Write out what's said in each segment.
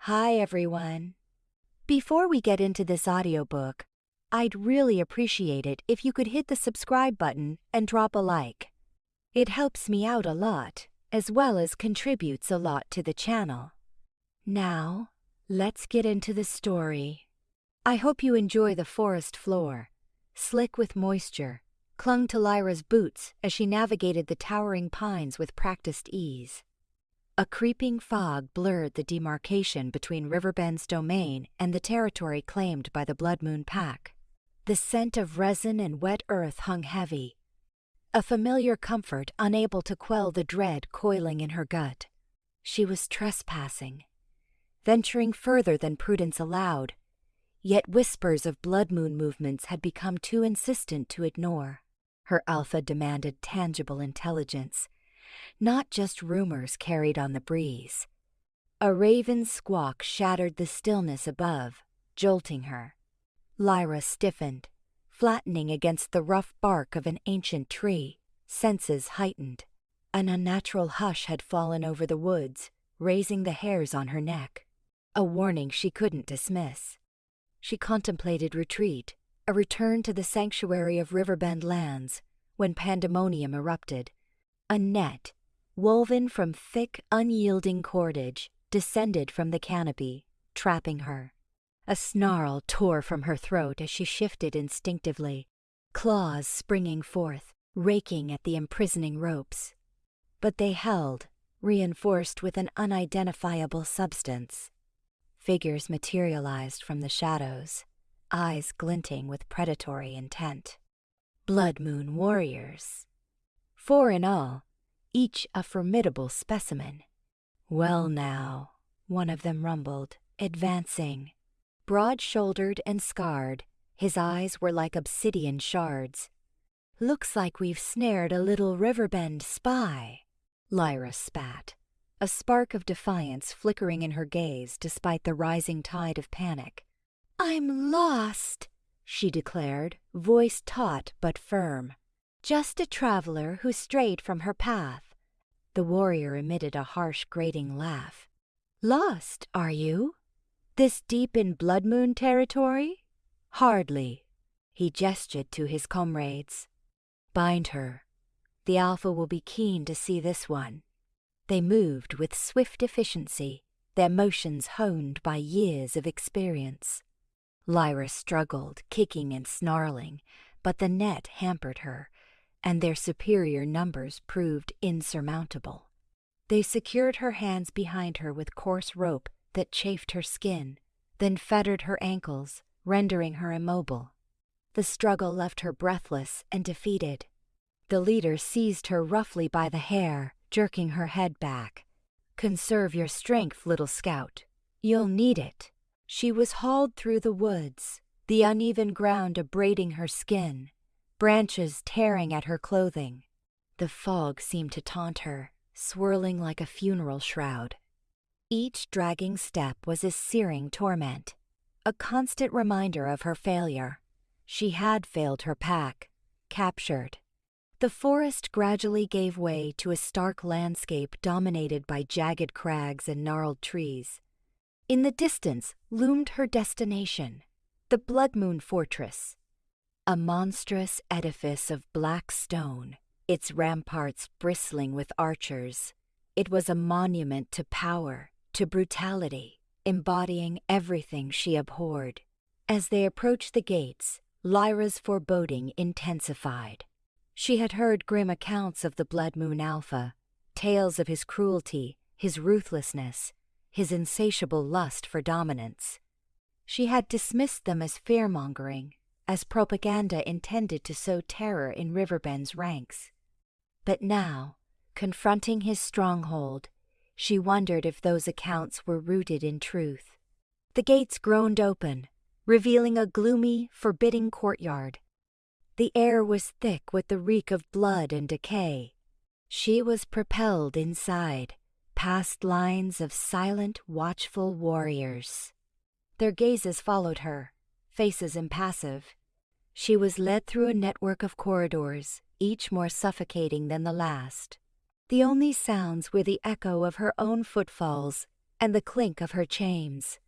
Hi everyone. Before we get into this audiobook, I'd really appreciate it if you could hit the subscribe button and drop a like. It helps me out a lot, as well as contributes a lot to the channel. Now, let's get into the story. I hope you enjoy the forest floor, slick with moisture, clung to Lyra's boots as she navigated the towering pines with practiced ease. A creeping fog blurred the demarcation between Riverbend's domain and the territory claimed by the Bloodfang Pack. The scent of resin and wet earth hung heavy, a familiar comfort unable to quell the dread coiling in her gut. She was trespassing, venturing further than prudence allowed, yet whispers of blood moon movements had become too insistent to ignore. Her alpha demanded tangible intelligence, not just rumors carried on the breeze. A raven's squawk shattered the stillness above, jolting her. Lyra stiffened, flattening against the rough bark of an ancient tree, senses heightened. An unnatural hush had fallen over the woods, raising the hairs on her neck, a warning she couldn't dismiss. She contemplated retreat, a return to the sanctuary of Riverbend lands, when pandemonium erupted. A net, woven from thick, unyielding cordage, descended from the canopy, trapping her. A snarl tore from her throat as she shifted instinctively, claws springing forth, raking at the imprisoning ropes. But they held, reinforced with an unidentifiable substance. Figures materialized from the shadows, eyes glinting with predatory intent. Blood Moon warriors. 4 in all, each a formidable specimen. "Well now," one of them rumbled, advancing. Broad-shouldered and scarred, his eyes were like obsidian shards. "Looks like we've snared a little Riverbend spy," Lyra spat, a spark of defiance flickering in her gaze despite the rising tide of panic. "I'm lost," she declared, voice taut but firm. "Just a traveler who strayed from her path." The warrior emitted a harsh, grating laugh. "Lost, are you? This deep in Blood Moon territory?" "Hardly." He gestured to his comrades. "Bind her. The Alpha will be keen to see this one." They moved with swift efficiency, their motions honed by years of experience. Lyra struggled, kicking and snarling, but the net hampered her, and their superior numbers proved insurmountable. They secured her hands behind her with coarse rope that chafed her skin, then fettered her ankles, rendering her immobile. The struggle left her breathless and defeated. The leader seized her roughly by the hair, jerking her head back. "Conserve your strength, little scout. You'll need it." She was hauled through the woods, the uneven ground abrading her skin, branches tearing at her clothing. The fog seemed to taunt her, swirling like a funeral shroud. Each dragging step was a searing torment, a constant reminder of her failure. She had failed her pack, captured. The forest gradually gave way to a stark landscape dominated by jagged crags and gnarled trees. In the distance loomed her destination, the Blood Moon Fortress. A monstrous edifice of black stone, its ramparts bristling with archers. It was a monument to power, to brutality, embodying everything she abhorred. As they approached the gates, Lyra's foreboding intensified. She had heard grim accounts of the Blood Moon Alpha, tales of his cruelty, his ruthlessness, his insatiable lust for dominance. She had dismissed them as fear-mongering, as propaganda intended to sow terror in Riverbend's ranks. But now, confronting his stronghold, she wondered if those accounts were rooted in truth. The gates groaned open, revealing a gloomy, forbidding courtyard. The air was thick with the reek of blood and decay. She was propelled inside, past lines of silent, watchful warriors. Their gazes followed her, faces impassive. She was led through a network of corridors, each more suffocating than the last. The only sounds were the echo of her own footfalls and the clink of her chains.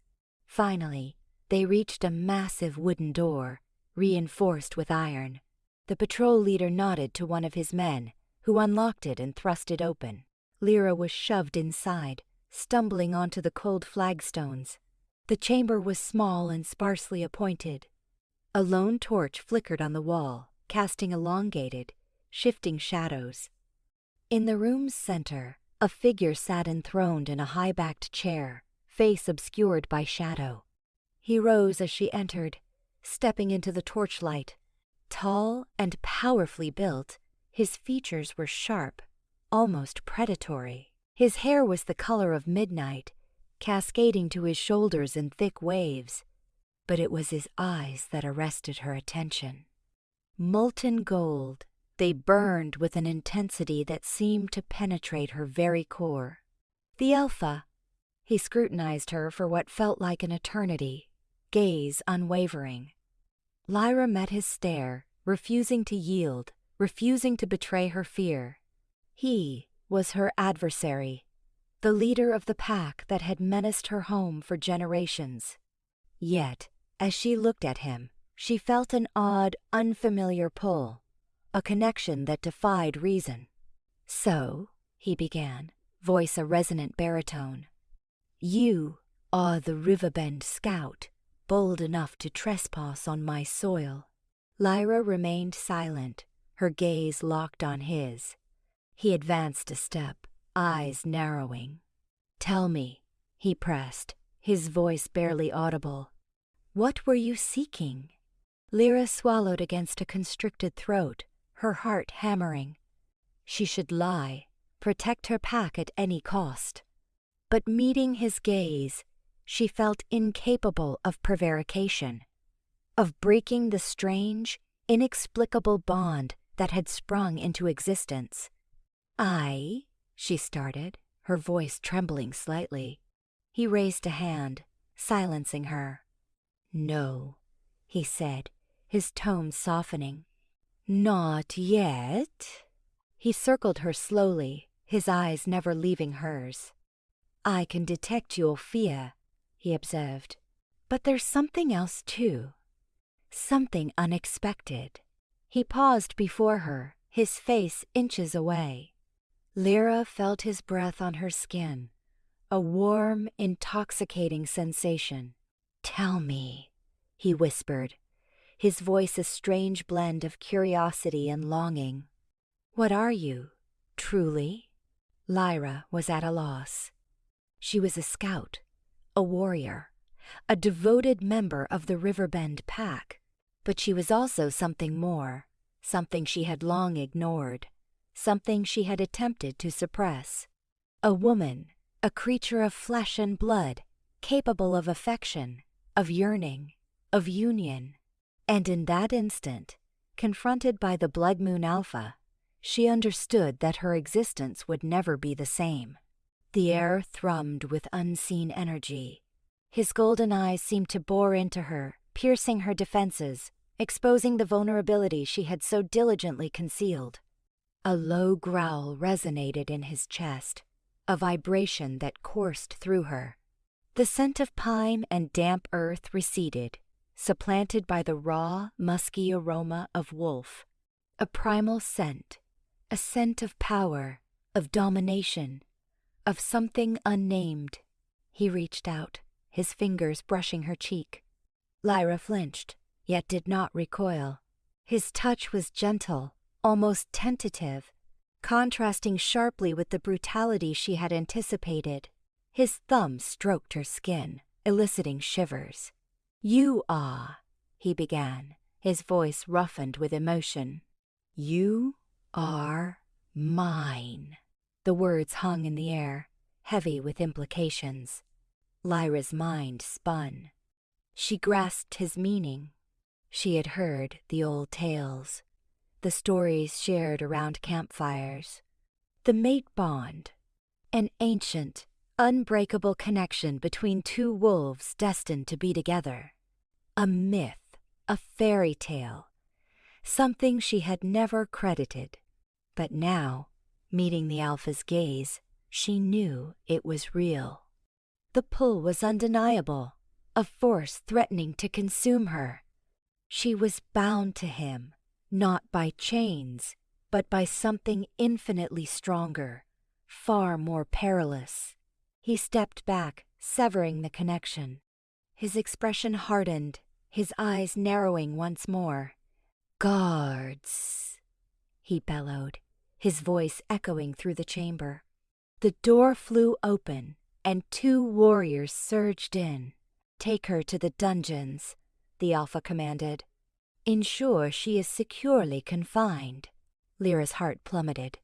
Finally, they reached a massive wooden door, reinforced with iron. The patrol leader nodded to one of his men, who unlocked it and thrust it open. Lyra was shoved inside, stumbling onto the cold flagstones. The chamber was small and sparsely appointed. A lone torch flickered on the wall, casting elongated, shifting shadows. In the room's center, a figure sat enthroned in a high-backed chair, face obscured by shadow. He rose as she entered, stepping into the torchlight. Tall and powerfully built, his features were sharp, almost predatory. His hair was the color of midnight, cascading to his shoulders in thick waves, but it was his eyes that arrested her attention. Molten gold, they burned with an intensity that seemed to penetrate her very core. The Alpha. He scrutinized her for what felt like an eternity, gaze unwavering. Lyra met his stare, refusing to yield, refusing to betray her fear. He was her adversary, the leader of the pack that had menaced her home for generations. Yet, as she looked at him, she felt an odd, unfamiliar pull, a connection that defied reason. "So," he began, voice a resonant baritone, "you are the Riverbend scout, bold enough to trespass on my soil." Lyra remained silent, her gaze locked on his. He advanced a step, eyes narrowing. "Tell me," he pressed, his voice barely audible. "What were you seeking?" Lyra swallowed against a constricted throat, her heart hammering. She should lie, protect her pack at any cost. But meeting his gaze, she felt incapable of prevarication, of breaking the strange, inexplicable bond that had sprung into existence. She started, her voice trembling slightly. He raised a hand, silencing her. "No," he said, his tone softening. "Not yet." He circled her slowly, his eyes never leaving hers. "I can detect your fear," he observed. "But there's something else too. Something unexpected." He paused before her, his face inches away. Lyra felt his breath on her skin, a warm, intoxicating sensation. "Tell me," he whispered, his voice a strange blend of curiosity and longing. "What are you, truly?" Lyra was at a loss. She was a scout, a warrior, a devoted member of the Riverbend Pack, but she was also something more, something she had long ignored, something she had attempted to suppress. A woman, a creature of flesh and blood, capable of affection, of yearning, of union. And in that instant, confronted by the Blood Moon Alpha, she understood that her existence would never be the same. The air thrummed with unseen energy. His golden eyes seemed to bore into her, piercing her defenses, exposing the vulnerability she had so diligently concealed. A low growl resonated in his chest, a vibration that coursed through her. The scent of pine and damp earth receded, supplanted by the raw, musky aroma of wolf. A primal scent, a scent of power, of domination, of something unnamed. He reached out, his fingers brushing her cheek. Lyra flinched, yet did not recoil. His touch was gentle, almost tentative, contrasting sharply with the brutality she had anticipated. His thumb stroked her skin, eliciting shivers. "You are," he began, his voice roughened with emotion. "You are mine." The words hung in the air, heavy with implications. Lyra's mind spun. She grasped his meaning. She had heard the old tales, the stories shared around campfires. The mate bond, an ancient, unbreakable connection between two wolves destined to be together. A myth, a fairy tale, something she had never credited. But now, meeting the Alpha's gaze, she knew it was real. The pull was undeniable, a force threatening to consume her. She was bound to him, not by chains, but by something infinitely stronger, far more perilous. He stepped back, severing the connection. His expression hardened, his eyes narrowing once more. "Guards," he bellowed, his voice echoing through the chamber. The door flew open, and 2 warriors surged in. "Take her to the dungeons," the Alpha commanded. "Ensure she is securely confined." Lyra's heart plummeted.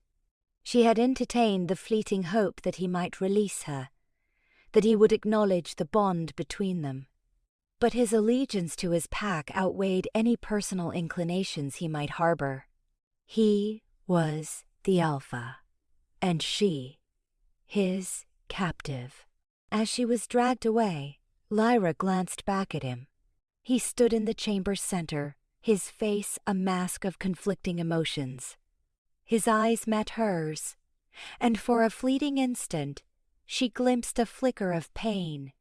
She had entertained the fleeting hope that he might release her, that he would acknowledge the bond between them. But his allegiance to his pack outweighed any personal inclinations he might harbor. He was the Alpha, and she, his captive. As she was dragged away, Lyra glanced back at him. He stood in the chamber's center, his face a mask of conflicting emotions. His eyes met hers, and for a fleeting instant, she glimpsed a flicker of pain,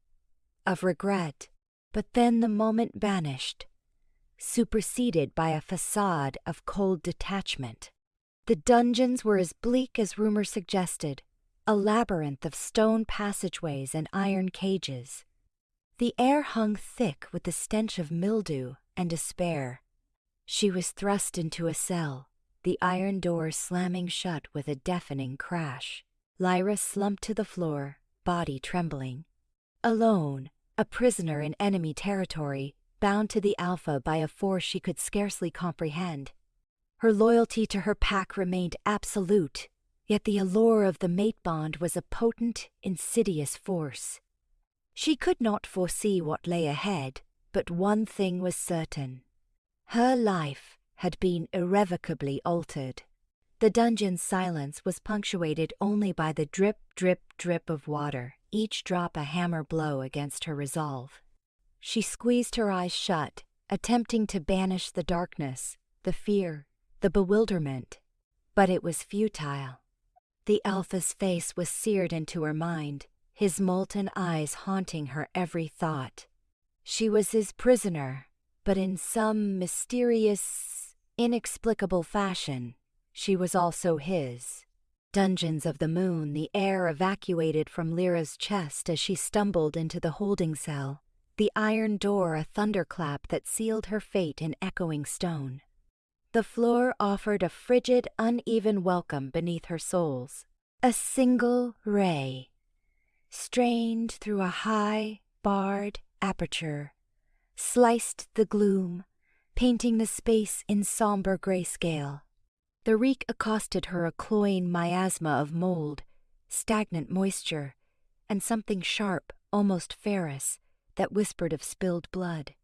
of regret. But then the moment vanished, superseded by a facade of cold detachment. The dungeons were as bleak as rumor suggested, a labyrinth of stone passageways and iron cages. The air hung thick with the stench of mildew and despair. She was thrust into a cell, the iron door slamming shut with a deafening crash. Lyra slumped to the floor, body trembling. Alone, a prisoner in enemy territory, bound to the Alpha by a force she could scarcely comprehend. Her loyalty to her pack remained absolute, yet the allure of the mate bond was a potent, insidious force. She could not foresee what lay ahead, but one thing was certain. Her life had been irrevocably altered. The dungeon's silence was punctuated only by the drip, drip, drip of water, each drop a hammer blow against her resolve. She squeezed her eyes shut, attempting to banish the darkness, the fear, the bewilderment. But it was futile. The Alpha's face was seared into her mind, his molten eyes haunting her every thought. She was his prisoner, but in some mysterious, inexplicable fashion, she was also his. Dungeons of the Moon, the air evacuated from Lyra's chest as she stumbled into the holding cell, the iron door a thunderclap that sealed her fate in echoing stone. The floor offered a frigid, uneven welcome beneath her soles. A single ray, strained through a high, barred aperture, sliced the gloom, painting the space in somber grayscale. The reek accosted her a cloying miasma of mold, stagnant moisture, and something sharp, almost ferrous, that whispered of spilled blood.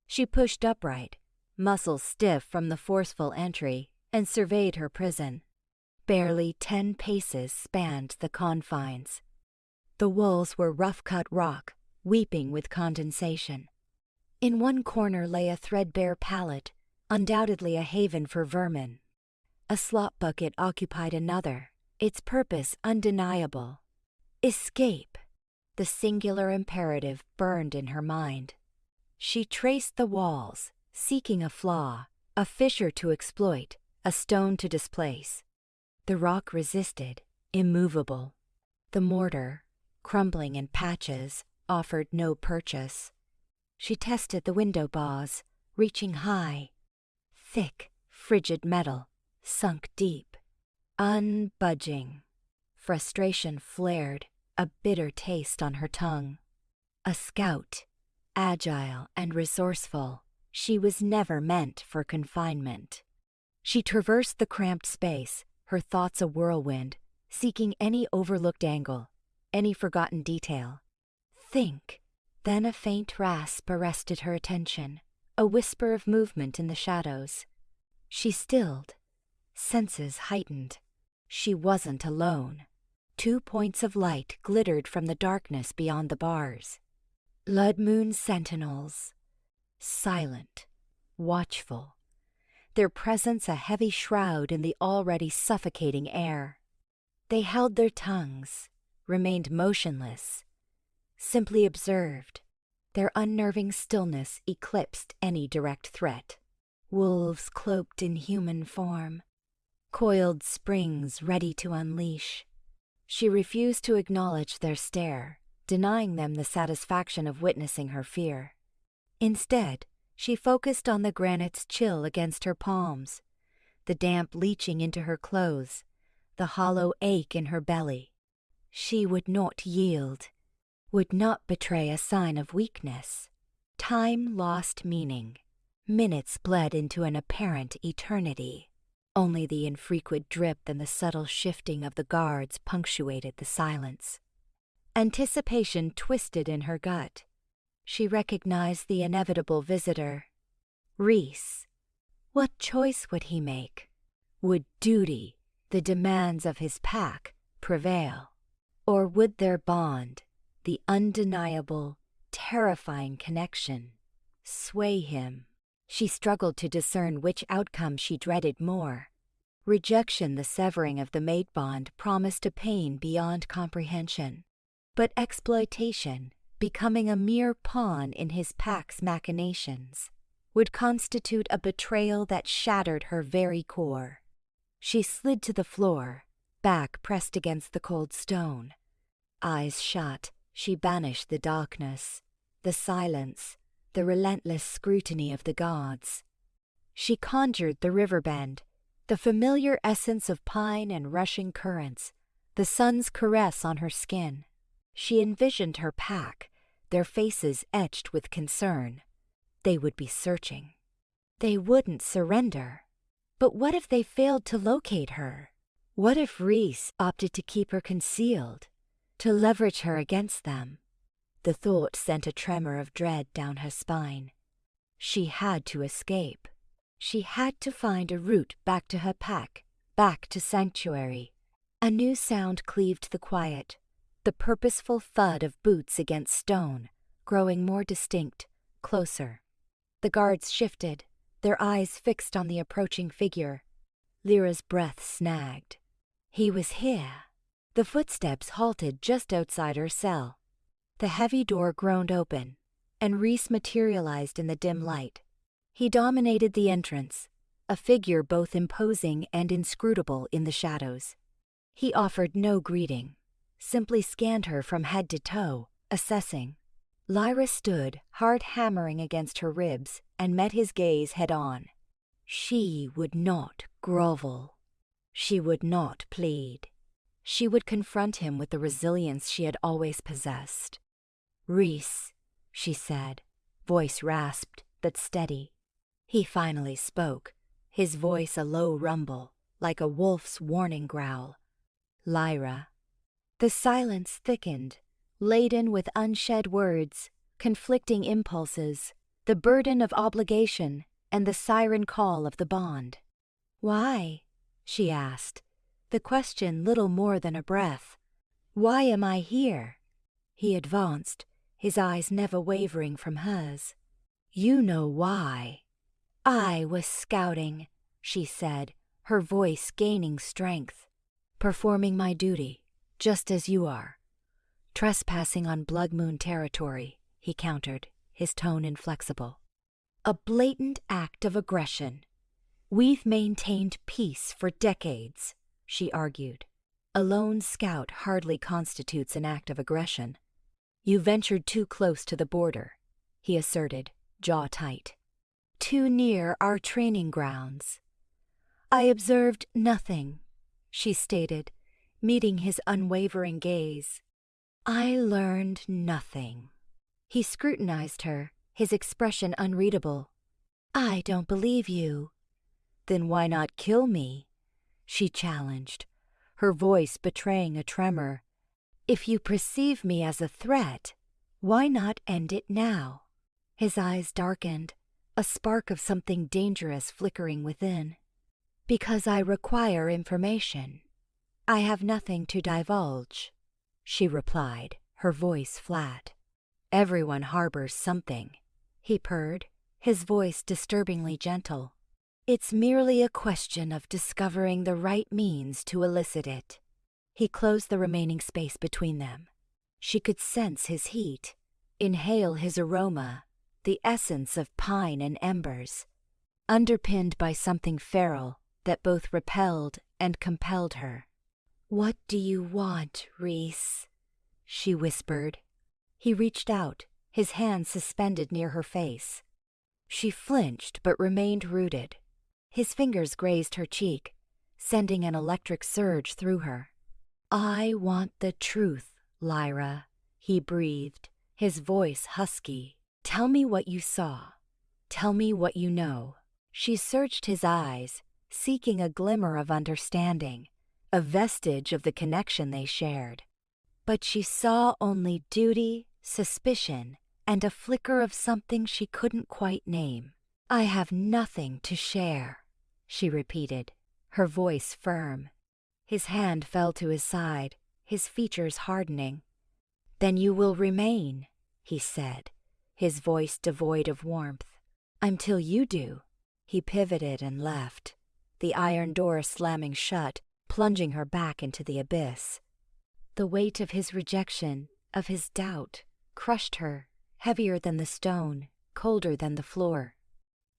She pushed upright, muscles stiff from the forceful entry, and surveyed her prison. Barely 10 paces spanned the confines. The walls were rough-cut rock, weeping with condensation. In one corner lay a threadbare pallet, undoubtedly a haven for vermin. A slop bucket occupied another, its purpose undeniable. Escape! The singular imperative burned in her mind. She traced the walls, seeking a flaw, a fissure to exploit, a stone to displace. The rock resisted, immovable. The mortar, crumbling in patches, offered no purchase. She tested the window bars, reaching high. Thick, frigid metal, sunk deep, unbudging. Frustration flared, a bitter taste on her tongue. A scout, agile and resourceful, she was never meant for confinement. She traversed the cramped space, her thoughts a whirlwind, seeking any overlooked angle, any forgotten detail. Think. Then a faint rasp arrested her attention, a whisper of movement in the shadows. She stilled, senses heightened. She wasn't alone. 2 points of light glittered from the darkness beyond the bars. Blood Moon sentinels, silent, watchful, their presence a heavy shroud in the already suffocating air. They held their tongues, remained motionless, simply observed. Their unnerving stillness eclipsed any direct threat. Wolves cloaked in human form, coiled springs ready to unleash. She refused to acknowledge their stare, denying them the satisfaction of witnessing her fear. Instead, she focused on the granite's chill against her palms, the damp leaching into her clothes, the hollow ache in her belly. She would not yield, would not betray a sign of weakness. Time lost meaning. Minutes bled into an apparent eternity. Only the infrequent drip and the subtle shifting of the guards punctuated the silence. Anticipation twisted in her gut. She recognized the inevitable visitor. Reese. What choice would he make? Would duty, the demands of his pack, prevail? Or would their bond, the undeniable, terrifying connection, sway him? She struggled to discern which outcome she dreaded more. Rejection, the severing of the mate bond, promised a pain beyond comprehension. But exploitation, becoming a mere pawn in his pack's machinations, would constitute a betrayal that shattered her very core. She slid to the floor, back pressed against the cold stone. Eyes shut, she banished the darkness, the silence, the relentless scrutiny of the gods. She conjured the Riverbend, the familiar essence of pine and rushing currents, the sun's caress on her skin. She envisioned her pack, their faces etched with concern. They would be searching. They wouldn't surrender. But what if they failed to locate her? What if Reese opted to keep her concealed, to leverage her against them? The thought sent a tremor of dread down her spine. She had to escape. She had to find a route back to her pack, back to sanctuary. A new sound cleaved the quiet, the purposeful thud of boots against stone, growing more distinct, closer. The guards shifted, their eyes fixed on the approaching figure. Lyra's breath snagged. He was here. The footsteps halted just outside her cell. The heavy door groaned open, and Reese materialized in the dim light. He dominated the entrance, a figure both imposing and inscrutable in the shadows. He offered no greeting, simply scanned her from head to toe, assessing. Lyra stood, heart hammering against her ribs, and met his gaze head-on. She would not grovel. She would not plead. She would confront him with the resilience she had always possessed. "Reese," she said, voice rasped but steady. He finally spoke, his voice a low rumble, like a wolf's warning growl. "Lyra." The silence thickened, laden with unshed words, conflicting impulses, the burden of obligation, and the siren call of the bond. "Why?" she asked, the question little more than a breath. "Why am I here?" He advanced, his eyes never wavering from hers. "You know why." "I was scouting," she said, her voice gaining strength. "Performing my duty, just as you are." "Trespassing on Blood Moon territory," he countered, his tone inflexible. "A blatant act of aggression. We've maintained peace for decades," she argued. "A lone scout hardly constitutes an act of aggression." "You ventured too close to the border," he asserted, jaw tight. "Too near our training grounds." "I observed nothing," she stated, meeting his unwavering gaze. "I learned nothing." He scrutinized her, his expression unreadable. "I don't believe you." "Then why not kill me?" she challenged, her voice betraying a tremor. "If you perceive me as a threat, why not end it now?" His eyes darkened, a spark of something dangerous flickering within. "Because I require information. I have nothing to divulge," she replied, her voice flat. "Everyone harbors something," he purred, his voice disturbingly gentle. "It's merely a question of discovering the right means to elicit it." He closed the remaining space between them. She could sense his heat, inhale his aroma, the essence of pine and embers, underpinned by something feral that both repelled and compelled her. "What do you want, Rhys?" she whispered. He reached out, his hand suspended near her face. She flinched but remained rooted. His fingers grazed her cheek, sending an electric surge through her. "I want the truth, Lyra," he breathed, his voice husky. "Tell me what you saw. Tell me what you know." She searched his eyes, seeking a glimmer of understanding, a vestige of the connection they shared. But she saw only duty, suspicion, and a flicker of something she couldn't quite name. "I have nothing to share," she repeated, her voice firm. His hand fell to his side, his features hardening. "Then you will remain," he said, his voice devoid of warmth. "Until you do." He pivoted and left, the iron door slamming shut, plunging her back into the abyss. The weight of his rejection, of his doubt, crushed her, heavier than the stone, colder than the floor.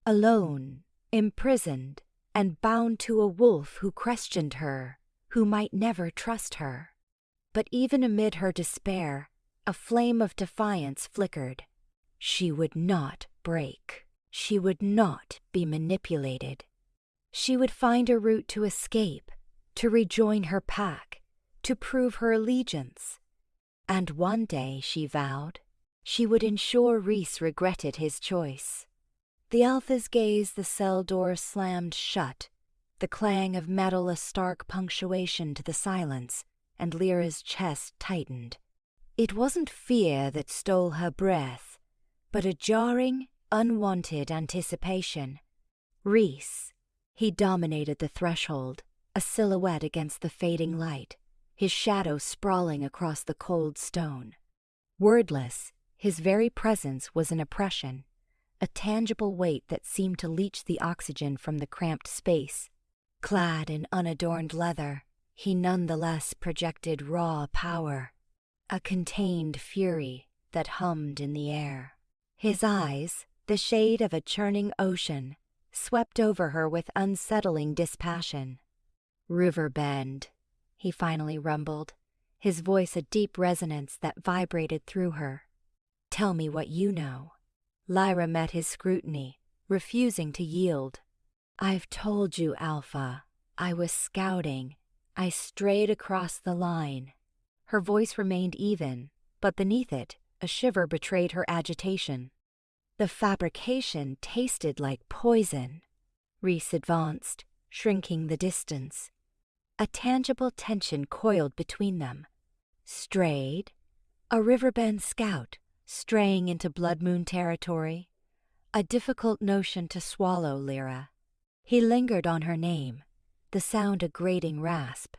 Alone, imprisoned, and bound to a wolf who questioned her, who might never trust her. But even amid her despair, a flame of defiance flickered. She would not break. She would not be manipulated. She would find a route to escape, to rejoin her pack, to prove her allegiance. And one day, she vowed, she would ensure Rhys regretted his choice. The Alpha's gaze, the cell door slammed shut, the clang of metal a stark punctuation to the silence, and Lyra's chest tightened. It wasn't fear that stole her breath, but a jarring, unwanted anticipation. Rhys. He dominated the threshold, a silhouette against the fading light, his shadow sprawling across the cold stone. Wordless, his very presence was an oppression, a tangible weight that seemed to leach the oxygen from the cramped space. Clad in unadorned leather, he nonetheless projected raw power, a contained fury that hummed in the air. His eyes, the shade of a churning ocean, swept over her with unsettling dispassion. "Riverbend," he finally rumbled, his voice a deep resonance that vibrated through her. "Tell me what you know." Lyra met his scrutiny, refusing to yield. "I've told you, Alpha. I was scouting. I strayed across the line." Her voice remained even, but beneath it, a shiver betrayed her agitation. "The fabrication tasted like poison." Rhys advanced, shrinking the distance. A tangible tension coiled between them. Strayed? A Riverbend scout, straying into Blood Moon territory? A difficult notion to swallow, Lyra. He lingered on her name, the sound a grating rasp.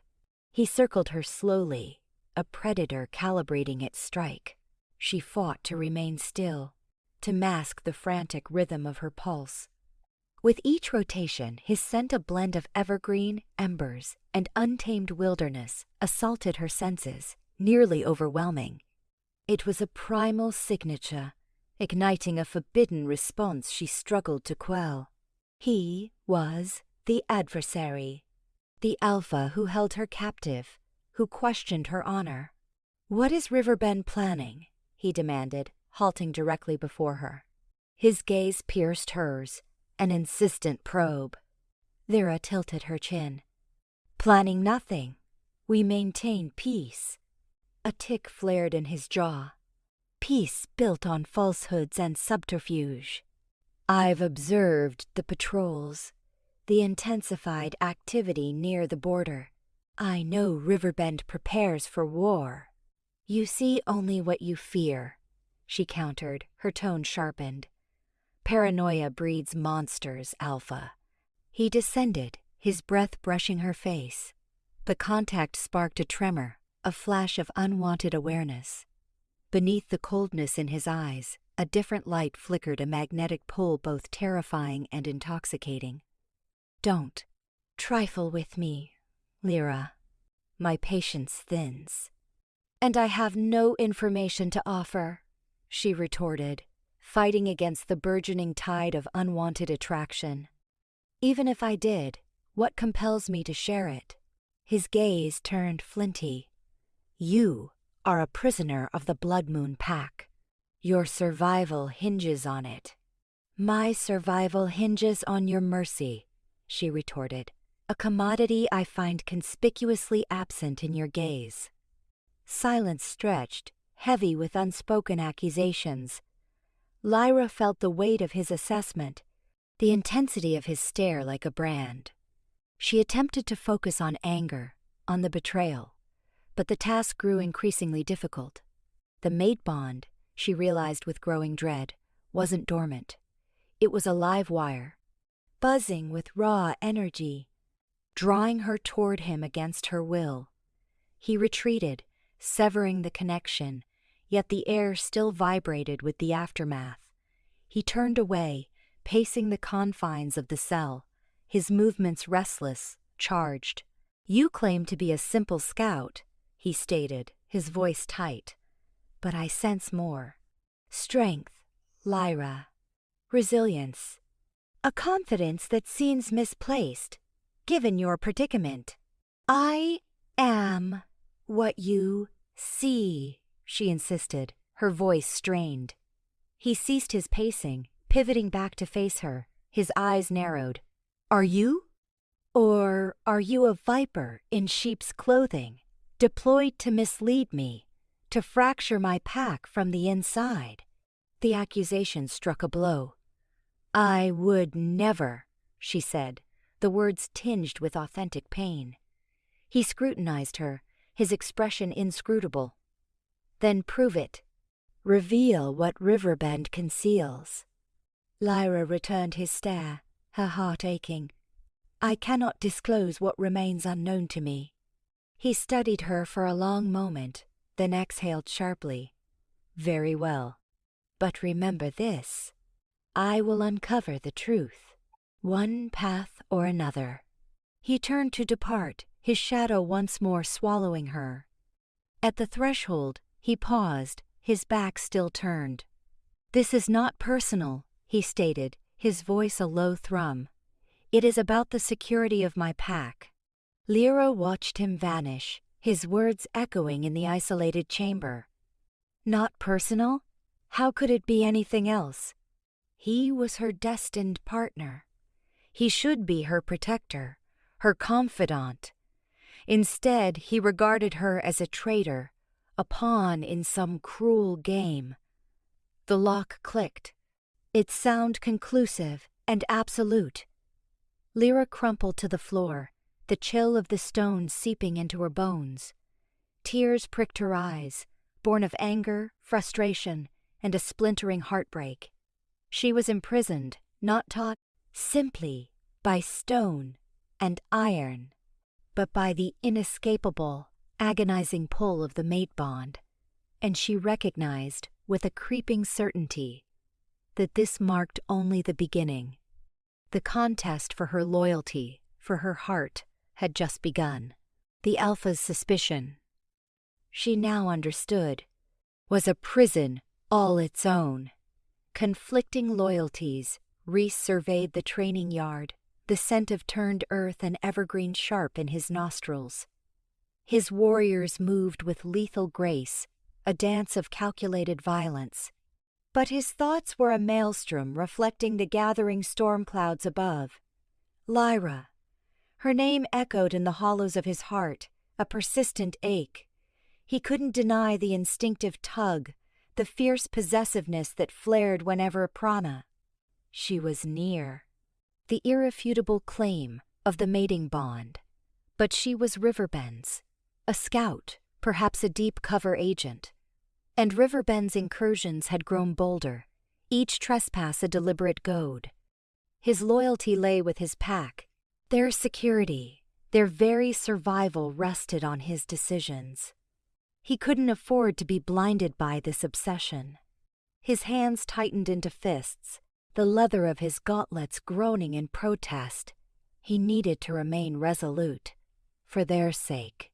He circled her slowly, a predator calibrating its strike. She fought to remain still, to mask the frantic rhythm of her pulse. With each rotation, his scent, a blend of evergreen, embers, and untamed wilderness, assaulted her senses, nearly overwhelming. It was a primal signature, igniting a forbidden response she struggled to quell. He was the adversary, the Alpha who held her captive, who questioned her honor. "What is Riverbend planning?" he demanded, halting directly before her. His gaze pierced hers, an insistent probe. Lyra tilted her chin. "Planning nothing. We maintain peace." A tick flared in his jaw. "Peace built on falsehoods and subterfuge." "I've observed the patrols, the intensified activity near the border. I know Riverbend prepares for war." "You see only what you fear," she countered, her tone sharpened. "Paranoia breeds monsters, Alpha." He descended, his breath brushing her face. The contact sparked a tremor, a flash of unwanted awareness. Beneath the coldness in his eyes, a different light flickered, a magnetic pull both terrifying and intoxicating. "Don't trifle with me, Lyra. My patience thins." And I have no information to offer, she retorted, fighting against the burgeoning tide of unwanted attraction. Even if I did, what compels me to share it? His gaze turned flinty. You are a prisoner of the Blood Moon Pack. Your survival hinges on it. My survival hinges on your mercy, she retorted, a commodity I find conspicuously absent in your gaze. Silence stretched, heavy with unspoken accusations. Lyra felt the weight of his assessment, the intensity of his stare like a brand. She attempted to focus on anger, on the betrayal, but the task grew increasingly difficult. The mate bond, she realized with growing dread, wasn't dormant. It was a live wire, buzzing with raw energy, drawing her toward him against her will. He retreated, severing the connection, yet the air still vibrated with the aftermath. He turned away, pacing the confines of the cell, his movements restless, charged. You claim to be a simple scout, he stated, his voice tight. But I sense more. Strength, Lyra. Resilience. A confidence that seems misplaced, given your predicament. I am what you see, she insisted, her voice strained. He ceased his pacing, pivoting back to face her, his eyes narrowed. Are you? Or are you a viper in sheep's clothing, deployed to mislead me, to fracture my pack from the inside? The accusation struck a blow. I would never, she said, the words tinged with authentic pain. He scrutinized her, his expression inscrutable. Then prove it. Reveal what Riverbend conceals. Lyra returned his stare, her heart aching. I cannot disclose what remains unknown to me. He studied her for a long moment, then exhaled sharply. Very well. But remember this. I will uncover the truth, one path or another. He turned to depart, his shadow once more swallowing her. At the threshold, he paused, his back still turned. This is not personal, he stated, his voice a low thrum. It is about the security of my pack. Lyra watched him vanish, his words echoing in the isolated chamber. Not personal? How could it be anything else? He was her destined partner. He should be her protector, her confidant. Instead, he regarded her as a traitor, a pawn in some cruel game. The lock clicked. Its sound conclusive and absolute. Lyra crumpled to the floor, the chill of the stone seeping into her bones. Tears pricked her eyes, born of anger, frustration, and a splintering heartbreak. She was imprisoned, not taught simply by stone and iron, but by the inescapable, agonizing pull of the mate bond, and she recognized with a creeping certainty that this marked only the beginning. The contest for her loyalty, for her heart, had just begun. The Alpha's suspicion, she now understood, was a prison all its own. Conflicting loyalties, Reese surveyed the training yard, the scent of turned earth and evergreen sharp in his nostrils. His warriors moved with lethal grace, a dance of calculated violence. But his thoughts were a maelstrom reflecting the gathering storm clouds above. Lyra. Her name echoed in the hollows of his heart, a persistent ache. He couldn't deny the instinctive tug, the fierce possessiveness that flared whenever prana. She was near. The irrefutable claim of the mating bond. But she was Riverbend's, a scout, perhaps a deep cover agent. And Riverbend's incursions had grown bolder, each trespass a deliberate goad. His loyalty lay with his pack. Their security, their very survival rested on his decisions. He couldn't afford to be blinded by this obsession. His hands tightened into fists, the leather of his gauntlets groaning in protest. He needed to remain resolute, for their sake.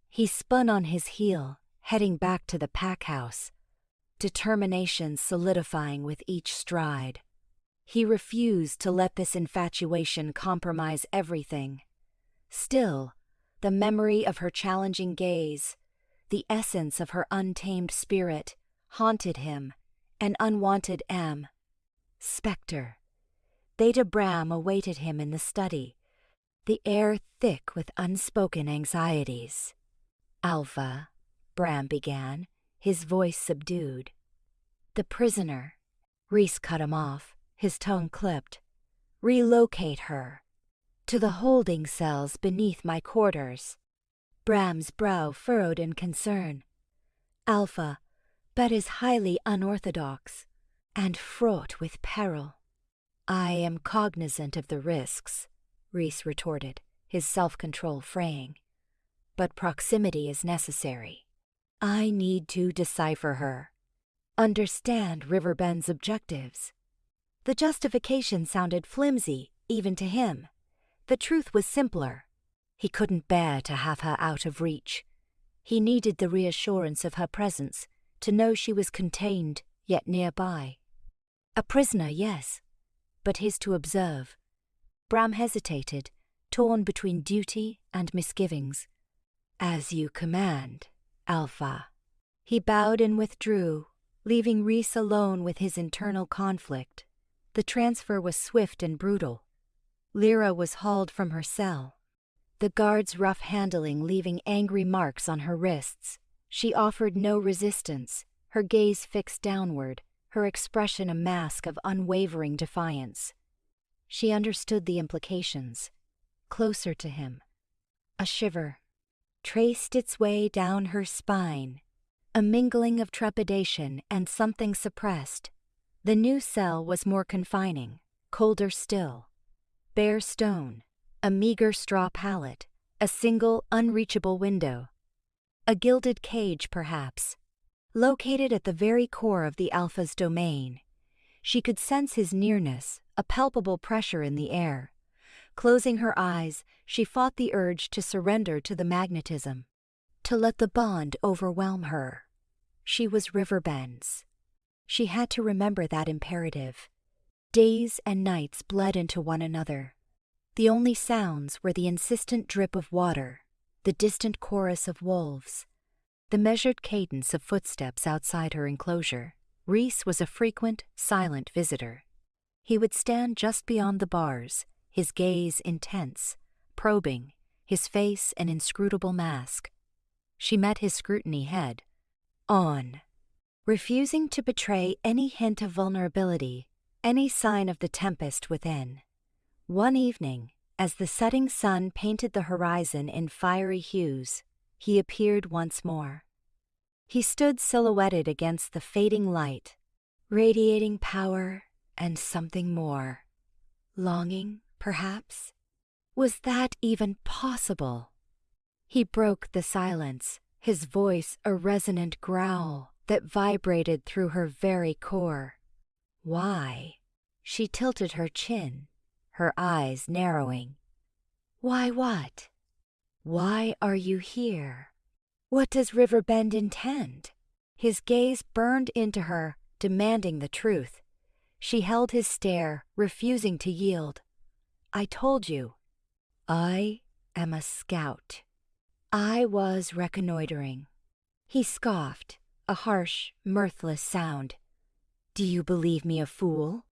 He spun on his heel, heading back to the pack house, determination solidifying with each stride. He refused to let this infatuation compromise everything. Still, the memory of her challenging gaze, the essence of her untamed spirit, haunted him, an unwanted specter. Theta Bram awaited him in the study, the air thick with unspoken anxieties. "Alpha," Bram began, his voice subdued. "The prisoner." Reese cut him off, his tongue clipped. "Relocate her to the holding cells beneath my quarters." Bram's brow furrowed in concern. "Alpha, that is highly unorthodox and fraught with peril." "I am cognizant of the risks," Reese retorted, his self-control fraying. "But proximity is necessary. I need to decipher her, understand Riverbend's objectives." The justification sounded flimsy, even to him. The truth was simpler. He couldn't bear to have her out of reach. He needed the reassurance of her presence, to know she was contained, yet nearby. A prisoner, yes, but his to observe. Bram hesitated, torn between duty and misgivings. "As you command, Alpha." He bowed and withdrew, leaving Reese alone with his internal conflict. The transfer was swift and brutal. Lyra was hauled from her cell, the guard's rough handling leaving angry marks on her wrists. She offered no resistance, her gaze fixed downward, her expression a mask of unwavering defiance. She understood the implications. Closer to him. A shiver traced its way down her spine, a mingling of trepidation and something suppressed. The new cell was more confining, colder still. Bare stone, a meager straw pallet, a single unreachable window. A gilded cage, perhaps. Located at the very core of the Alpha's domain. She could sense his nearness, a palpable pressure in the air. Closing her eyes, she fought the urge to surrender to the magnetism, to let the bond overwhelm her. She was Riverbend's. She had to remember that imperative. Days and nights bled into one another. The only sounds were the insistent drip of water, the distant chorus of wolves, the measured cadence of footsteps outside her enclosure. Reese was a frequent, silent visitor. He would stand just beyond the bars, his gaze intense, probing, his face an inscrutable mask. She met his scrutiny head on, refusing to betray any hint of vulnerability, any sign of the tempest within. One evening, as the setting sun painted the horizon in fiery hues, he appeared once more. He stood silhouetted against the fading light, radiating power and something more. Longing, perhaps? Was that even possible? He broke the silence, his voice a resonant growl that vibrated through her very core. "Why?" She tilted her chin, her eyes narrowing. "Why what? Why are you here? What does Riverbend intend?" His gaze burned into her, demanding the truth. She held his stare, refusing to yield. "I told you. I am a scout. I was reconnoitering." He scoffed, a harsh, mirthless sound. "Do you believe me a fool?"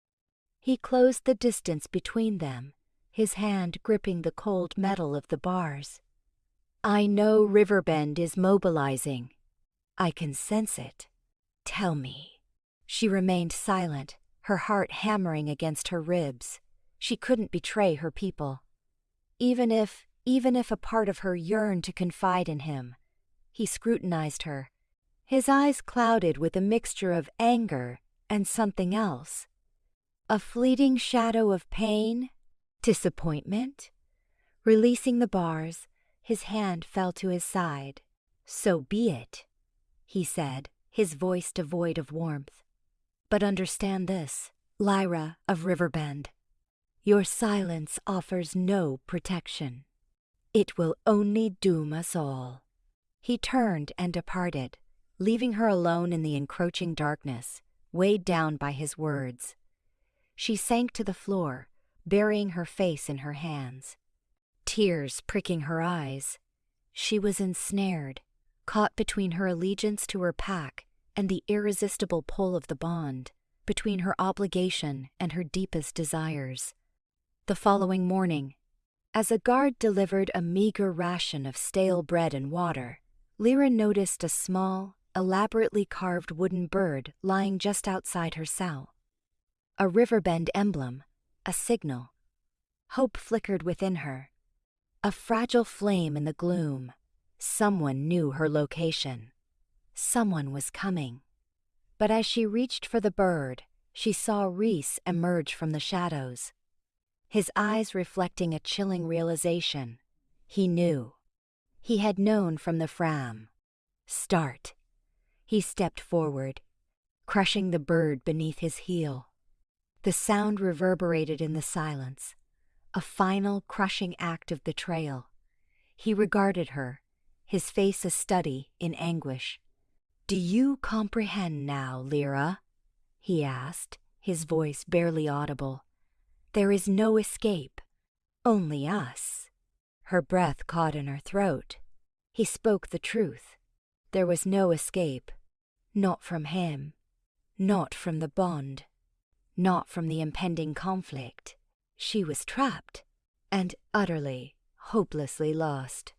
He closed the distance between them, his hand gripping the cold metal of the bars. "I know Riverbend is mobilizing. I can sense it. Tell me." She remained silent, her heart hammering against her ribs. She couldn't betray her people. Even if a part of her yearned to confide in him. He scrutinized her, his eyes clouded with a mixture of anger and something else. A fleeting shadow of pain? Disappointment? Releasing the bars, his hand fell to his side. "So be it," he said, his voice devoid of warmth. "But understand this, Lyra of Riverbend. Your silence offers no protection. It will only doom us all." He turned and departed, leaving her alone in the encroaching darkness, weighed down by his words. She sank to the floor, burying her face in her hands, tears pricking her eyes. She was ensnared, caught between her allegiance to her pack and the irresistible pull of the bond, between her obligation and her deepest desires. The following morning, as a guard delivered a meager ration of stale bread and water, Lyra noticed a small, elaborately carved wooden bird lying just outside her cell. A Riverbend emblem, a signal. Hope flickered within her. A fragile flame in the gloom. Someone knew her location. Someone was coming. But as she reached for the bird, she saw Rhys emerge from the shadows. His eyes reflecting a chilling realization. He knew. He had known from the Fram. Start. He stepped forward, crushing the bird beneath his heel. The sound reverberated in the silence, a final crushing act of betrayal. He regarded her, his face a study in anguish. "Do you comprehend now, Lyra?" he asked, his voice barely audible. "There is no escape, only us." Her breath caught in her throat. He spoke the truth. There was no escape, not from him, not from the bond, not from the impending conflict. She was trapped, and utterly, hopelessly lost.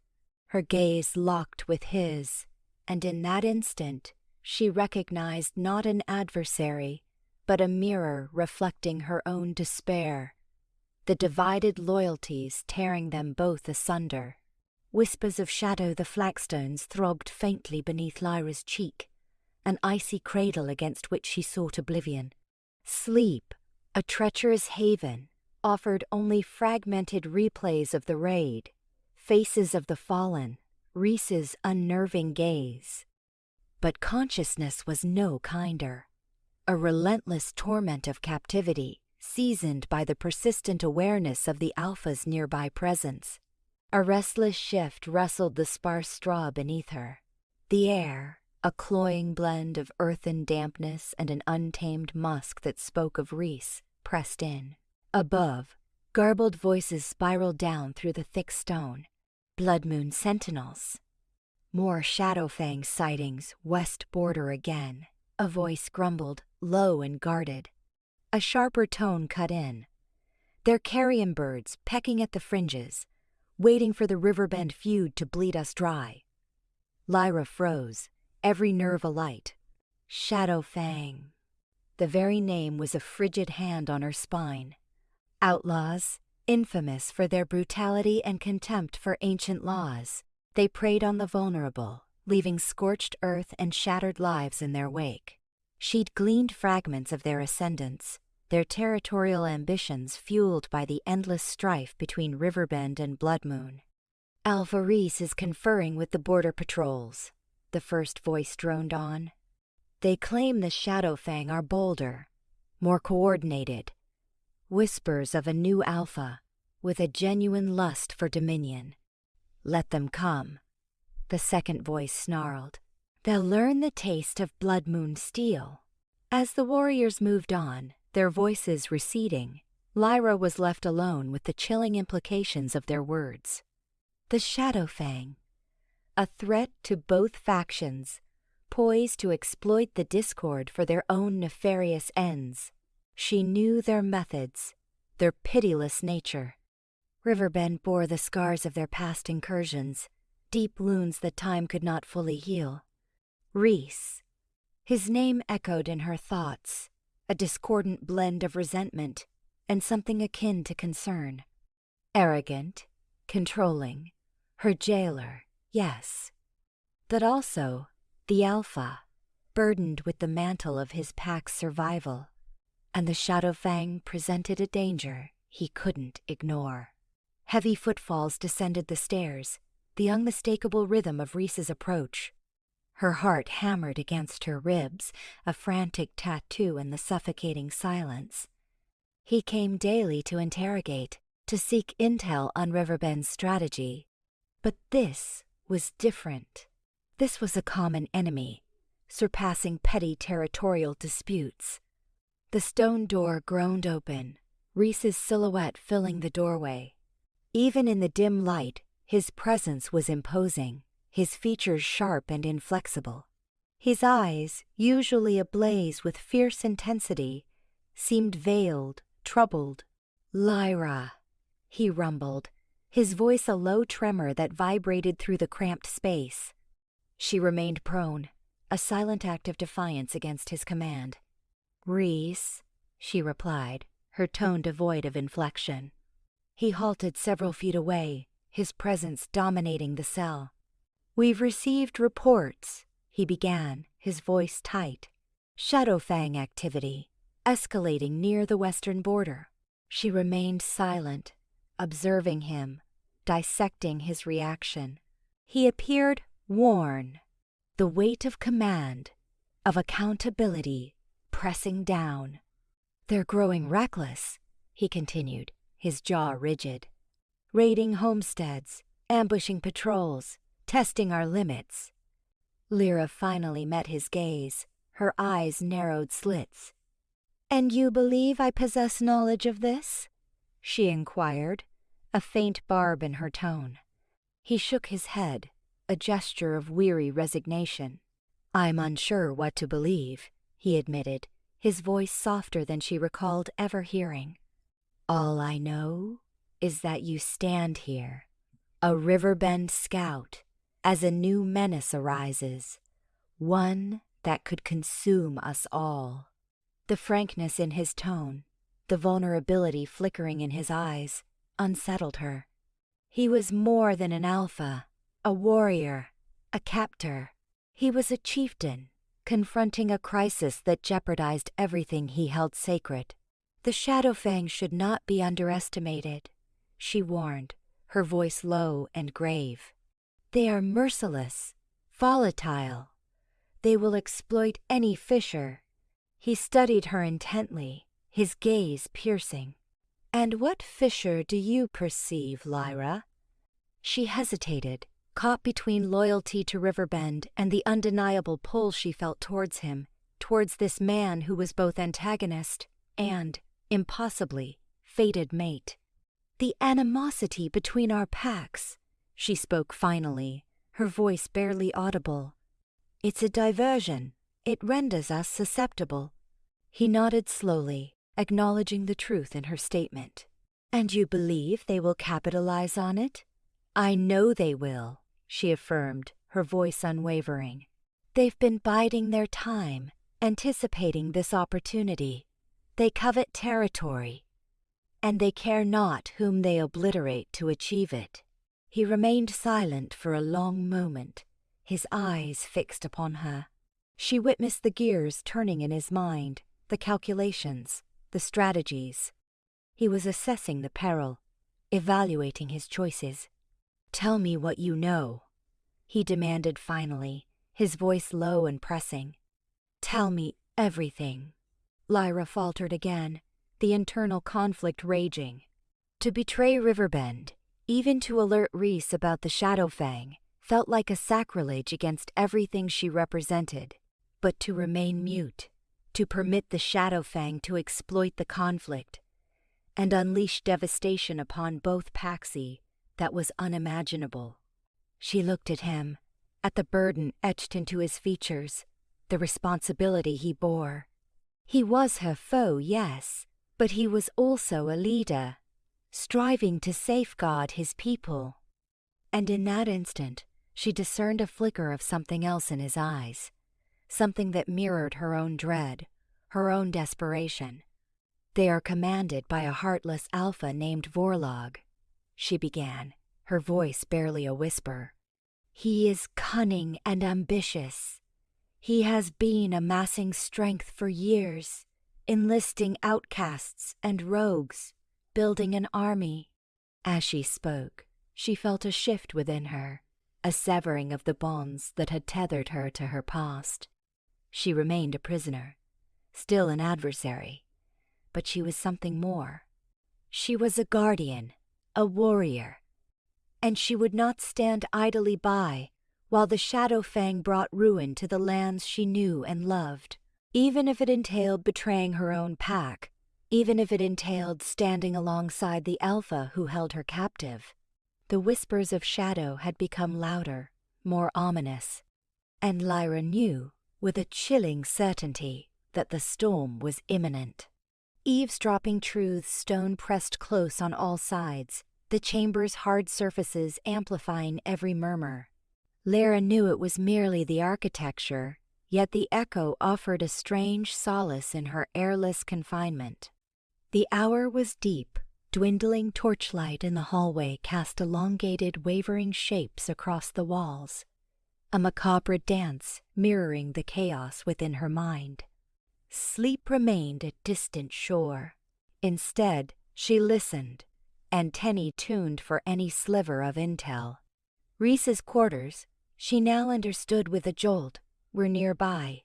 Her gaze locked with his, and in that instant she recognized not an adversary, but a mirror reflecting her own despair, the divided loyalties tearing them both asunder. Whispers of shadow the flagstones throbbed faintly beneath Lyra's cheek, an icy cradle against which she sought oblivion. Sleep, a treacherous haven, offered only fragmented replays of the raid, faces of the fallen, Rhys's unnerving gaze. But consciousness was no kinder. A relentless torment of captivity, seasoned by the persistent awareness of the Alpha's nearby presence. A restless shift rustled the sparse straw beneath her. The air, a cloying blend of earthen dampness and an untamed musk that spoke of Rhys, pressed in. Above, garbled voices spiraled down through the thick stone. Blood Moon sentinels. More Shadowfang sightings, west border again. A voice grumbled, low and guarded. A sharper tone cut in. They're carrion birds pecking at the fringes, waiting for the Riverbend feud to bleed us dry. Lyra froze, every nerve alight. Shadowfang. The very name was a frigid hand on her spine. Outlaws, infamous for their brutality and contempt for ancient laws, they preyed on the vulnerable, leaving scorched earth and shattered lives in their wake. She'd gleaned fragments of their ascendance, their territorial ambitions fueled by the endless strife between Riverbend and Blood Moon. "Alpha Rhys is conferring with the border patrols," the first voice droned on. "They claim the Shadowfang are bolder, more coordinated. Whispers of a new Alpha, with a genuine lust for dominion. Let them come," the second voice snarled. "They'll learn the taste of Blood Moon steel." As the warriors moved on, their voices receding, Lyra was left alone with the chilling implications of their words. The Shadowfang, a threat to both factions, poised to exploit the discord for their own nefarious ends. She knew their methods, their pitiless nature. Riverbend bore the scars of their past incursions, deep wounds that time could not fully heal. Rhys. His name echoed in her thoughts, a discordant blend of resentment and something akin to concern. Arrogant, controlling, her jailer, yes. But also the Alpha, burdened with the mantle of his pack's survival. And the Shadowfang presented a danger he couldn't ignore. Heavy footfalls descended the stairs, the unmistakable rhythm of Rhys's approach. Her heart hammered against her ribs, a frantic tattoo in the suffocating silence. He came daily to interrogate, to seek intel on Riverbend's strategy. But this was different. This was a common enemy, surpassing petty territorial disputes. The stone door groaned open, Reese's silhouette filling the doorway. Even in the dim light, his presence was imposing, his features sharp and inflexible. His eyes, usually ablaze with fierce intensity, seemed veiled, troubled. "Lyra," he rumbled, his voice a low tremor that vibrated through the cramped space. She remained prone, a silent act of defiance against his command. "Reese," she replied, her tone devoid of inflection. He halted several feet away, his presence dominating the cell. "We've received reports," he began, his voice tight. "Shadowfang activity, escalating near the western border." She remained silent, observing him, dissecting his reaction. He appeared worn, the weight of command, of accountability, pressing down. "They're growing reckless," he continued, his jaw rigid. "Raiding homesteads, ambushing patrols, testing our limits." Lyra finally met his gaze, her eyes narrowed slits. "And you believe I possess knowledge of this?" she inquired, a faint barb in her tone. He shook his head, a gesture of weary resignation. "I'm unsure what to believe," he admitted, his voice softer than she recalled ever hearing. "All I know is that you stand here, a Riverbend scout, as a new menace arises, one that could consume us all." The frankness in his tone, the vulnerability flickering in his eyes, unsettled her. He was more than an alpha, a warrior, a captor. He was a chieftain, confronting a crisis that jeopardized everything he held sacred. "The Shadowfang should not be underestimated," she warned, her voice low and grave. "They are merciless, volatile. They will exploit any fisher." He studied her intently, his gaze piercing. "And what fisher do you perceive, Lyra?" She hesitated, caught between loyalty to Riverbend and the undeniable pull she felt towards him, towards this man who was both antagonist and, impossibly, fated mate. "The animosity between our packs," she spoke finally, her voice barely audible. "It's a diversion. It renders us susceptible." He nodded slowly, acknowledging the truth in her statement. "And you believe they will capitalize on it?" "I know they will," she affirmed, her voice unwavering. "They've been biding their time, anticipating this opportunity. They covet territory, and they care not whom they obliterate to achieve it." He remained silent for a long moment, his eyes fixed upon her. She witnessed the gears turning in his mind, the calculations, the strategies. He was assessing the peril, evaluating his choices. "Tell me what you know," he demanded finally, his voice low and pressing. "Tell me everything." Lyra faltered again, the internal conflict raging. To betray Riverbend, even to alert Reese about the Shadowfang, felt like a sacrilege against everything she represented. But to remain mute, to permit the Shadowfang to exploit the conflict and unleash devastation upon both Paxi, that was unimaginable. She looked at him, at the burden etched into his features, the responsibility he bore. He was her foe, yes, but he was also a leader, striving to safeguard his people. And in that instant, she discerned a flicker of something else in his eyes, something that mirrored her own dread, her own desperation. "They are commanded by a heartless alpha named Vorlog," she began, her voice barely a whisper. "He is cunning and ambitious. He has been amassing strength for years, enlisting outcasts and rogues, building an army." As she spoke, she felt a shift within her, a severing of the bonds that had tethered her to her past. She remained a prisoner, still an adversary, but she was something more. She was a guardian, a warrior, and she would not stand idly by while the Shadowfang brought ruin to the lands she knew and loved. Even if it entailed betraying her own pack, even if it entailed standing alongside the Alpha who held her captive. The whispers of shadow had become louder, more ominous, and Lyra knew, with a chilling certainty, that the storm was imminent. Eavesdropping truths stone pressed close on all sides, the chamber's hard surfaces amplifying every murmur. Lyra knew it was merely the architecture, yet the echo offered a strange solace in her airless confinement. The hour was deep. Dwindling torchlight in the hallway cast elongated, wavering shapes across the walls, a macabre dance mirroring the chaos within her mind. Sleep remained a distant shore. Instead, she listened, antennae tuned for any sliver of intel. Rhys's quarters, she now understood with a jolt, were nearby.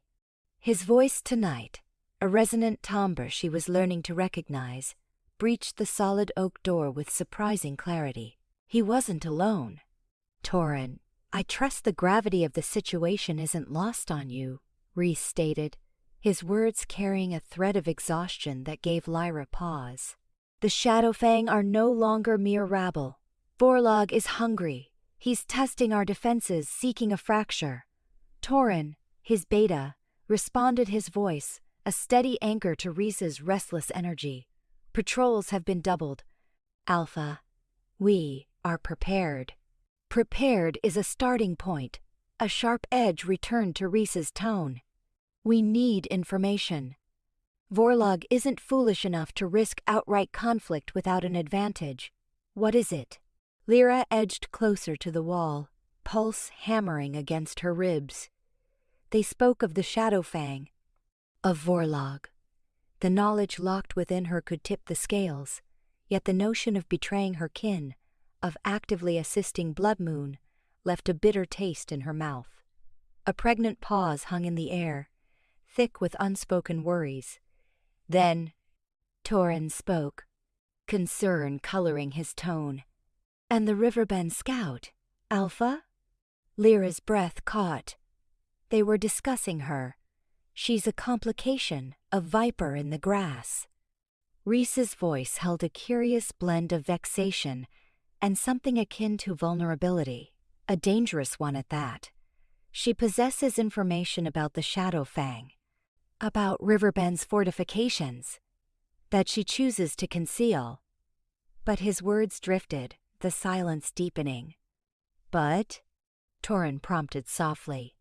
His voice tonight, a resonant timbre she was learning to recognize, breached the solid oak door with surprising clarity. He wasn't alone. "Torin, I trust the gravity of the situation isn't lost on you," Rhys stated, his words carrying a thread of exhaustion that gave Lyra pause. "The Shadowfang are no longer mere rabble. Vorlog is hungry. He's testing our defenses, seeking a fracture." Torin, his beta, responded, his voice, a steady anchor to Rhys's restless energy. "Patrols have been doubled. Alpha, we are prepared." Prepared is a starting point. A sharp edge returned to Rhys's tone. "We need information. Vorlog isn't foolish enough to risk outright conflict without an advantage. What is it?" Lyra edged closer to the wall, pulse hammering against her ribs. They spoke of the Shadowfang, of Vorlog. The knowledge locked within her could tip the scales, yet the notion of betraying her kin, of actively assisting Bloodmoon, left a bitter taste in her mouth. A pregnant pause hung in the air, thick with unspoken worries. Then Torin spoke, concern coloring his tone. "And the Riverbend scout, Alpha?" Lyra's breath caught. They were discussing her. "She's a complication, a viper in the grass." Rhys's voice held a curious blend of vexation and something akin to vulnerability, a dangerous one at that. "She possesses information about the Shadowfang, about Riverbend's fortifications, that she chooses to conceal." But his words drifted, the silence deepening. "But?" Torin prompted softly.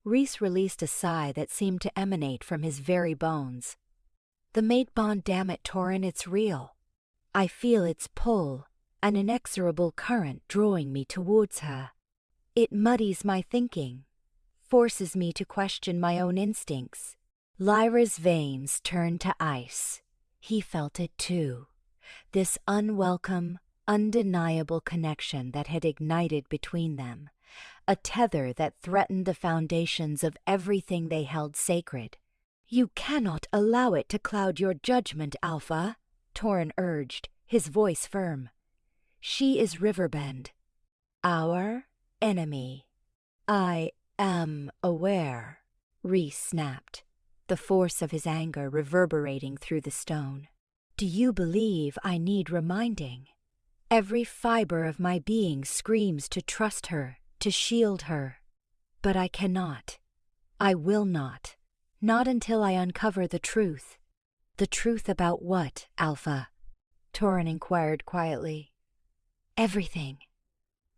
Rhys released a sigh that seemed to emanate from his very bones. "The mate bond, damn it, Torin, it's real. I feel its pull, an inexorable current drawing me towards her. It muddies my thinking, forces me to question my own instincts." Lyra's veins turned to ice. He felt it too. This unwelcome, undeniable connection that had ignited between them. A tether that threatened the foundations of everything they held sacred. "You cannot allow it to cloud your judgment, Alpha," Torin urged, his voice firm. "She is Riverbend, our enemy." "I am aware," Rhys snapped, the force of his anger reverberating through the stone. "Do you believe I need reminding? Every fiber of my being screams to trust her, to shield her. But I cannot. I will not. Not until I uncover the truth." "The truth about what, Alpha?" Torin inquired quietly. "Everything."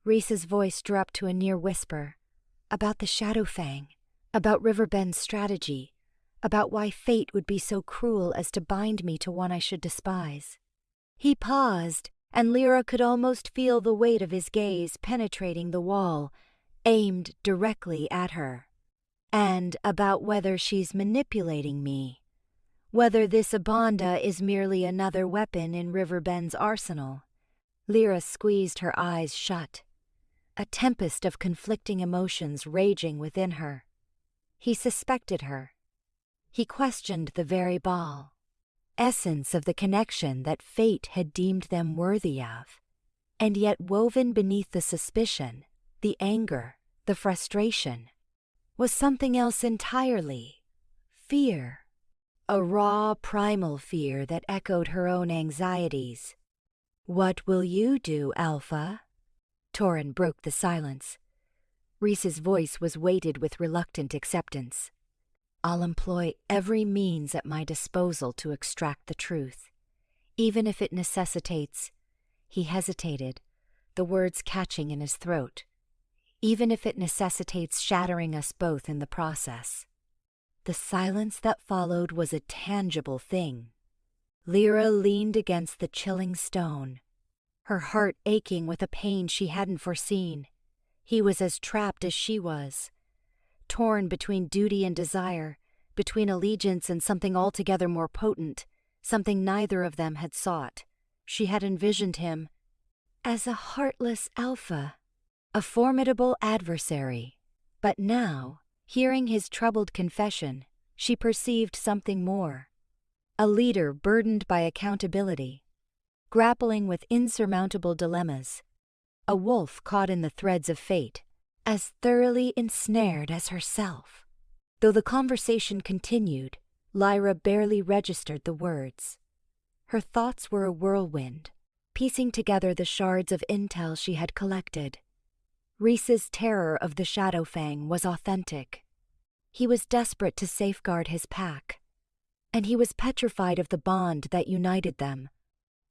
Rhys's voice dropped to a near whisper. "About the Shadowfang, about Riverbend's strategy, about why fate would be so cruel as to bind me to one I should despise." He paused, and Lyra could almost feel the weight of his gaze penetrating the wall, aimed directly at her. "And about whether she's manipulating me, whether this Abanda is merely another weapon in Riverbend's arsenal." Lyra squeezed her eyes shut, a tempest of conflicting emotions raging within her. He suspected her. He questioned the very ball, essence of the connection that fate had deemed them worthy of. And yet woven beneath the suspicion, the anger, the frustration, was something else entirely. Fear. A raw, primal fear that echoed her own anxieties. "What will you do, Alpha?" Torin broke the silence. Rhys's voice was weighted with reluctant acceptance. "I'll employ every means at my disposal to extract the truth, even if it necessitates—" He hesitated, the words catching in his throat. "Even if it necessitates shattering us both in the process." The silence that followed was a tangible thing. Lyra leaned against the chilling stone, her heart aching with a pain she hadn't foreseen. He was as trapped as she was, torn between duty and desire, between allegiance and something altogether more potent, something neither of them had sought. She had envisioned him as a heartless alpha, a formidable adversary. But now, hearing his troubled confession, she perceived something more. A leader burdened by accountability, grappling with insurmountable dilemmas. A wolf caught in the threads of fate, as thoroughly ensnared as herself. Though the conversation continued, Lyra barely registered the words. Her thoughts were a whirlwind, piecing together the shards of intel she had collected. Rhys's terror of the Shadowfang was authentic. He was desperate to safeguard his pack, and he was petrified of the bond that united them,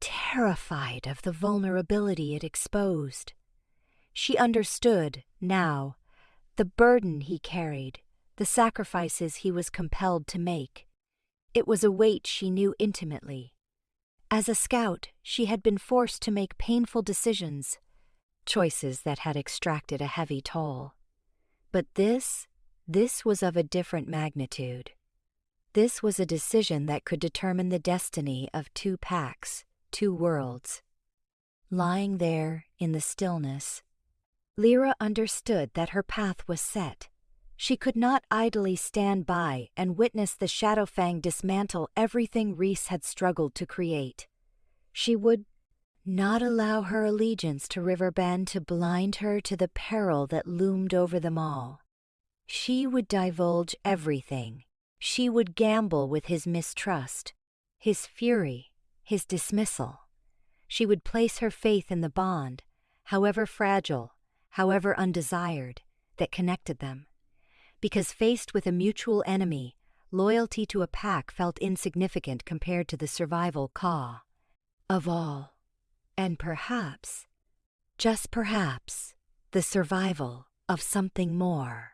terrified of the vulnerability it exposed. She understood, now, the burden he carried, the sacrifices he was compelled to make. It was a weight she knew intimately. As a scout, she had been forced to make painful decisions, choices that had extracted a heavy toll. But this was of a different magnitude. This was a decision that could determine the destiny of two packs, two worlds. Lying there in the stillness, Lyra understood that her path was set. She could not idly stand by and witness the Shadowfang dismantle everything Rhys had struggled to create. She would not allow her allegiance to Riverbend to blind her to the peril that loomed over them all. She would divulge everything. She would gamble with his mistrust, his fury, his dismissal. She would place her faith in the bond, however fragile, however undesired, that connected them. Because faced with a mutual enemy, loyalty to a pack felt insignificant compared to the survival caw of all. And perhaps, just perhaps, the survival of something more.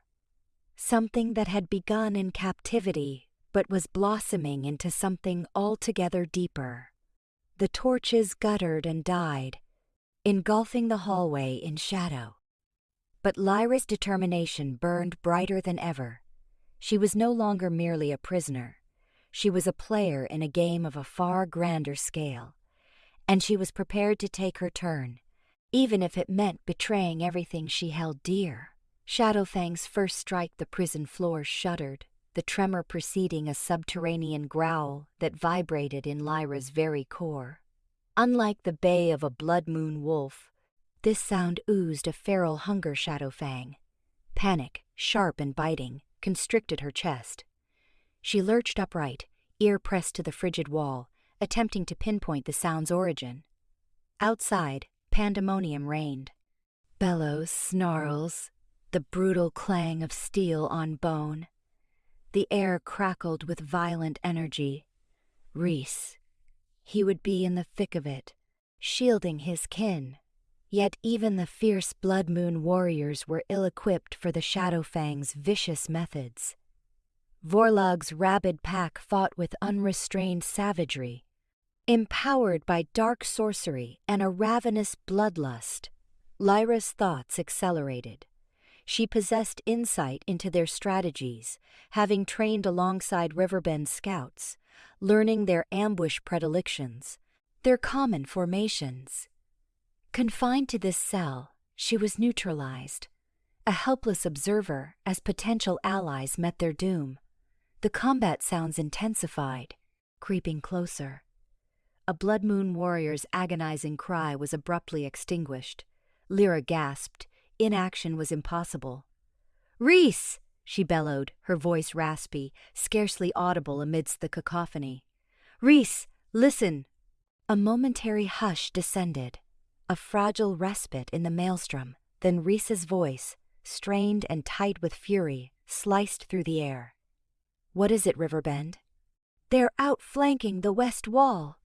Something that had begun in captivity but was blossoming into something altogether deeper. The torches guttered and died, engulfing the hallway in shadow. But Lyra's determination burned brighter than ever. She was no longer merely a prisoner. She was a player in a game of a far grander scale. And she was prepared to take her turn, even if it meant betraying everything she held dear. Shadowfang's first strike the prison floor shuddered, the tremor preceding a subterranean growl that vibrated in Lyra's very core. Unlike the bay of a blood moon wolf, this sound oozed a feral hunger Shadowfang. Panic, sharp and biting, constricted her chest. She lurched upright, ear pressed to the frigid wall, attempting to pinpoint the sound's origin. Outside, pandemonium reigned. Bellows, snarls, the brutal clang of steel on bone. The air crackled with violent energy. Rhys. He would be in the thick of it, shielding his kin. Yet even the fierce Blood Moon warriors were ill-equipped for the Shadowfang's vicious methods. Vorlog's rabid pack fought with unrestrained savagery, empowered by dark sorcery and a ravenous bloodlust. Lyra's thoughts accelerated. She possessed insight into their strategies, having trained alongside Riverbend scouts, learning their ambush predilections, their common formations. Confined to this cell, she was neutralized, a helpless observer as potential allies met their doom. The combat sounds intensified, creeping closer. A Blood Moon warrior's agonizing cry was abruptly extinguished. Lyra gasped. Inaction was impossible. "Reese!" she bellowed, her voice raspy, scarcely audible amidst the cacophony. "Reese, listen!" A momentary hush descended, a fragile respite in the maelstrom, then Reese's voice, strained and tight with fury, sliced through the air. "What is it, Riverbend?" "They're outflanking the west wall.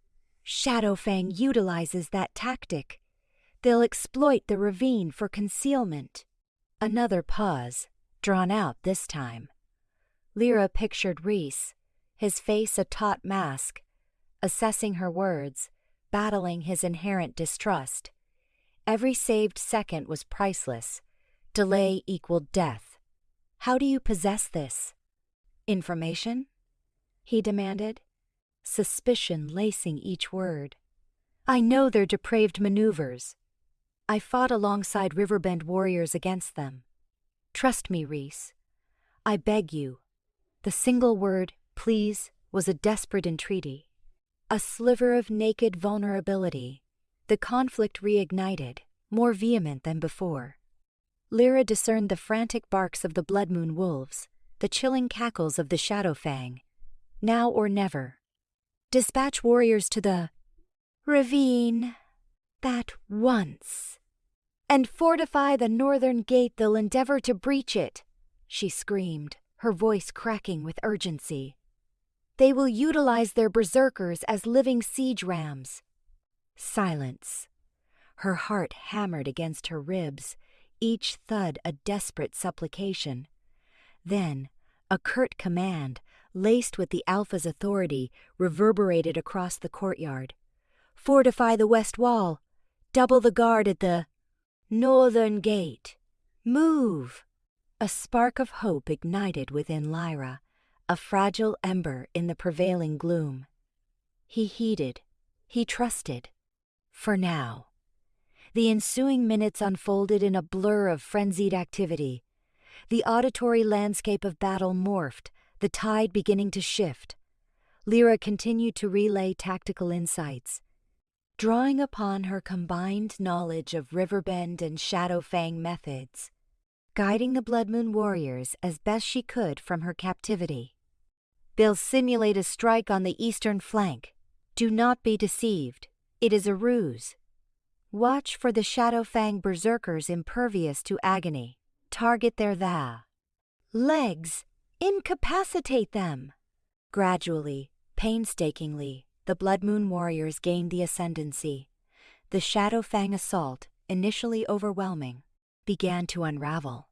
Shadowfang utilizes that tactic. They'll exploit the ravine for concealment." Another pause, drawn out this time. Lyra pictured Reese, his face a taut mask, assessing her words, battling his inherent distrust. Every saved second was priceless. Delay equaled death. "How do you possess this?" "Information?" he demanded, suspicion lacing each word. "I know their depraved maneuvers. I fought alongside Riverbend warriors against them. Trust me, Reese. I beg you." The single word, "please," was a desperate entreaty. A sliver of naked vulnerability. The conflict reignited, more vehement than before. Lyra discerned the frantic barks of the Blood Moon wolves, the chilling cackles of the Shadowfang. Now or never. "Dispatch warriors to the ravine. That once. And fortify the northern gate. They'll endeavor to breach it," she screamed, her voice cracking with urgency. "They will utilize their berserkers as living siege rams." Silence. Her heart hammered against her ribs, each thud a desperate supplication. Then, a curt command, laced with the Alpha's authority, reverberated across the courtyard. "Fortify the west wall. Double the guard at the northern gate. Move!" A spark of hope ignited within Lyra, a fragile ember in the prevailing gloom. He heeded. He trusted. For now. The ensuing minutes unfolded in a blur of frenzied activity. The auditory landscape of battle morphed, the tide beginning to shift. Lyra continued to relay tactical insights, drawing upon her combined knowledge of Riverbend and Shadowfang methods, guiding the Blood Moon warriors as best she could from her captivity. "They'll simulate a strike on the eastern flank. Do not be deceived. It is a ruse. Watch for the Shadowfang berserkers impervious to agony. Target their legs. Incapacitate them." Gradually, painstakingly, the Blood Moon warriors gained the ascendancy. The Shadowfang assault, initially overwhelming, began to unravel.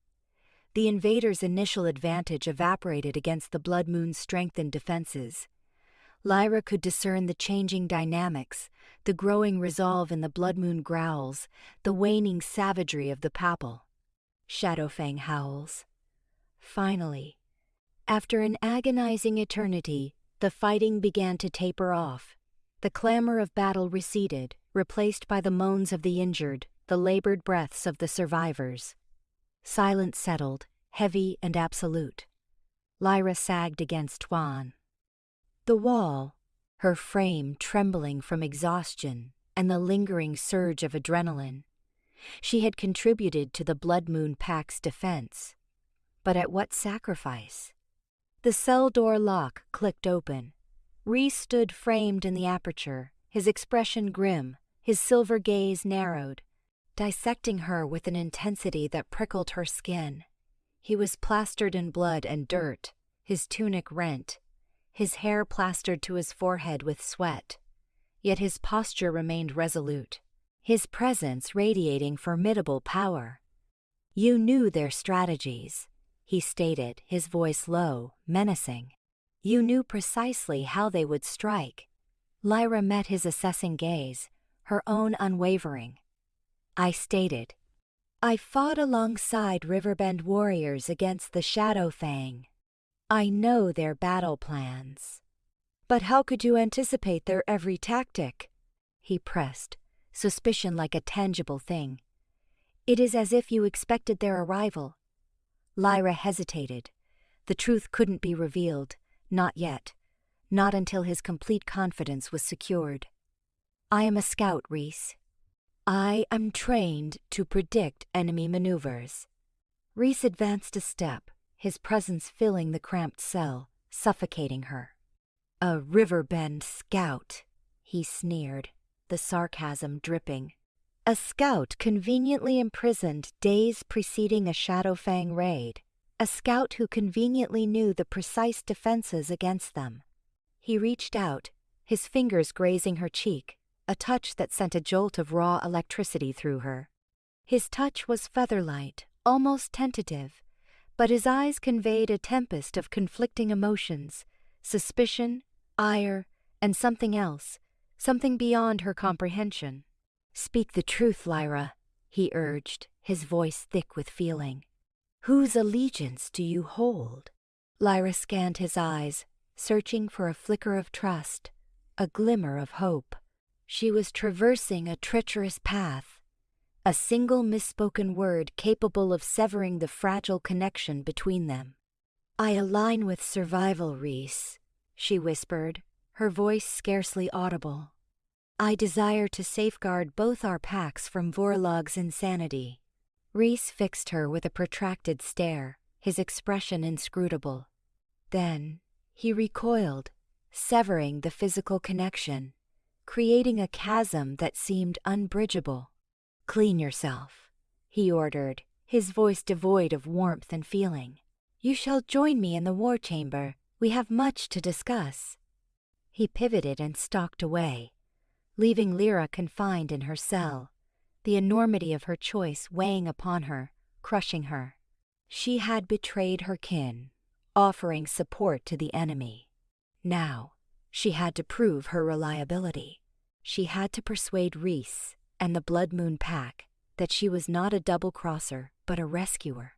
The invaders' initial advantage evaporated against the Blood Moon's strengthened defenses. Lyra could discern the changing dynamics, the growing resolve in the Blood Moon growls, the waning savagery of the Papal. Shadowfang howls. Finally, after an agonizing eternity, the fighting began to taper off. The clamor of battle receded, replaced by the moans of the injured, the labored breaths of the survivors. Silence settled, heavy and absolute. Lyra sagged against Tuan. The wall, her frame trembling from exhaustion and the lingering surge of adrenaline. She had contributed to the Blood Moon Pack's defense. But at what sacrifice? The cell door lock clicked open. Reese stood framed in the aperture, his expression grim, his silver gaze narrowed, dissecting her with an intensity that prickled her skin. He was plastered in blood and dirt, his tunic rent, his hair plastered to his forehead with sweat. Yet his posture remained resolute, his presence radiating formidable power. "You knew their strategies," he stated, his voice low, menacing. "You knew precisely how they would strike." Lyra met his assessing gaze, her own unwavering. "I stated, I fought alongside Riverbend warriors against the Shadowfang. I know their battle plans." "But how could you anticipate their every tactic?" he pressed, suspicion like a tangible thing. "It is as if you expected their arrival." Lyra hesitated. The truth couldn't be revealed, not yet, not until his complete confidence was secured. "I am a scout, Reese. I am trained to predict enemy maneuvers." Reese advanced a step, his presence filling the cramped cell, suffocating her. "A Riverbend scout," he sneered, the sarcasm dripping. A scout conveniently imprisoned days preceding a Shadowfang raid. A scout who conveniently knew the precise defenses against them. He reached out, his fingers grazing her cheek, a touch that sent a jolt of raw electricity through her. His touch was featherlight, almost tentative, but his eyes conveyed a tempest of conflicting emotions, suspicion, ire, and something else, something beyond her comprehension. "Speak the truth, Lyra," he urged, his voice thick with feeling. "Whose allegiance do you hold?" Lyra scanned his eyes, searching for a flicker of trust, a glimmer of hope. She was traversing a treacherous path, a single misspoken word capable of severing the fragile connection between them. "I align with survival, Reese," she whispered, her voice scarcely audible. "I desire to safeguard both our packs from Vorlog's insanity." Reese fixed her with a protracted stare, his expression inscrutable. Then he recoiled, severing the physical connection, creating a chasm that seemed unbridgeable. "Clean yourself," he ordered, his voice devoid of warmth and feeling. "You shall join me in the war chamber. We have much to discuss." He pivoted and stalked away, leaving Lyra confined in her cell, the enormity of her choice weighing upon her, crushing her. She had betrayed her kin, offering support to the enemy. Now, she had to prove her reliability. She had to persuade Reese and the Blood Moon Pack that she was not a double-crosser but a rescuer.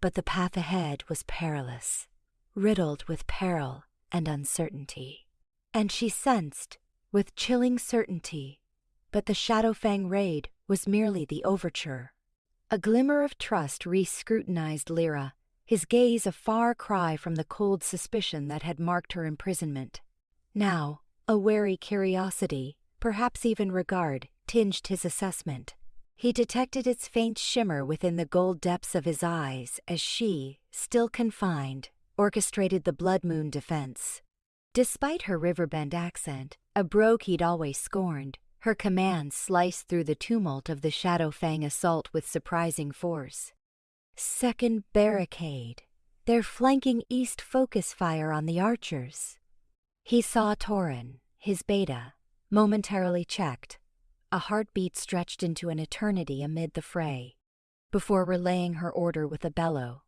But the path ahead was perilous, riddled with peril and uncertainty. And she sensed, with chilling certainty, that the Shadowfang raid was merely the overture. A glimmer of trust Reese scrutinized Lyra, his gaze a far cry from the cold suspicion that had marked her imprisonment. Now, a wary curiosity, perhaps even regard, tinged his assessment. He detected its faint shimmer within the gold depths of his eyes as she, still confined, orchestrated the Blood Moon defense. Despite her Riverbend accent, a brogue he'd always scorned, her commands sliced through the tumult of the Shadowfang assault with surprising force. "Second barricade. They're flanking east focus fire on the archers." He saw Torin, his beta, momentarily checked, a heartbeat stretched into an eternity amid the fray, before relaying her order with a bellow.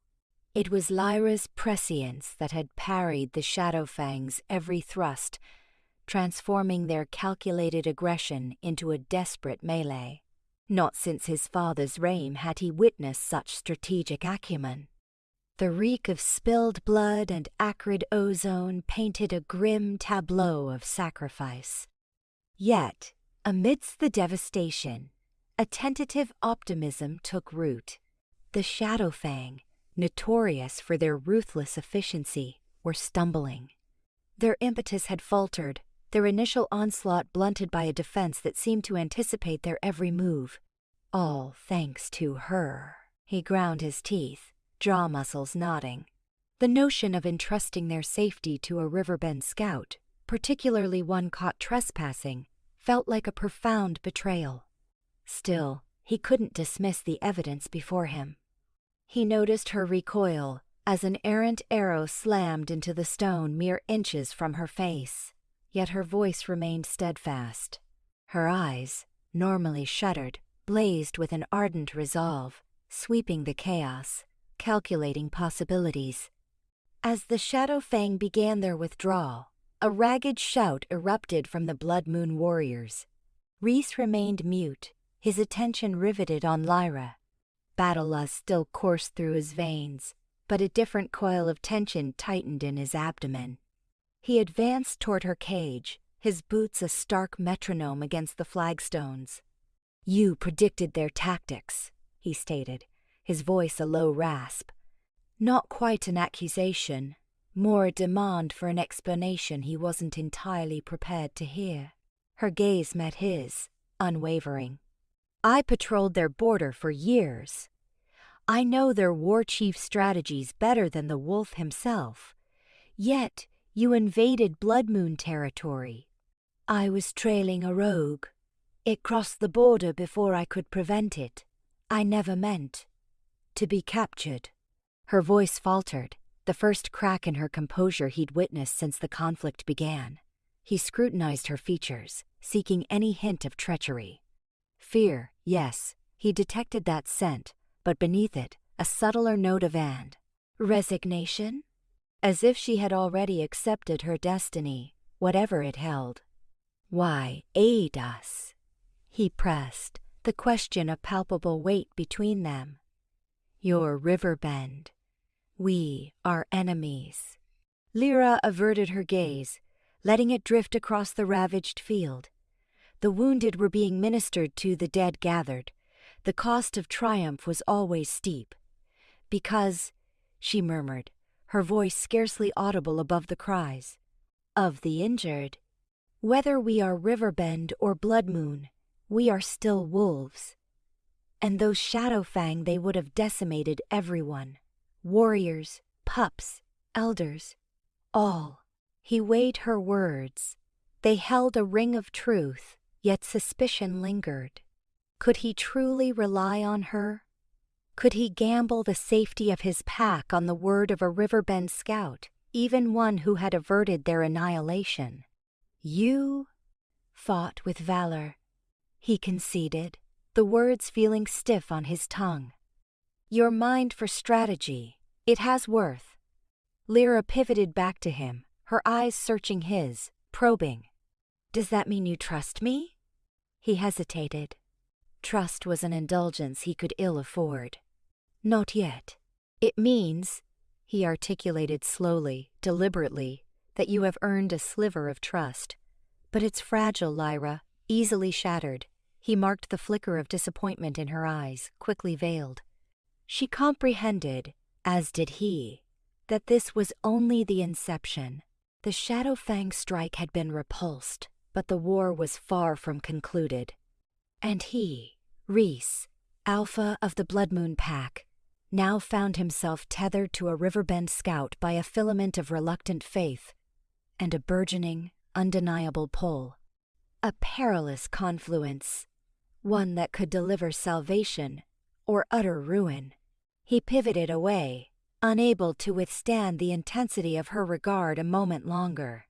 It was Lyra's prescience that had parried the Shadowfang's every thrust, transforming their calculated aggression into a desperate melee. Not since his father's reign had he witnessed such strategic acumen. The reek of spilled blood and acrid ozone painted a grim tableau of sacrifice. Yet, amidst the devastation, a tentative optimism took root. The Shadowfang, notorious for their ruthless efficiency, were stumbling. Their impetus had faltered, their initial onslaught blunted by a defense that seemed to anticipate their every move. All thanks to her. He ground his teeth, jaw muscles nodding. The notion of entrusting their safety to a Riverbend scout, particularly one caught trespassing, felt like a profound betrayal. Still, he couldn't dismiss the evidence before him. He noticed her recoil as an errant arrow slammed into the stone mere inches from her face, yet her voice remained steadfast. Her eyes, normally shuttered, blazed with an ardent resolve, sweeping the chaos, calculating possibilities. As the Shadowfang began their withdrawal, a ragged shout erupted from the Blood Moon warriors. Reese remained mute, his attention riveted on Lyra. Battle lust still coursed through his veins, but a different coil of tension tightened in his abdomen. He advanced toward her cage, his boots a stark metronome against the flagstones. "You predicted their tactics," he stated, his voice a low rasp. Not quite an accusation, more a demand for an explanation he wasn't entirely prepared to hear. Her gaze met his, unwavering. "I patrolled their border for years. I know their war chief strategies better than the wolf himself. Yet, you invaded Blood Moon territory. I was trailing a rogue. It crossed the border before I could prevent it. I never meant to be captured." Her voice faltered, the first crack in her composure he'd witnessed since the conflict began. He scrutinized her features, seeking any hint of treachery. Fear, yes, he detected that scent, but beneath it, a subtler note of resignation? As if she had already accepted her destiny, whatever it held. "Why aid us?" he pressed, the question a palpable weight between them. "You're Riverbend. We are enemies." Lyra averted her gaze, letting it drift across the ravaged field. The wounded were being ministered to, the dead gathered. The cost of triumph was always steep. "Because," she murmured, her voice scarcely audible above the cries, "of the injured. Whether we are Riverbend or Blood Moon, we are still wolves. And those Shadowfang, they would have decimated everyone. Warriors, pups, elders, all." He weighed her words. They held a ring of truth, yet suspicion lingered. Could he truly rely on her? Could he gamble the safety of his pack on the word of a Riverbend scout, even one who had averted their annihilation? "You fought with valor," he conceded, the words feeling stiff on his tongue. "Your mind for strategy, it has worth." Lyra pivoted back to him, her eyes searching his, probing. "Does that mean you trust me?" He hesitated. Trust was an indulgence he could ill afford. "Not yet. It means," he articulated slowly, deliberately, "that you have earned a sliver of trust. But it's fragile, Lyra, easily shattered." He marked the flicker of disappointment in her eyes, quickly veiled. She comprehended, as did he, that this was only the inception. The Shadowfang strike had been repulsed, but the war was far from concluded. And he, Rhys, alpha of the Blood Moon Pack, now found himself tethered to a Riverbend scout by a filament of reluctant faith and a burgeoning, undeniable pull. A perilous confluence, one that could deliver salvation or utter ruin. He pivoted away, unable to withstand the intensity of her regard a moment longer.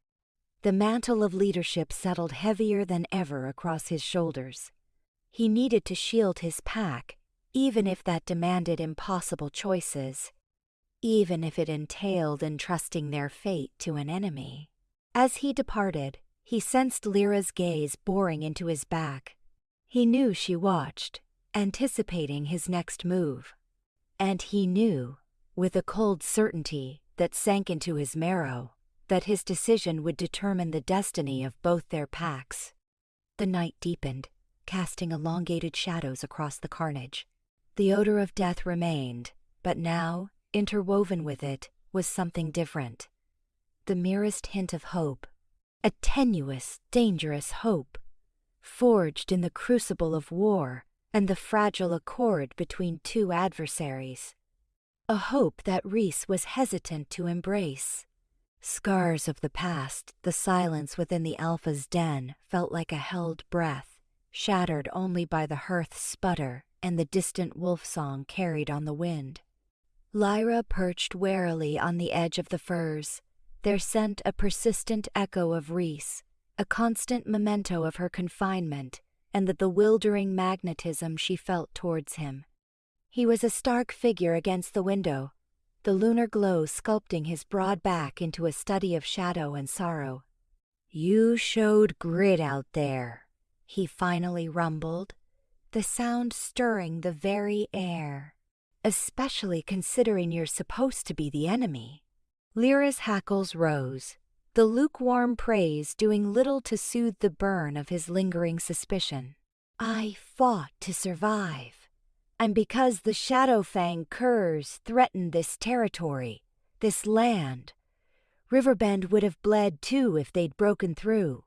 The mantle of leadership settled heavier than ever across his shoulders. He needed to shield his pack, even if that demanded impossible choices, even if it entailed entrusting their fate to an enemy. As he departed, he sensed Lyra's gaze boring into his back. He knew she watched, anticipating his next move. And he knew, with a cold certainty that sank into his marrow, that his decision would determine the destiny of both their packs. The night deepened, casting elongated shadows across the carnage. The odor of death remained, but now, interwoven with it, was something different. The merest hint of hope, a tenuous, dangerous hope, forged in the crucible of war and the fragile accord between two adversaries. A hope that Rhys was hesitant to embrace. Scars of the past, the silence within the Alpha's den felt like a held breath, shattered only by the hearth's sputter and the distant wolf song carried on the wind. Lyra perched warily on the edge of the firs, their scent a persistent echo of Rhys, a constant memento of her confinement and the bewildering magnetism she felt towards him. He was a stark figure against the window, the lunar glow sculpting his broad back into a study of shadow and sorrow. "You showed grit out there," he finally rumbled, the sound stirring the very air. "Especially considering you're supposed to be the enemy." Lyra's hackles rose, the lukewarm praise doing little to soothe the burn of his lingering suspicion. "I fought to survive. And because the Shadowfang curs threatened this territory, this land, Riverbend would have bled too if they'd broken through."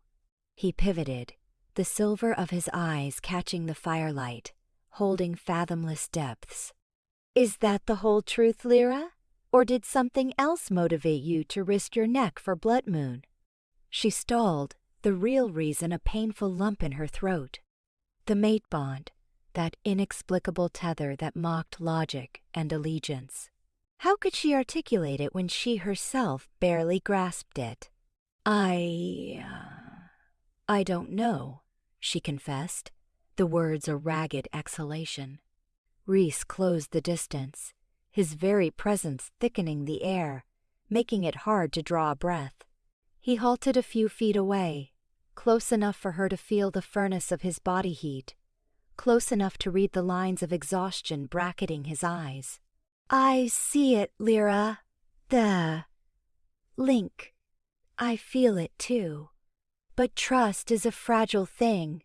He pivoted, the silver of his eyes catching the firelight, holding fathomless depths. Is that the whole truth, Lyra? Or did something else motivate you to risk your neck for Blood Moon? She stalled, the real reason a painful lump in her throat. The mate bond, that inexplicable tether that mocked logic and allegiance. How could she articulate it when she herself barely grasped it? I don't know, she confessed, the words a ragged exhalation. Rhys closed the distance, his very presence thickening the air, making it hard to draw a breath. He halted a few feet away, close enough for her to feel the furnace of his body heat, close enough to read the lines of exhaustion bracketing his eyes. I see it, Lyra. The link. I feel it too. But trust is a fragile thing,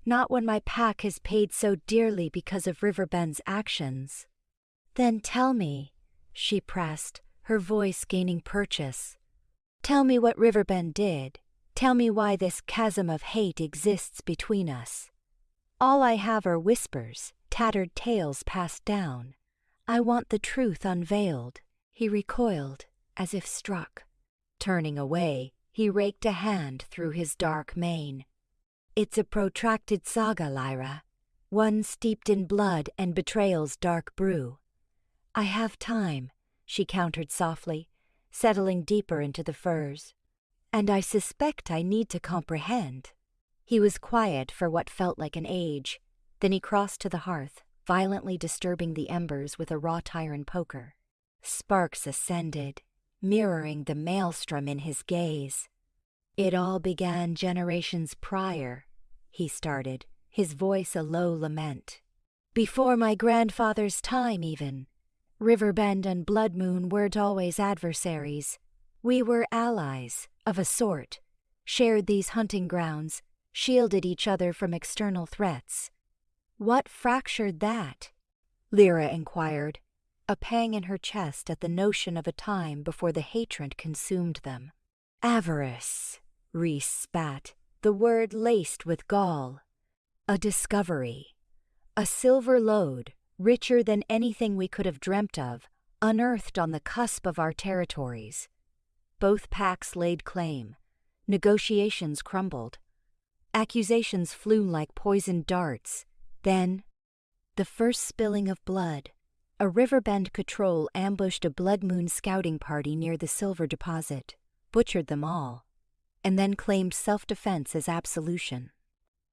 not when my pack has paid so dearly because of Riverbend's actions. Then tell me, she pressed, her voice gaining purchase. Tell me what Riverbend did. Tell me why this chasm of hate exists between us. All I have are whispers, tattered tales passed down. I want the truth unveiled. He recoiled, as if struck. Turning away, he raked a hand through his dark mane. It's a protracted saga, Lyra, one steeped in blood and betrayal's dark brew. I have time, she countered softly, settling deeper into the furs. And I suspect I need to comprehend. He was quiet for what felt like an age. Then he crossed to the hearth, violently disturbing the embers with a wrought iron poker. Sparks ascended, mirroring the maelstrom in his gaze. It all began generations prior, he started, his voice a low lament. Before my grandfather's time, even. Riverbend and Blood Moon weren't always adversaries. We were allies, of a sort, shared these hunting grounds, shielded each other from external threats. What fractured that? Lyra inquired, a pang in her chest at the notion of a time before the hatred consumed them. Avarice, Rhys spat, the word laced with gall. A discovery. A silver lode, richer than anything we could have dreamt of, unearthed on the cusp of our territories. Both packs laid claim. Negotiations crumbled. Accusations flew like poisoned darts. Then, the first spilling of blood. A Riverbend patrol ambushed a Blood Moon scouting party near the silver deposit, butchered them all, and then claimed self-defense as absolution.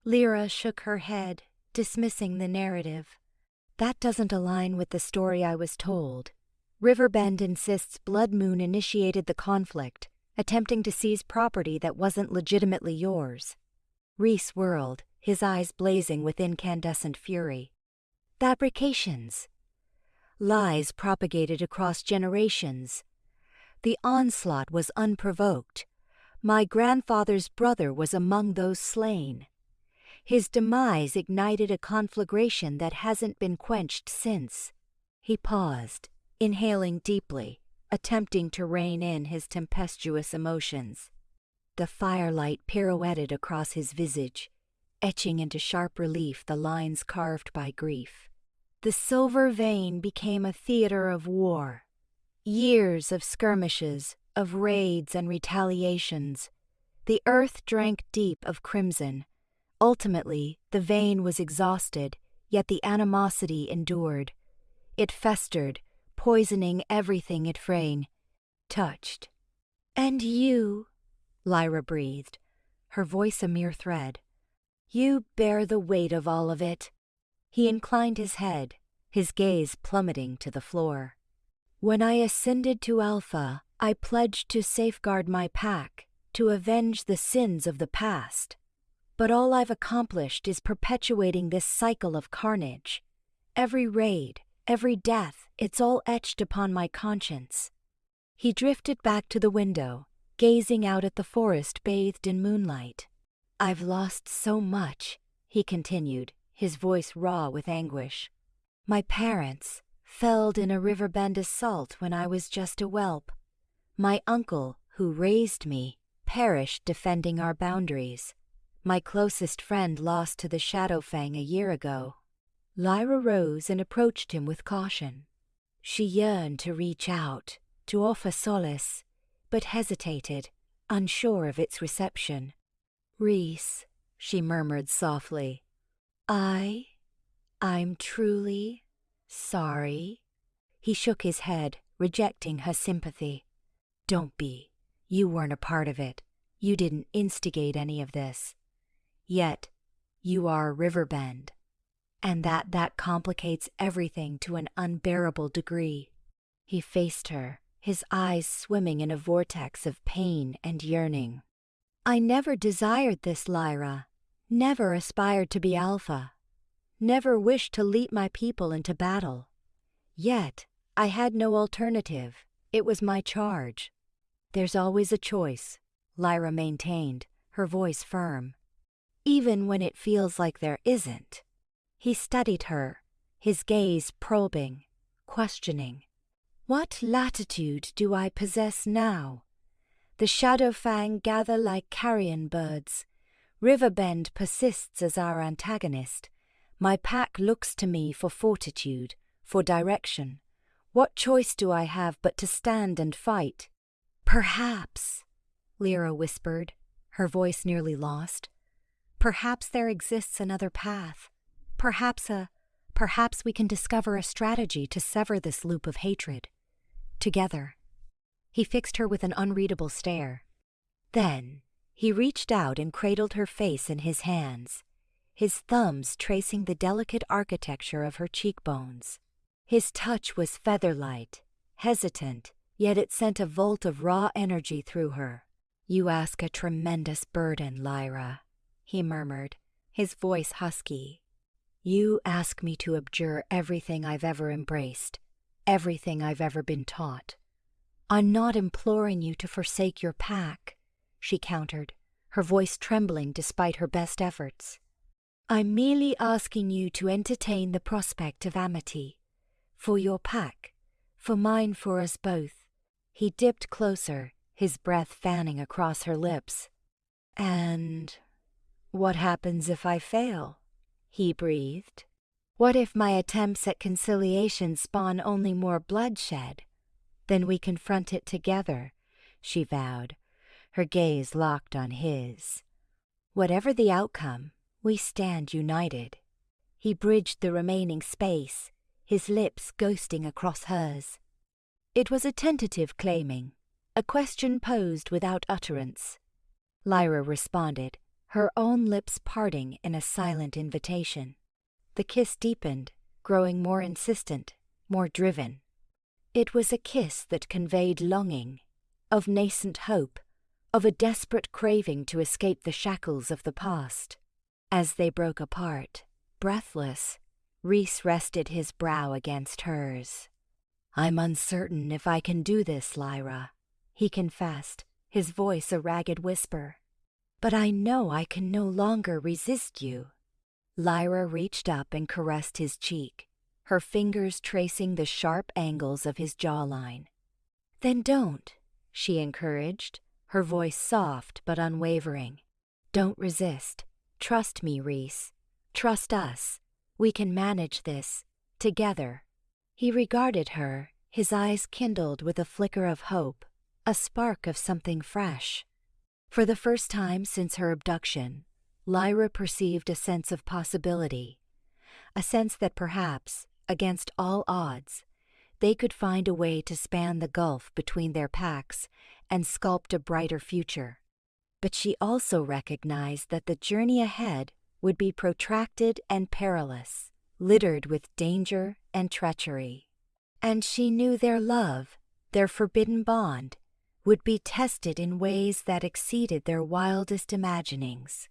Lyra shook her head, dismissing the narrative. That doesn't align with the story I was told. Riverbend insists Blood Moon initiated the conflict, attempting to seize property that wasn't legitimately yours. Rhys whirled, his eyes blazing with incandescent fury. Fabrications. Lies propagated across generations. The onslaught was unprovoked. My grandfather's brother was among those slain. His demise ignited a conflagration that hasn't been quenched since. He paused, inhaling deeply, attempting to rein in his tempestuous emotions. The firelight pirouetted across his visage, etching into sharp relief the lines carved by grief. The silver vein became a theater of war. Years of skirmishes, of raids and retaliations. The earth drank deep of crimson. Ultimately, the vein was exhausted, yet the animosity endured. It festered, poisoning everything it touched. And you, Lyra breathed, her voice a mere thread. You bear the weight of all of it. He inclined his head, his gaze plummeting to the floor. When I ascended to Alpha, I pledged to safeguard my pack, to avenge the sins of the past. But all I've accomplished is perpetuating this cycle of carnage. Every raid, every death, it's all etched upon my conscience. He drifted back to the window, gazing out at the forest bathed in moonlight. I've lost so much, he continued, his voice raw with anguish. My parents, felled in a Riverbend assault when I was just a whelp. My uncle, who raised me, perished defending our boundaries. My closest friend lost to the Shadowfang a year ago. Lyra rose and approached him with caution. She yearned to reach out, to offer solace, but hesitated, unsure of its reception. "Reese," she murmured softly, I'm truly sorry." He shook his head, rejecting her sympathy. "Don't be. You weren't a part of it. You didn't instigate any of this. Yet, you are Riverbend. And that complicates everything to an unbearable degree." He faced her, his eyes swimming in a vortex of pain and yearning. "I never desired this, Lyra. Never aspired to be Alpha. Never wished to lead my people into battle. Yet, I had no alternative. It was my charge." "There's always a choice," Lyra maintained, her voice firm. "Even when it feels like there isn't." He studied her, his gaze probing, questioning. "What latitude do I possess now? The Shadowfang gather like carrion birds. Riverbend persists as our antagonist. My pack looks to me for fortitude, for direction. What choice do I have but to stand and fight?" "Perhaps," Lyra whispered, her voice nearly lost. "Perhaps there exists another path. Perhaps we can discover a strategy to sever this loop of hatred. Together." He fixed her with an unreadable stare. Then, he reached out and cradled her face in his hands, his thumbs tracing the delicate architecture of her cheekbones. His touch was feather-light, hesitant, yet it sent a volt of raw energy through her. "You ask a tremendous burden, Lyra," he murmured, his voice husky. "You ask me to abjure everything I've ever embraced, everything I've ever been taught." "I'm not imploring you to forsake your pack," she countered, her voice trembling despite her best efforts. "I'm merely asking you to entertain the prospect of amity. For your pack, for mine, for us both." He dipped closer, his breath fanning across her lips. "And what happens if I fail?" he breathed. "What if my attempts at conciliation spawn only more bloodshed?" "Then we confront it together," she vowed, her gaze locked on his. "Whatever the outcome, we stand united." He bridged the remaining space, his lips ghosting across hers. It was a tentative claiming, a question posed without utterance. Lyra responded, her own lips parting in a silent invitation. The kiss deepened, growing more insistent, more driven. It was a kiss that conveyed longing, of nascent hope, of a desperate craving to escape the shackles of the past. As they broke apart, breathless, Reese rested his brow against hers. "I'm uncertain if I can do this, Lyra," he confessed, his voice a ragged whisper. "But I know I can no longer resist you." Lyra reached up and caressed his cheek, her fingers tracing the sharp angles of his jawline. "Then don't," she encouraged, her voice soft but unwavering. "Don't resist. Trust me, Reese. Trust us. We can manage this, together." He regarded her, his eyes kindled with a flicker of hope, a spark of something fresh. For the first time since her abduction, Lyra perceived a sense of possibility, a sense that perhaps, against all odds, they could find a way to span the gulf between their packs and sculpt a brighter future. But she also recognized that the journey ahead would be protracted and perilous, littered with danger and treachery. And she knew their love, their forbidden bond, would be tested in ways that exceeded their wildest imaginings.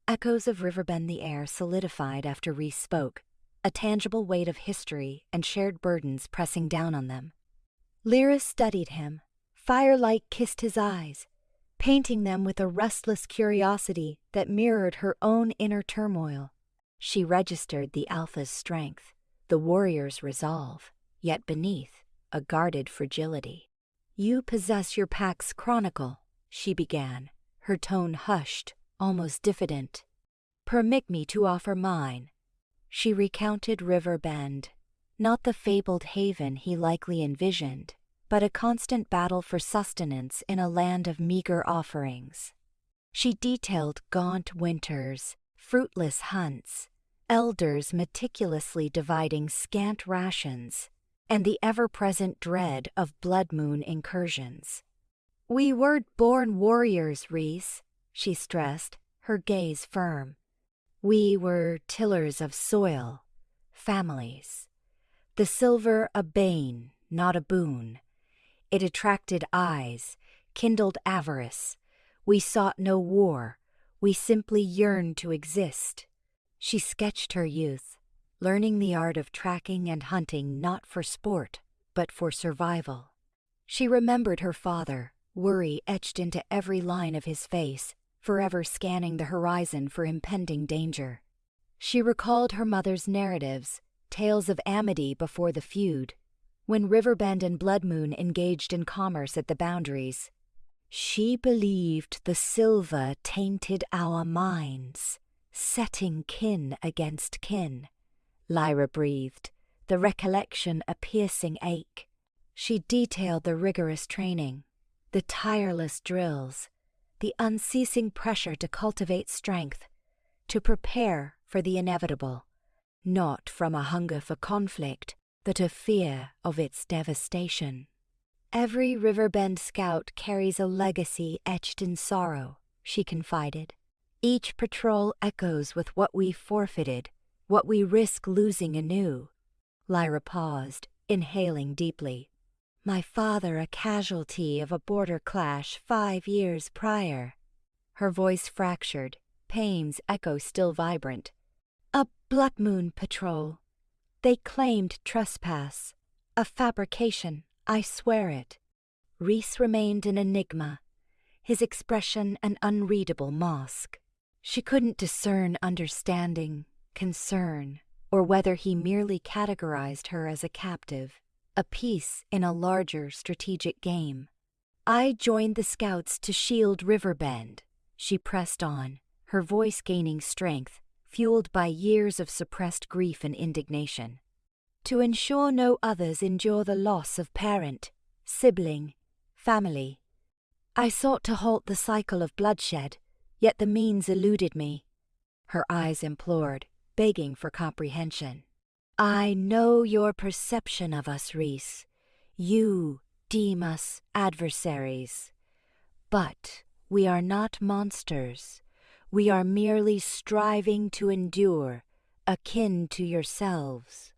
Echoes of Riverbend the air solidified after Reese spoke, a tangible weight of history and shared burdens pressing down on them. Lyra studied him, firelight kissed his eyes, painting them with a restless curiosity that mirrored her own inner turmoil. She registered the Alpha's strength, the warrior's resolve, yet beneath, a guarded fragility. "You possess your pack's chronicle," she began, her tone hushed, almost diffident. "Permit me to offer mine." She recounted Riverbend, Not the fabled haven he likely envisioned, but a constant battle for sustenance in a land of meager offerings. She detailed gaunt winters, fruitless hunts, elders meticulously dividing scant rations, and the ever-present dread of blood moon incursions. "We weren't born warriors, Reese," she stressed, her gaze firm. "We were tillers of soil, families. The silver a bane, not a boon. It attracted eyes, kindled avarice. We sought no war, we simply yearned to exist." She sketched her youth, learning the art of tracking and hunting not for sport, but for survival. She remembered her father, worry etched into every line of his face, forever scanning the horizon for impending danger. She recalled her mother's narratives, tales of amity before the feud, when Riverbend and Blood Moon engaged in commerce at the boundaries. "She believed the silver tainted our minds, setting kin against kin," Lyra breathed, the recollection a piercing ache. She detailed the rigorous training, the tireless drills, the unceasing pressure to cultivate strength, to prepare for the inevitable, not from a hunger for conflict, but a fear of its devastation. "Every Riverbend scout carries a legacy etched in sorrow," she confided. "Each patrol echoes with what we forfeited, what we risk losing anew." Lyra paused, inhaling deeply. "My father a casualty of a border clash 5 years prior." Her voice fractured, Payne's echo still vibrant. "A Blood Moon patrol. They claimed trespass. A fabrication, I swear it." Reese remained an enigma, his expression an unreadable mask. She couldn't discern understanding, concern, or whether he merely categorized her as a captive, a piece in a larger strategic game. "I joined the scouts to shield Riverbend," she pressed on, her voice gaining strength, fueled by years of suppressed grief and indignation. "To ensure no others endure the loss of parent, sibling, family. I sought to halt the cycle of bloodshed, yet the means eluded me." Her eyes implored, begging for comprehension. "I know your perception of us, Reese. You deem us adversaries. But we are not monsters. We are merely striving to endure, akin to yourselves."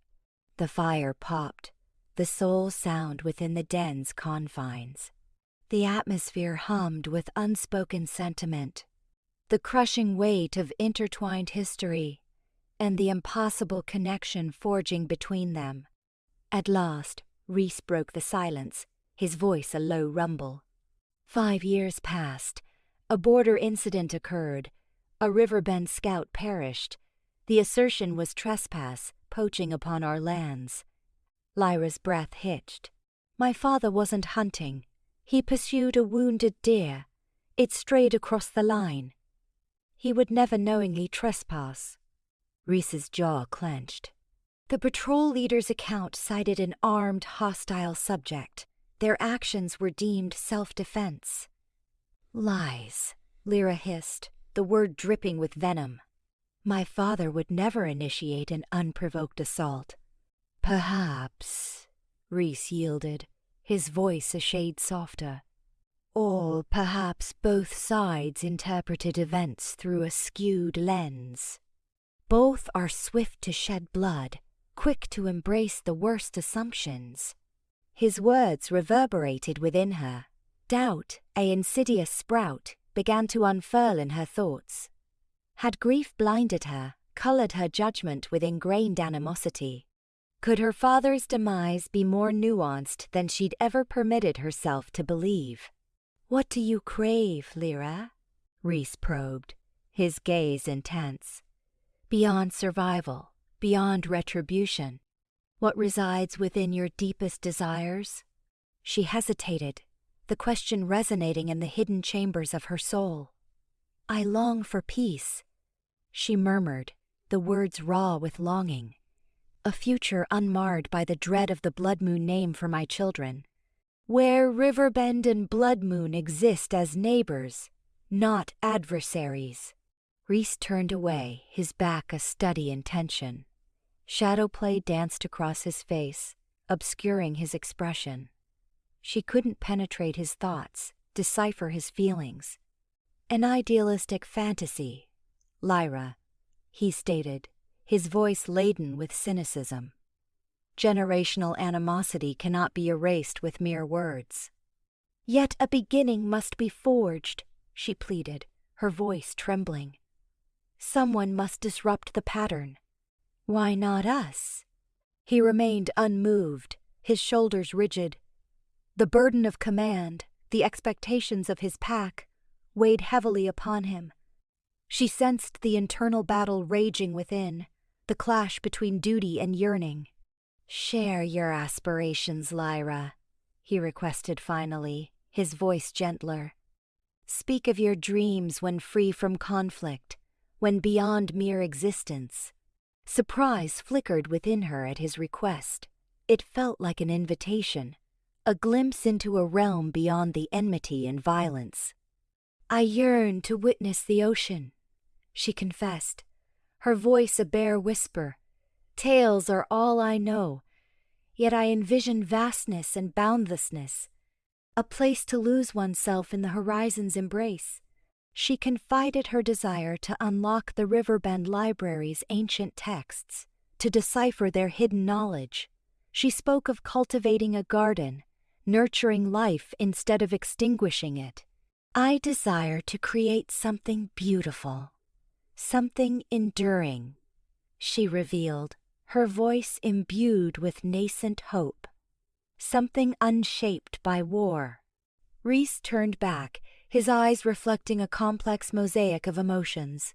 The fire popped, the sole sound within the den's confines. The atmosphere hummed with unspoken sentiment, the crushing weight of intertwined history, and the impossible connection forging between them. At last, Reese broke the silence, his voice a low rumble. 5 years passed. A border incident occurred. A Riverbend scout perished. The assertion was trespass, poaching upon our lands. Lyra's breath hitched. "My father wasn't hunting. He pursued a wounded deer. It strayed across the line. He would never knowingly trespass." Reese's jaw clenched. The patrol leader's account cited an armed, hostile subject. Their actions were deemed self-defense. "Lies," Lyra hissed, the word dripping with venom. "My father would never initiate an unprovoked assault." "Perhaps," Reese yielded, his voice a shade softer. "Or perhaps both sides interpreted events through a skewed lens. Both are swift to shed blood, quick to embrace the worst assumptions." His words reverberated within her. Doubt, an insidious sprout, began to unfurl in her thoughts. Had grief blinded her, colored her judgment with ingrained animosity? Could her father's demise be more nuanced than she'd ever permitted herself to believe? "What do you crave, Lyra?" Reese probed, his gaze intense. "Beyond survival, beyond retribution, what resides within your deepest desires?" She hesitated, the question resonating in the hidden chambers of her soul. "I long for peace," she murmured, the words raw with longing. A future unmarred by the dread of the Blood Moon name for my children. Where Riverbend and Blood Moon exist as neighbors, not adversaries. Rhys turned away, his back a steady in tension. Shadowplay danced across his face, obscuring his expression. She couldn't penetrate his thoughts, decipher his feelings. An idealistic fantasy, Lyra, he stated, his voice laden with cynicism. Generational animosity cannot be erased with mere words. Yet a beginning must be forged, she pleaded, her voice trembling. Someone must disrupt the pattern. Why not us? He remained unmoved, his shoulders rigid. The burden of command, the expectations of his pack, weighed heavily upon him. She sensed the internal battle raging within, the clash between duty and yearning. "Share your aspirations, Lyra," he requested finally, his voice gentler. "Speak of your dreams when free from conflict, when beyond mere existence." Surprise flickered within her at his request. It felt like an invitation, a glimpse into a realm beyond the enmity and violence. "I yearn to witness the ocean," she confessed, her voice a bare whisper. "Tales are all I know, yet I envision vastness and boundlessness, a place to lose oneself in the horizon's embrace." She confided her desire to unlock the Riverbend Library's ancient texts, to decipher their hidden knowledge. She spoke of cultivating a garden, nurturing life instead of extinguishing it. "I desire to create something beautiful, something enduring," she revealed, her voice imbued with nascent hope. "Something unshaped by war." Rhys turned back, his eyes reflecting a complex mosaic of emotions.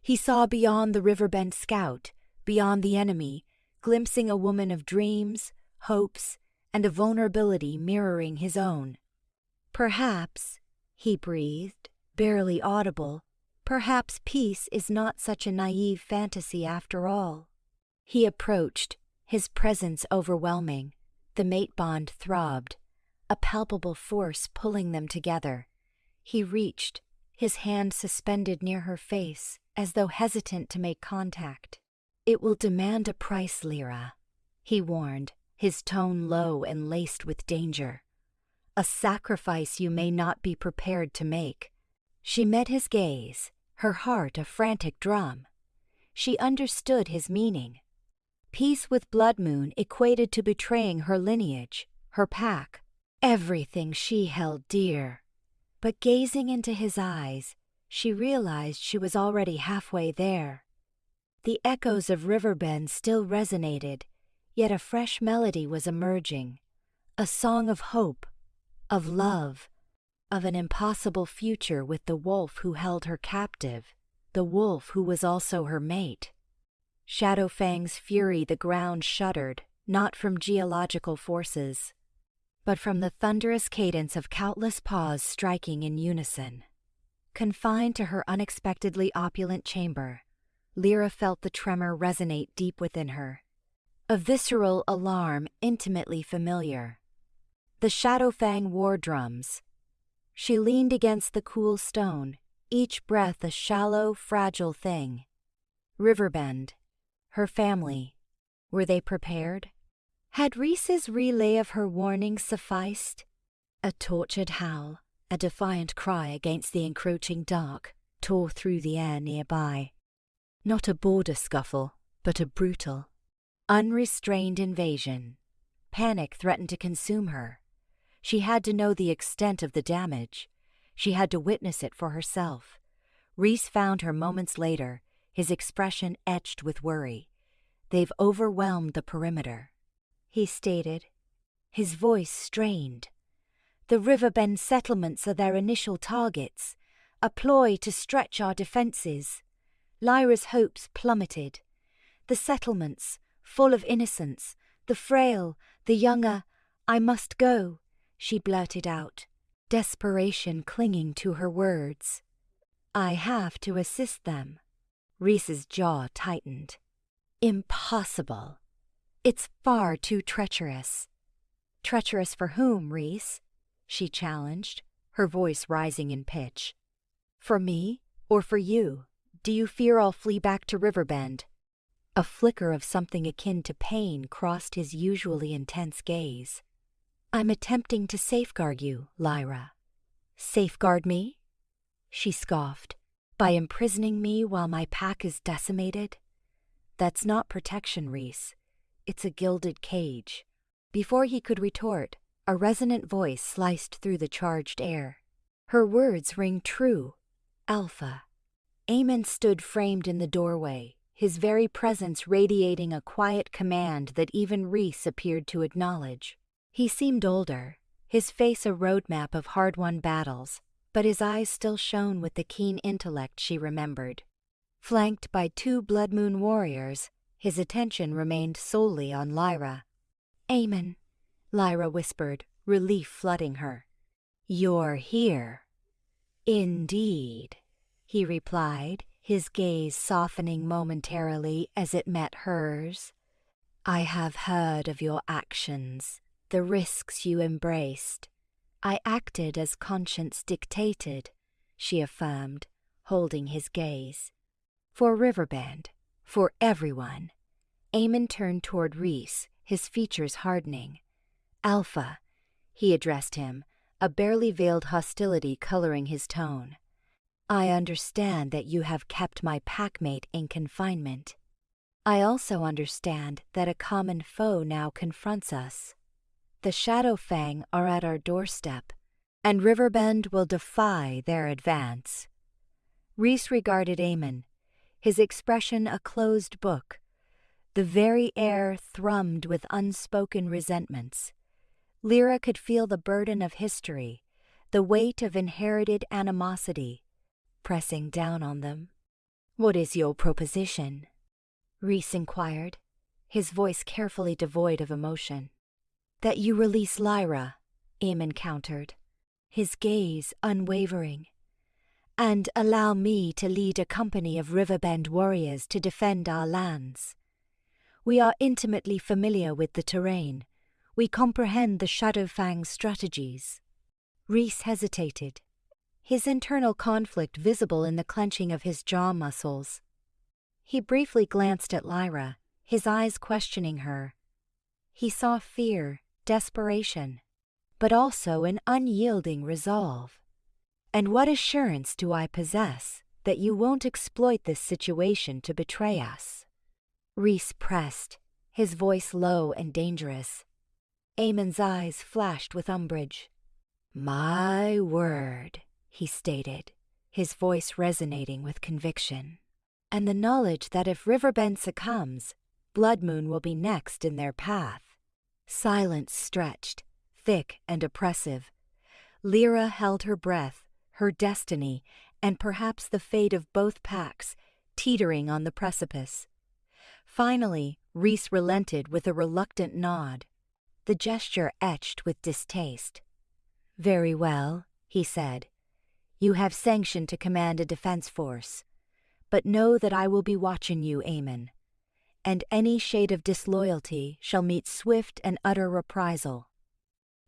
He saw beyond the Riverbend scout, beyond the enemy, glimpsing a woman of dreams, hopes, and a vulnerability mirroring his own. "Perhaps," he breathed, barely audible, "perhaps peace is not such a naive fantasy after all." He approached, his presence overwhelming. The mate bond throbbed, a palpable force pulling them together. He reached, his hand suspended near her face, as though hesitant to make contact. "It will demand a price, Lyra," he warned, his tone low and laced with danger. "A sacrifice you may not be prepared to make." She met his gaze, her heart a frantic drum. She understood his meaning. Peace with Blood Moon equated to betraying her lineage, her pack, everything she held dear. But gazing into his eyes, she realized she was already halfway there. The echoes of Riverbend still resonated, yet a fresh melody was emerging, a song of hope, of love, of an impossible future with the wolf who held her captive, the wolf who was also her mate. Shadowfang's fury the ground shuddered, not from geological forces, but from the thunderous cadence of countless paws striking in unison. Confined to her unexpectedly opulent chamber, Lyra felt the tremor resonate deep within her. A visceral alarm intimately familiar. The Shadowfang war drums. She leaned against the cool stone, each breath a shallow, fragile thing. Riverbend. Her family. Were they prepared? Had Rhys's relay of her warning sufficed? A tortured howl, a defiant cry against the encroaching dark, tore through the air nearby. Not a border scuffle, but a brutal, unrestrained invasion. Panic threatened to consume her. She had to know the extent of the damage. She had to witness it for herself. Rhys found her moments later, his expression etched with worry. "They've overwhelmed the perimeter," he stated, his voice strained. "The Riverbend settlements are their initial targets, a ploy to stretch our defenses." Lyra's hopes plummeted. The settlements, full of innocents, the frail, the younger. "I must go," she blurted out, desperation clinging to her words. "I have to assist them." Rhys's jaw tightened. "Impossible." It's far too treacherous. Treacherous for whom, Reese? She challenged, her voice rising in pitch. For me, or for you? Do you fear I'll flee back to Riverbend? A flicker of something akin to pain crossed his usually intense gaze. I'm attempting to safeguard you, Lyra. Safeguard me? She scoffed. By imprisoning me while my pack is decimated? That's not protection, Reese. It's a gilded cage. Before he could retort, a resonant voice sliced through the charged air. Her words ring true. Alpha. Eamon stood framed in the doorway, his very presence radiating a quiet command that even Reese appeared to acknowledge. He seemed older, his face a roadmap of hard-won battles, but his eyes still shone with the keen intellect she remembered. Flanked by 2 Blood Moon warriors, his attention remained solely on Lyra. Eamon, Lyra whispered, relief flooding her. You're here. Indeed, he replied, his gaze softening momentarily as it met hers. I have heard of your actions, the risks you embraced. I acted as conscience dictated, she affirmed, holding his gaze. For Riverbend, for everyone. Eamon turned toward Reese, his features hardening. Alpha, he addressed him, a barely veiled hostility coloring his tone. I understand that you have kept my packmate in confinement. I also understand that a common foe now confronts us. The Shadowfang are at our doorstep, and Riverbend will defy their advance. Reese regarded Eamon, his expression a closed book. The very air thrummed with unspoken resentments. Lyra could feel the burden of history, the weight of inherited animosity, pressing down on them. What is your proposition? Reese inquired, his voice carefully devoid of emotion. That you release Lyra, Eamon countered, his gaze unwavering. And allow me to lead a company of Riverbend warriors to defend our lands. We are intimately familiar with the terrain. We comprehend the Shadowfang's strategies. Reese hesitated, his internal conflict visible in the clenching of his jaw muscles. He briefly glanced at Lyra, his eyes questioning her. He saw fear, desperation, but also an unyielding resolve. And what assurance do I possess that you won't exploit this situation to betray us? Reese pressed, his voice low and dangerous. Eamon's eyes flashed with umbrage. My word, he stated, his voice resonating with conviction. And the knowledge that if Riverbend succumbs, Blood Moon will be next in their path. Silence stretched, thick and oppressive. Lyra held her breath, her destiny, and perhaps the fate of both packs, teetering on the precipice. Finally, Reese relented with a reluctant nod. The gesture etched with distaste. Very well, he said. You have sanction to command a defense force. But know that I will be watching you, Eamon. And any shade of disloyalty shall meet swift and utter reprisal.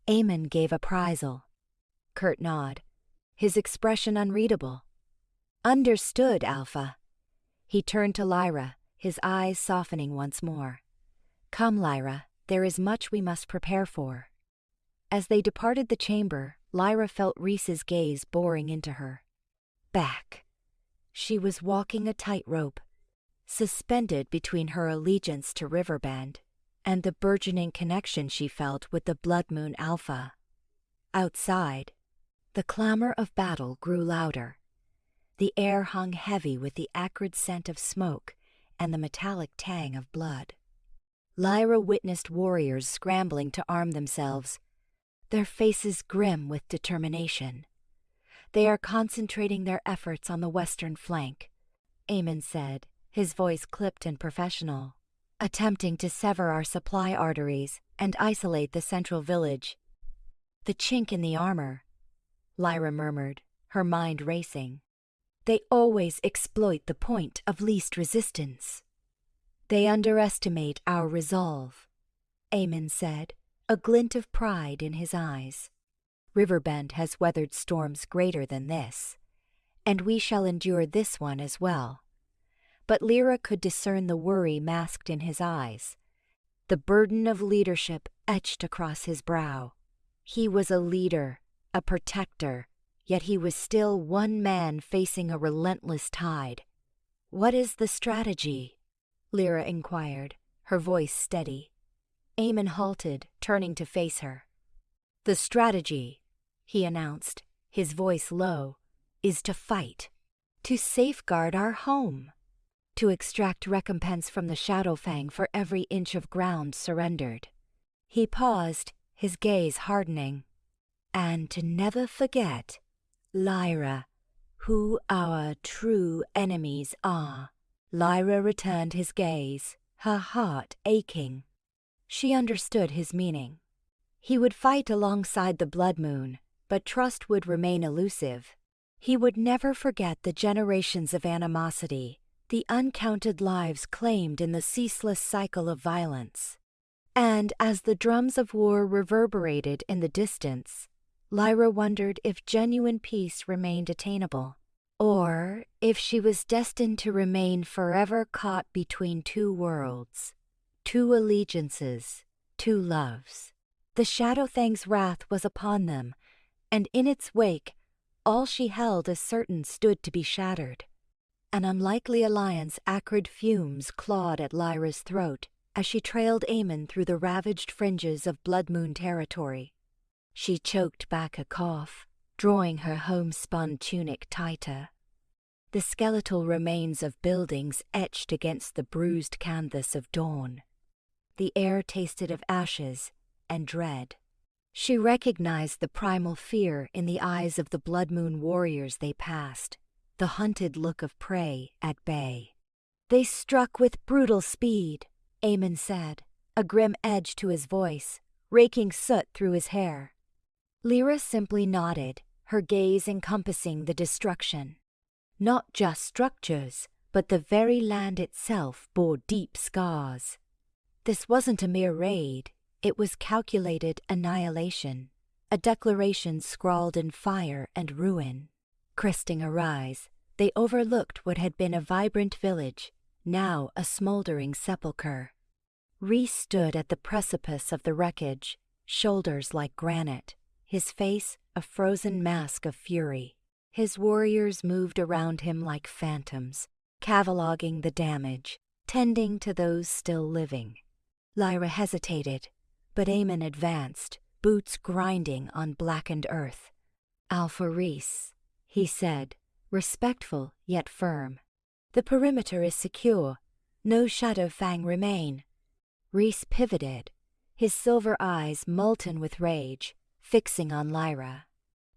Eamon gave appraisal. Curt nod, his expression unreadable. Understood, Alpha. He turned to Lyra, his eyes softening once more. Come, Lyra, there is much we must prepare for. As they departed the chamber, Lyra felt Reese's gaze boring into her. Back. She was walking a tightrope, suspended between her allegiance to Riverbend and the burgeoning connection she felt with the Blood Moon Alpha. Outside, the clamor of battle grew louder. The air hung heavy with the acrid scent of smoke and the metallic tang of blood. Lyra witnessed warriors scrambling to arm themselves, their faces grim with determination. They are concentrating their efforts on the western flank, Eamon said, his voice clipped and professional, attempting to sever our supply arteries and isolate the central village. The chink in the armor, Lyra murmured, her mind racing. They always exploit the point of least resistance. They underestimate our resolve, Aemon said, a glint of pride in his eyes. Riverbend has weathered storms greater than this, and we shall endure this one as well. But Lyra could discern the worry masked in his eyes, the burden of leadership etched across his brow. He was a leader, a protector, yet he was still one man facing a relentless tide. "What is the strategy?" Lyra inquired, her voice steady. Aemon halted, turning to face her. "The strategy," he announced, his voice low, "is to fight, to safeguard our home, to extract recompense from the Shadowfang for every inch of ground surrendered." He paused, his gaze hardening. "And to never forget, Lyra, who our true enemies are." Lyra returned his gaze, her heart aching. She understood his meaning. He would fight alongside the Blood Moon, but trust would remain elusive. He would never forget the generations of animosity, the uncounted lives claimed in the ceaseless cycle of violence. And as the drums of war reverberated in the distance, Lyra wondered if genuine peace remained attainable, or if she was destined to remain forever caught between two worlds, two allegiances, two loves. The Shadowfang's wrath was upon them, and in its wake, all she held as certain stood to be shattered. An unlikely alliance acrid fumes clawed at Lyra's throat as she trailed Aemon through the ravaged fringes of Blood Moon territory. She choked back a cough, drawing her homespun tunic tighter. The skeletal remains of buildings etched against the bruised canvas of dawn. The air tasted of ashes and dread. She recognized the primal fear in the eyes of the Blood Moon warriors they passed, the hunted look of prey at bay. "They struck with brutal speed," Aemon said, a grim edge to his voice, raking soot through his hair. Lyra simply nodded, her gaze encompassing the destruction. Not just structures, but the very land itself bore deep scars. This wasn't a mere raid, it was calculated annihilation, a declaration scrawled in fire and ruin. Cresting a rise, they overlooked what had been a vibrant village, now a smoldering sepulchre. Rhys stood at the precipice of the wreckage, shoulders like granite, his face a frozen mask of fury. His warriors moved around him like phantoms, cataloging the damage, tending to those still living. Lyra hesitated, but Aemon advanced, boots grinding on blackened earth. "Alpha Rhys," he said, respectful yet firm. "The perimeter is secure. No Shadowfang remain." Rhys pivoted, his silver eyes molten with rage, fixing on Lyra.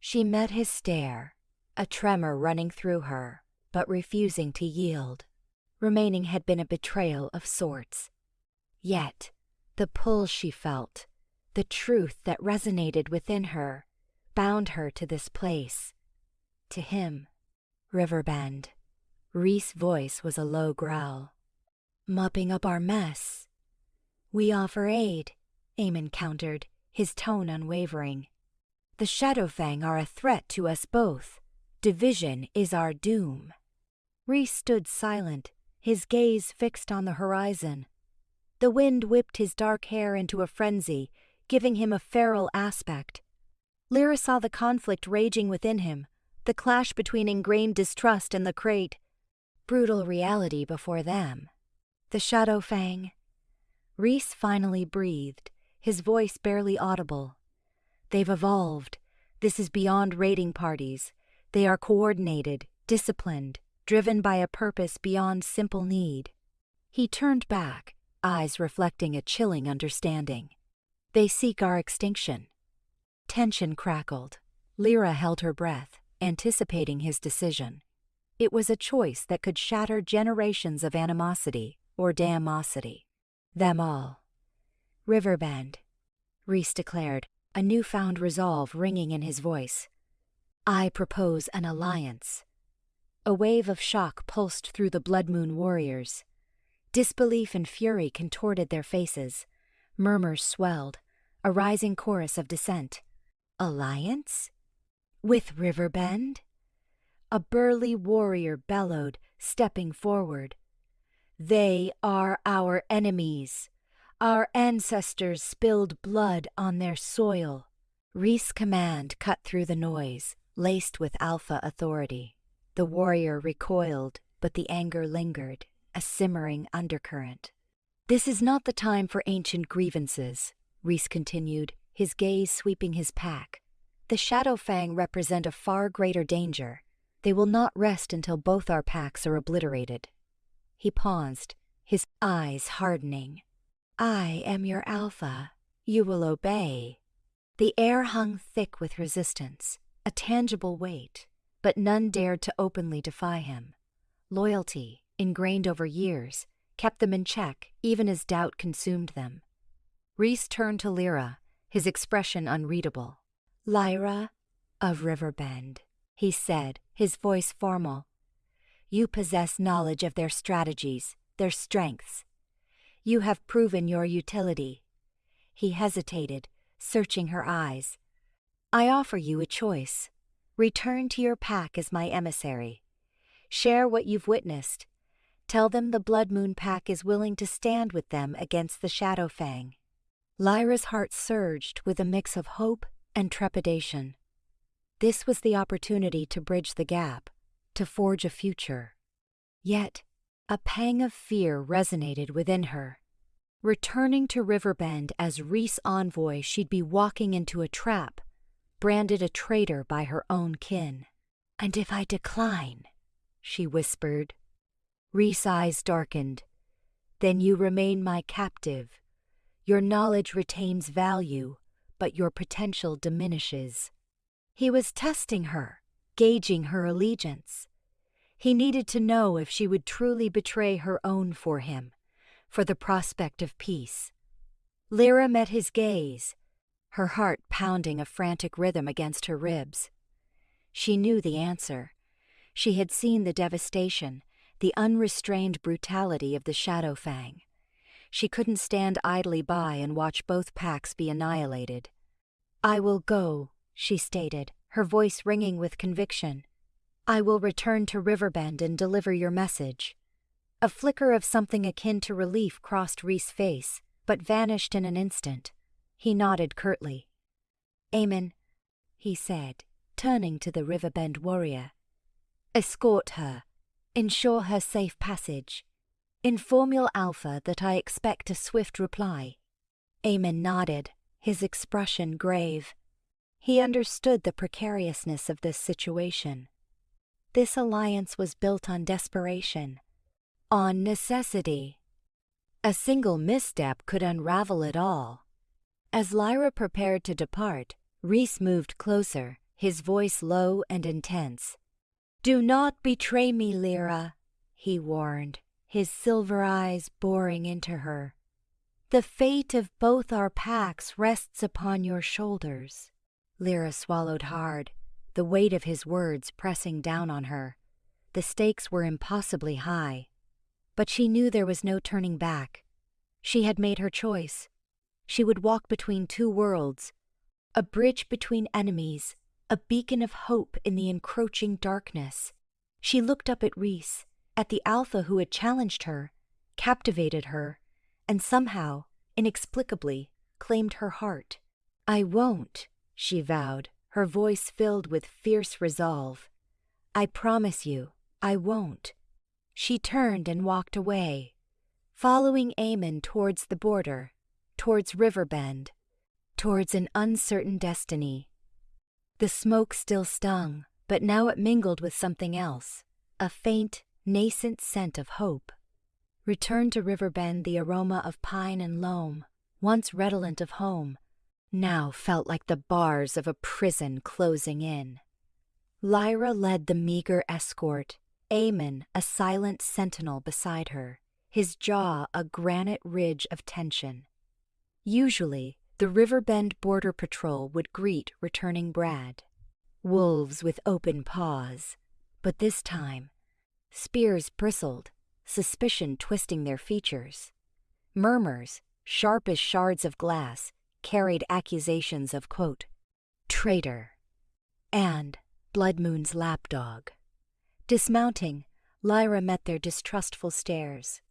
She met his stare, a tremor running through her, but refusing to yield. Remaining had been a betrayal of sorts. Yet, the pull she felt, the truth that resonated within her, bound her to this place. To him. Riverbend. Rhys' voice was a low growl. "Mopping up our mess." "We offer aid," Aemon countered, his tone unwavering. "The Shadowfang are a threat to us both. Division is our doom." Rhys stood silent, his gaze fixed on the horizon. The wind whipped his dark hair into a frenzy, giving him a feral aspect. Lyra saw the conflict raging within him, the clash between ingrained distrust and the crate. Brutal reality before them. The Shadowfang. Rhys finally breathed, his voice barely audible. "They've evolved. This is beyond raiding parties. They are coordinated, disciplined, driven by a purpose beyond simple need." He turned back, eyes reflecting a chilling understanding. "They seek our extinction." Tension crackled. Lyra held her breath, anticipating his decision. It was a choice that could shatter generations of animosity or damosity. Them all. "Riverbend," Rhys declared, a newfound resolve ringing in his voice. "I propose an alliance." A wave of shock pulsed through the Blood Moon warriors. Disbelief and fury contorted their faces. Murmurs swelled, a rising chorus of dissent. Alliance? With Riverbend? A burly warrior bellowed, stepping forward. They are our enemies. Our ancestors spilled blood on their soil. Reese's command cut through the noise, laced with alpha authority. The warrior recoiled, but the anger lingered, a simmering undercurrent. This is not the time for ancient grievances, Reese continued, his gaze sweeping his pack. The Shadowfang represent a far greater danger. They will not rest until both our packs are obliterated. He paused, his eyes hardening. I am your alpha. You will obey. The air hung thick with resistance, a tangible weight, but none dared to openly defy him. Loyalty, ingrained over years, kept them in check even as doubt consumed them. Reese turned to Lyra, his expression unreadable. Lyra of Riverbend, he said, his voice formal. You possess knowledge of their strategies, their strengths. You have proven your utility. He hesitated, searching her eyes. I offer you a choice. Return to your pack as my emissary. Share what you've witnessed. Tell them the Blood Moon Pack is willing to stand with them against the Shadowfang. Lyra's heart surged with a mix of hope and trepidation. This was the opportunity to bridge the gap, to forge a future. Yet, a pang of fear resonated within her. Returning to Riverbend as Reese envoy, she'd be walking into a trap, branded a traitor by her own kin. And if I decline, she whispered. Reese's eyes darkened. Then you remain my captive. Your knowledge retains value, but your potential diminishes. He was testing her, gauging her allegiance. He needed to know if she would truly betray her own for him, for the prospect of peace. Lyra met his gaze, her heart pounding a frantic rhythm against her ribs. She knew the answer. She had seen the devastation, the unrestrained brutality of the Shadowfang. She couldn't stand idly by and watch both packs be annihilated. I will go, she stated, her voice ringing with conviction. I will return to Riverbend and deliver your message. A flicker of something akin to relief crossed Reese's face, but vanished in an instant. He nodded curtly. Amen, he said, turning to the Riverbend warrior. Escort her. Ensure her safe passage. Inform your alpha that I expect a swift reply. Amen nodded, his expression grave. He understood the precariousness of this situation. This alliance was built on desperation, on necessity. A single misstep could unravel it all. As Lyra prepared to depart, Reese moved closer, his voice low and intense. Do not betray me, Lyra, he warned, his silver eyes boring into her. The fate of both our packs rests upon your shoulders. Lyra swallowed hard, the weight of his words pressing down on her. The stakes were impossibly high, but she knew there was no turning back. She had made her choice. She would walk between two worlds, a bridge between enemies, a beacon of hope in the encroaching darkness. She looked up at Reese, at the alpha who had challenged her, captivated her, and somehow, inexplicably, claimed her heart. I won't, she vowed, her voice filled with fierce resolve. I promise you, I won't. She turned and walked away, following Eamon towards the border, towards Riverbend, towards an uncertain destiny. The smoke still stung, but now it mingled with something else, a faint, nascent scent of hope. Returned to Riverbend, the aroma of pine and loam, once redolent of home, now felt like the bars of a prison closing in. Lyra led the meager escort, Eamon a silent sentinel beside her, his jaw a granite ridge of tension. Usually, the Riverbend Border Patrol would greet returning Brad. Wolves with open paws. But this time, spears bristled, suspicion twisting their features. Murmurs, sharp as shards of glass, carried accusations of, quote, traitor, and Bloodmoon's lapdog. Dismounting, Lyra met their distrustful stares.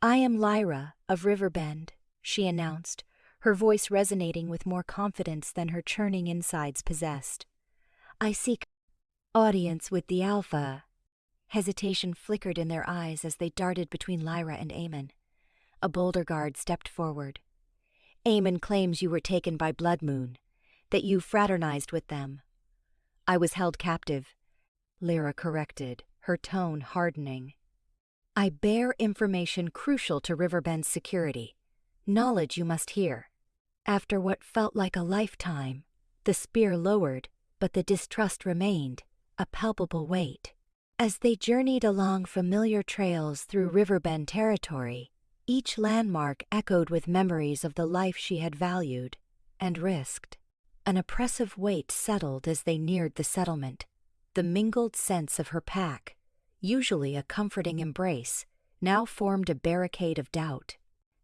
I am Lyra of Riverbend, she announced, her voice resonating with more confidence than her churning insides possessed. I seek audience with the Alpha. Hesitation flickered in their eyes as they darted between Lyra and Eamon. A Boulder guard stepped forward. Eamon claims you were taken by Bloodmoon, that you fraternized with them. I was held captive, Lyra corrected, her tone hardening. I bear information crucial to Riverbend's security, knowledge you must hear. After what felt like a lifetime, the spear lowered, but the distrust remained, a palpable weight. As they journeyed along familiar trails through Riverbend territory, each landmark echoed with memories of the life she had valued and risked. An oppressive weight settled as they neared the settlement. The mingled sense of her pack, usually a comforting embrace, now formed a barricade of doubt.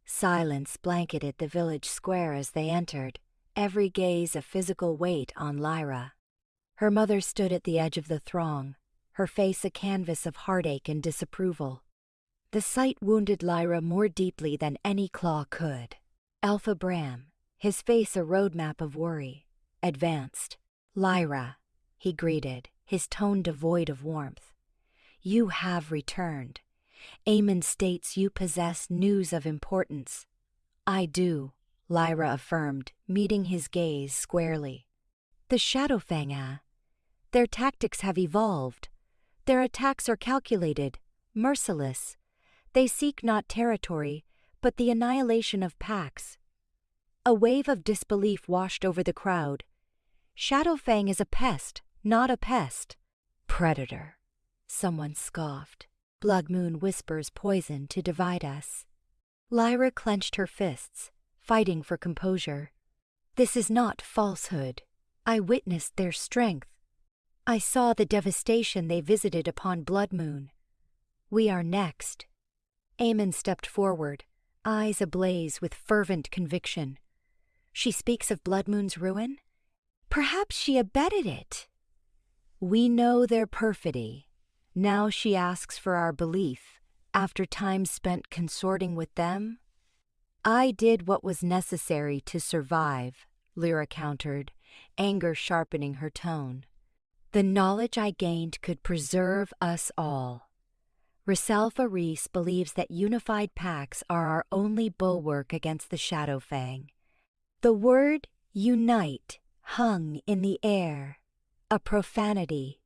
Silence blanketed the village square as they entered, every gaze a physical weight on Lyra. Her mother stood at the edge of the throng, her face a canvas of heartache and disapproval. The sight wounded Lyra more deeply than any claw could. Alpha Bram, his face a roadmap of worry, advanced. Lyra, he greeted, his tone devoid of warmth. You have returned. Eamon states you possess news of importance. I do, Lyra affirmed, meeting his gaze squarely. The Shadowfang, their tactics have evolved. Their attacks are calculated, merciless. They seek not territory, but the annihilation of packs. A wave of disbelief washed over the crowd. Shadowfang is a pest, not a pest. Predator, someone scoffed. Bloodmoon whispers poison to divide us. Lyra clenched her fists, fighting for composure. This is not falsehood. I witnessed their strength. I saw the devastation they visited upon Bloodmoon. We are next. Eamon stepped forward, eyes ablaze with fervent conviction. She speaks of Bloodmoon's ruin? Perhaps she abetted it. We know their perfidy. Now she asks for our belief, after time spent consorting with them? I did what was necessary to survive, Lyra countered, anger sharpening her tone. The knowledge I gained could preserve us all. Risalfa Reese believes that unified packs are our only bulwark against the Shadowfang. The word unite hung in the air, a profanity.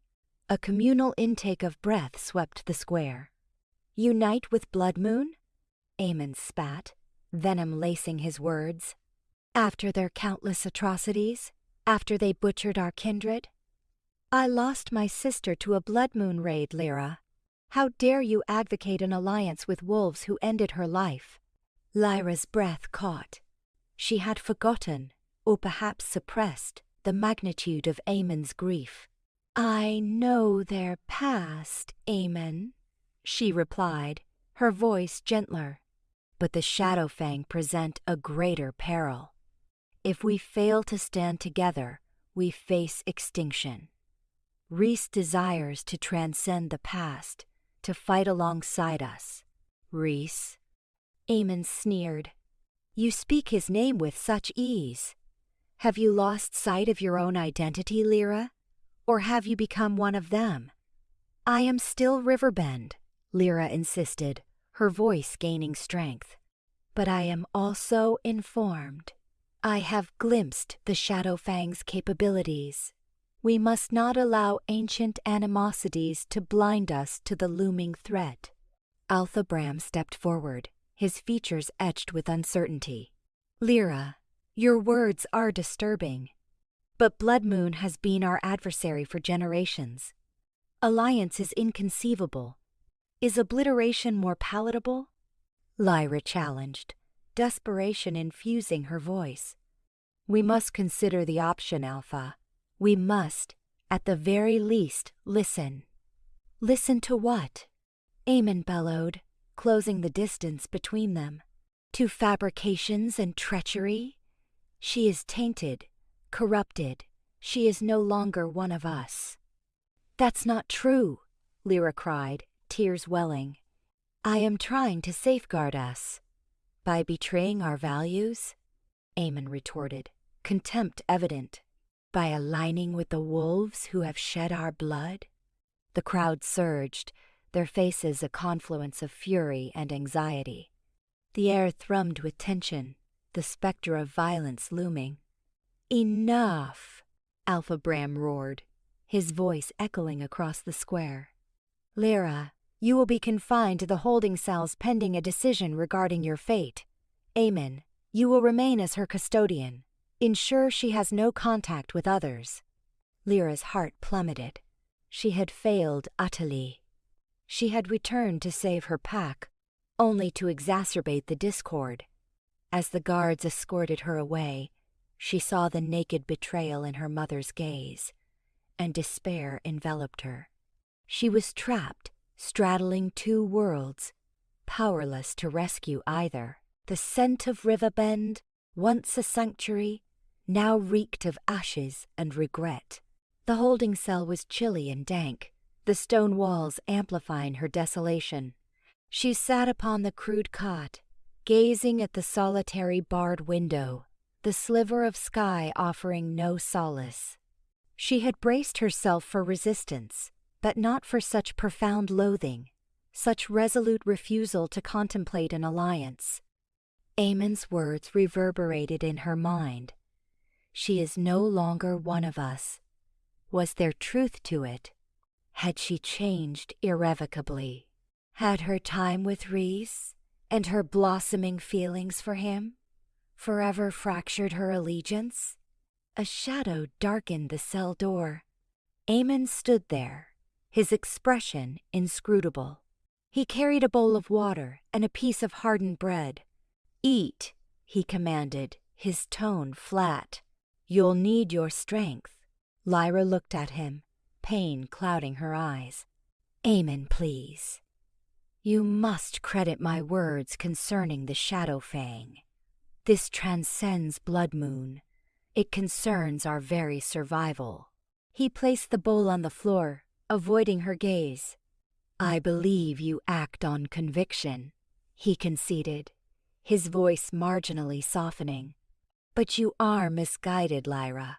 A communal intake of breath swept the square. Unite with Bloodmoon? Eamon spat, venom lacing his words. After their countless atrocities? After they butchered our kindred? I lost my sister to a Bloodmoon raid, Lyra. How dare you advocate an alliance with wolves who ended her life? Lyra's breath caught. She had forgotten, or perhaps suppressed, the magnitude of Eamon's grief. I know their past, Eamon, she replied, her voice gentler. But the Shadowfang present a greater peril. If we fail to stand together, we face extinction. Reese desires to transcend the past, to fight alongside us. Reese? Eamon sneered. You speak his name with such ease. Have you lost sight of your own identity, Lyra? Or have you become one of them? I am still Riverbend, Lyra insisted, her voice gaining strength. But I am also informed. I have glimpsed the Shadowfang's capabilities. We must not allow ancient animosities to blind us to the looming threat. Alpha Bram stepped forward, his features etched with uncertainty. Lyra, your words are disturbing. But Bloodmoon has been our adversary for generations. Alliance is inconceivable. Is obliteration more palatable? Lyra challenged, desperation infusing her voice. We must consider the option, Alpha. We must, at the very least, listen. Listen to what? Eamon bellowed, closing the distance between them. To fabrications and treachery? She is tainted, corrupted. She is no longer one of us. That's not true, Lyra cried, tears welling. I am trying to safeguard us. By betraying our values? Eamon retorted, contempt evident. By aligning with the wolves who have shed our blood? The crowd surged, their faces a confluence of fury and anxiety. The air thrummed with tension, the specter of violence looming. Enough! Alpha Bram roared, his voice echoing across the square. Lyra, you will be confined to the holding cells pending a decision regarding your fate. Eamon, you will remain as her custodian. Ensure she has no contact with others. Lyra's heart plummeted. She had failed utterly. She had returned to save her pack, only to exacerbate the discord. As the guards escorted her away, she saw the naked betrayal in her mother's gaze, and despair enveloped her. She was trapped, straddling two worlds, powerless to rescue either. The scent of Riverbend, once a sanctuary, now reeked of ashes and regret. The holding cell was chilly and dank, the stone walls amplifying her desolation. She sat upon the crude cot, gazing at the solitary barred window, the sliver of sky offering no solace. She had braced herself for resistance, but not for such profound loathing, such resolute refusal to contemplate an alliance. Eamon's words reverberated in her mind. She is no longer one of us. Was there truth to it? Had she changed irrevocably? Had her time with Rhys, and her blossoming feelings for him, forever fractured her allegiance? A shadow darkened the cell door. Eamon stood there, his expression inscrutable. He carried a bowl of water and a piece of hardened bread. Eat, he commanded, his tone flat. You'll need your strength. Lyra looked at him, pain clouding her eyes. Eamon, please. You must credit my words concerning the Shadowfang. This transcends Blood Moon. It concerns our very survival. He placed the bowl on the floor, avoiding her gaze. I believe you act on conviction, he conceded, his voice marginally softening. But you are misguided, Lyra.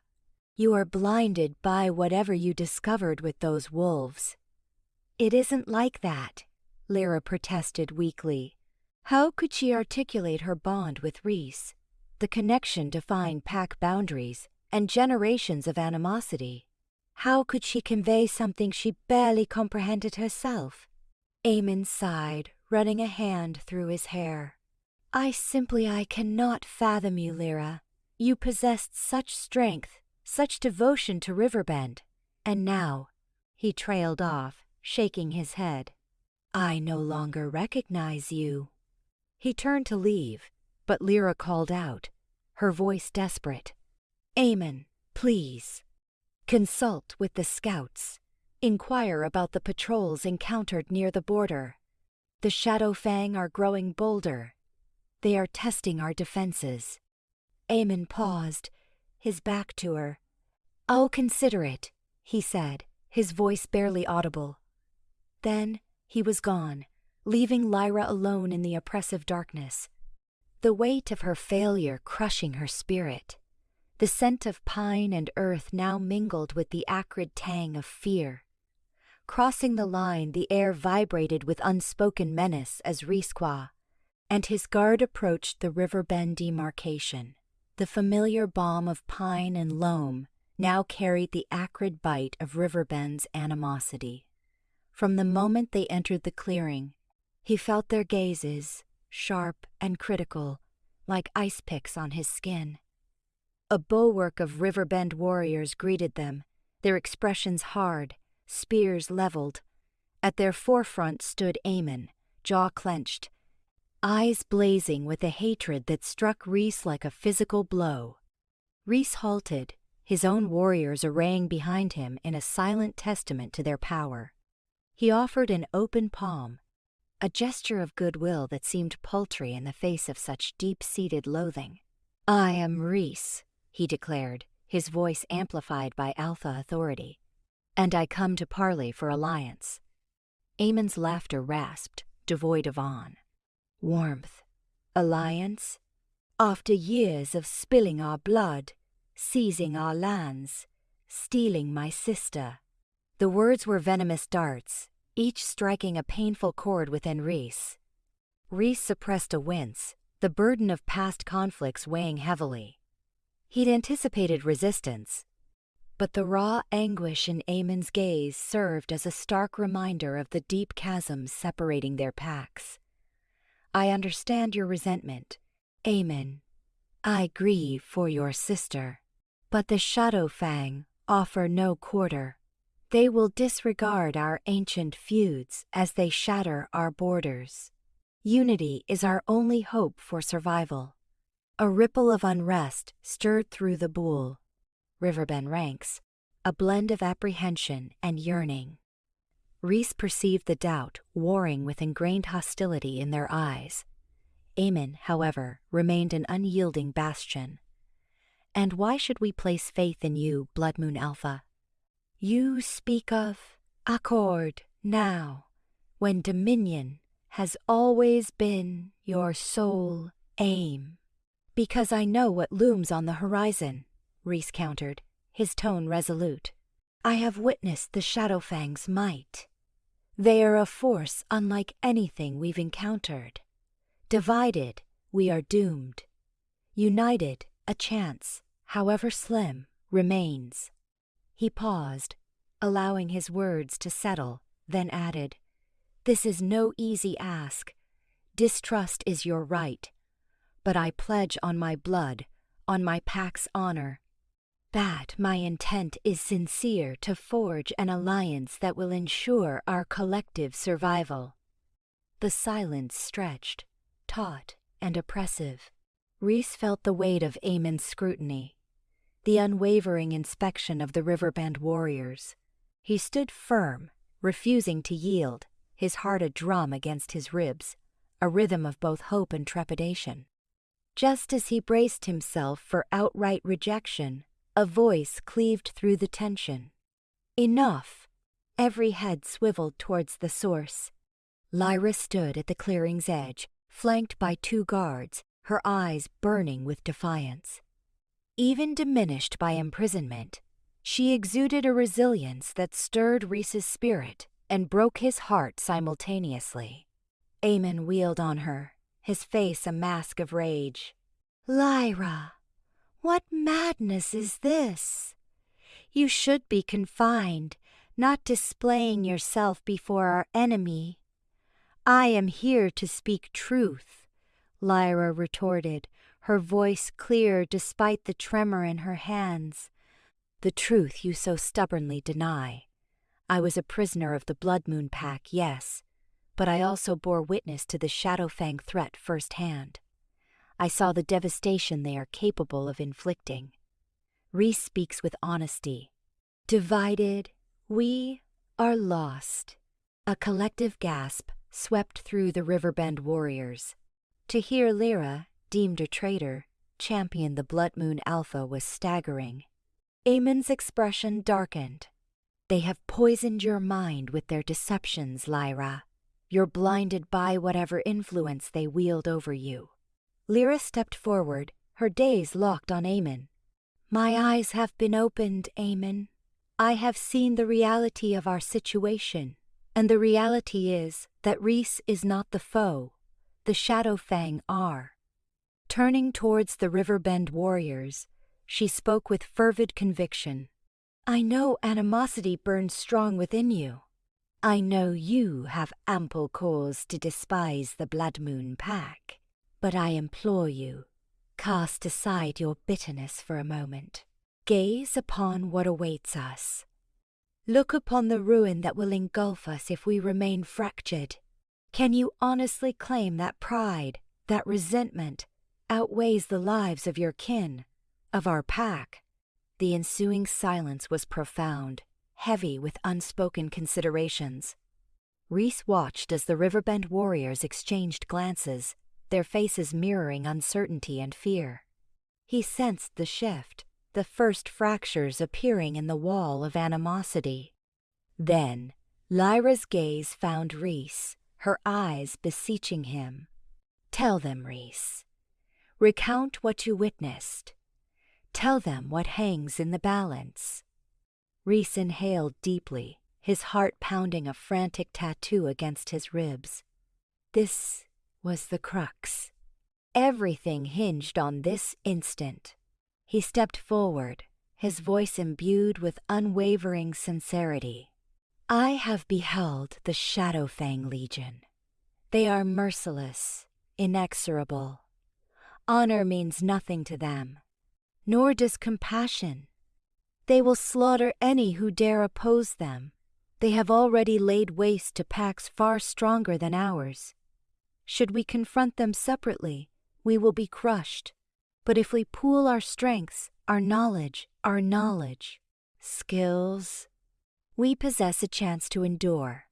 You are blinded by whatever you discovered with those wolves. It isn't like that, Lyra protested weakly. How could she articulate her bond with Rhys, the connection defying pack boundaries and generations of animosity? How could she convey something she barely comprehended herself? Eamon sighed, running a hand through his hair. I cannot fathom you, Lyra. You possessed such strength, such devotion to Riverbend, and now, he trailed off, shaking his head. I no longer recognize you. He turned to leave, but Lyra called out, her voice desperate. Eamon, please. Consult with the scouts. Inquire about the patrols encountered near the border. The Shadowfang are growing bolder. They are testing our defenses. Eamon paused, his back to her. I'll consider it, he said, his voice barely audible. Then he was gone, leaving Lyra alone in the oppressive darkness. The weight of her failure crushing her spirit. The scent of pine and earth now mingled with the acrid tang of fear. Crossing the line, the air vibrated with unspoken menace as Rhys and his guard approached the Riverbend demarcation. The familiar balm of pine and loam now carried the acrid bite of Riverbend's animosity. From the moment they entered the clearing, he felt their gazes, sharp and critical, like ice picks on his skin. A bulwark of Riverbend warriors greeted them, their expressions hard, spears leveled. At their forefront stood Eamon, jaw clenched, eyes blazing with a hatred that struck Rhys like a physical blow. Rhys halted, his own warriors arraying behind him in a silent testament to their power. He offered an open palm, a gesture of goodwill that seemed paltry in the face of such deep-seated loathing. "I am Rhys," he declared, his voice amplified by alpha authority, "and I come to parley for alliance." Aemon's laughter rasped, devoid of warmth. "Alliance? After years of spilling our blood, seizing our lands, stealing my sister." The words were venomous darts, each striking a painful chord within Rhys. Rhys suppressed a wince, the burden of past conflicts weighing heavily. He'd anticipated resistance, but the raw anguish in Aemon's gaze served as a stark reminder of the deep chasms separating their packs. "I understand your resentment, Aemon. I grieve for your sister. But the Shadowfang offer no quarter. They will disregard our ancient feuds as they shatter our borders. Unity is our only hope for survival." A ripple of unrest stirred through the Bull Riverbend ranks, a blend of apprehension and yearning. Rhys perceived the doubt warring with ingrained hostility in their eyes. Aemon, however, remained an unyielding bastion. "And why should we place faith in you, Blood Moon Alpha?" "You speak of accord now, when dominion has always been your sole aim." "Because I know what looms on the horizon," Rhys countered, his tone resolute. "I have witnessed the Shadowfang's might. They are a force unlike anything we've encountered. Divided, we are doomed. United, a chance, however slim, remains." He paused, allowing his words to settle, then added, "This is no easy ask. Distrust is your right. But I pledge on my blood, on my pack's honor, that my intent is sincere to forge an alliance that will ensure our collective survival." The silence stretched, taut and oppressive. Rhys felt the weight of Aemon's scrutiny, the unwavering inspection of the Riverbend warriors. He stood firm, refusing to yield, his heart a drum against his ribs, a rhythm of both hope and trepidation. Just as he braced himself for outright rejection, a voice cleaved through the tension. "Enough!" Every head swiveled towards the source. Lyra stood at the clearing's edge, flanked by 2 guards, her eyes burning with defiance. Even diminished by imprisonment, she exuded a resilience that stirred Rhys's spirit and broke his heart simultaneously. Aemon wheeled on her, his face a mask of rage. "Lyra, what madness is this? You should be confined, not displaying yourself before our enemy." "I am here to speak truth," Lyra retorted, her voice clear despite the tremor in her hands. "The truth you so stubbornly deny. I was a prisoner of the Blood Moon Pack, yes, but I also bore witness to the Shadowfang threat firsthand. I saw the devastation they are capable of inflicting." Rhys speaks with honesty. "Divided, we are lost." A collective gasp swept through the Riverbend warriors. To hear Lyra, deemed a traitor, champion the Blood Moon Alpha was staggering. Aemon's expression darkened. "They have poisoned your mind with their deceptions, Lyra. You're blinded by whatever influence they wield over you." Lyra stepped forward, her gaze locked on Aemon. "My eyes have been opened, Aemon. I have seen the reality of our situation, and the reality is that Rhys is not the foe. The Shadowfang are." Turning towards the Riverbend warriors, she spoke with fervid conviction. "I know animosity burns strong within you. I know you have ample cause to despise the Blood Moon Pack. But I implore you, cast aside your bitterness for a moment. Gaze upon what awaits us. Look upon the ruin that will engulf us if we remain fractured. Can you honestly claim that pride, that resentment, outweighs the lives of your kin, of our pack?" The ensuing silence was profound, heavy with unspoken considerations. Reese watched as the Riverbend warriors exchanged glances, their faces mirroring uncertainty and fear. He sensed the shift, the first fractures appearing in the wall of animosity. Then, Lyra's gaze found Reese, her eyes beseeching him. "Tell them, Reese. Recount what you witnessed. Tell them what hangs in the balance." Reese inhaled deeply, his heart pounding a frantic tattoo against his ribs. This was the crux. Everything hinged on this instant. He stepped forward, his voice imbued with unwavering sincerity. "I have beheld the Shadowfang Legion. They are merciless, inexorable. Honor means nothing to them, nor does compassion. They will slaughter any who dare oppose them. They have already laid waste to packs far stronger than ours. Should we confront them separately, we will be crushed. But if we pool our strengths, our knowledge, skills, we possess a chance to endure.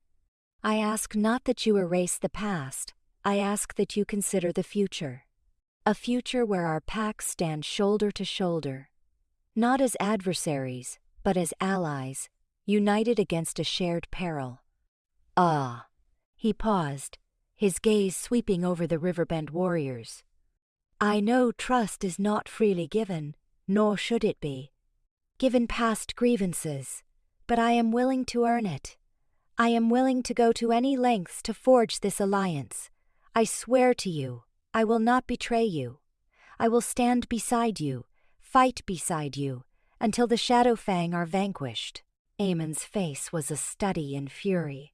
I ask not that you erase the past, I ask that you consider the future. A future where our packs stand shoulder to shoulder, not as adversaries, but as allies, united against a shared peril." "Ah." He paused, his gaze sweeping over the Riverbend warriors. "I know trust is not freely given, nor should it be. Given past grievances, but I am willing to earn it. I am willing to go to any lengths to forge this alliance. I swear to you, I will not betray you. I will stand beside you, fight beside you, until the Shadowfang are vanquished." Aemon's face was a study in fury.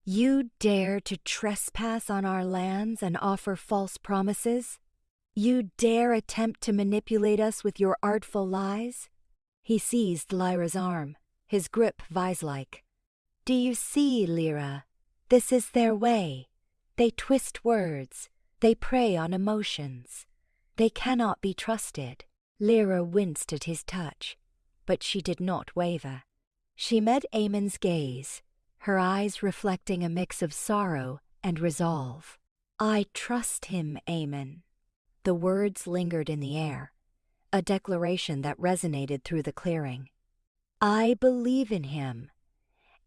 "You dare to trespass on our lands and offer false promises? You dare attempt to manipulate us with your artful lies?" He seized Lyra's arm, his grip vise-like. "Do you see, Lyra? This is their way. They twist words. They prey on emotions. They cannot be trusted." Lyra winced at his touch, but she did not waver. She met Aemon's gaze, her eyes reflecting a mix of sorrow and resolve. "I trust him, Aemon." The words lingered in the air, a declaration that resonated through the clearing. "I believe in him,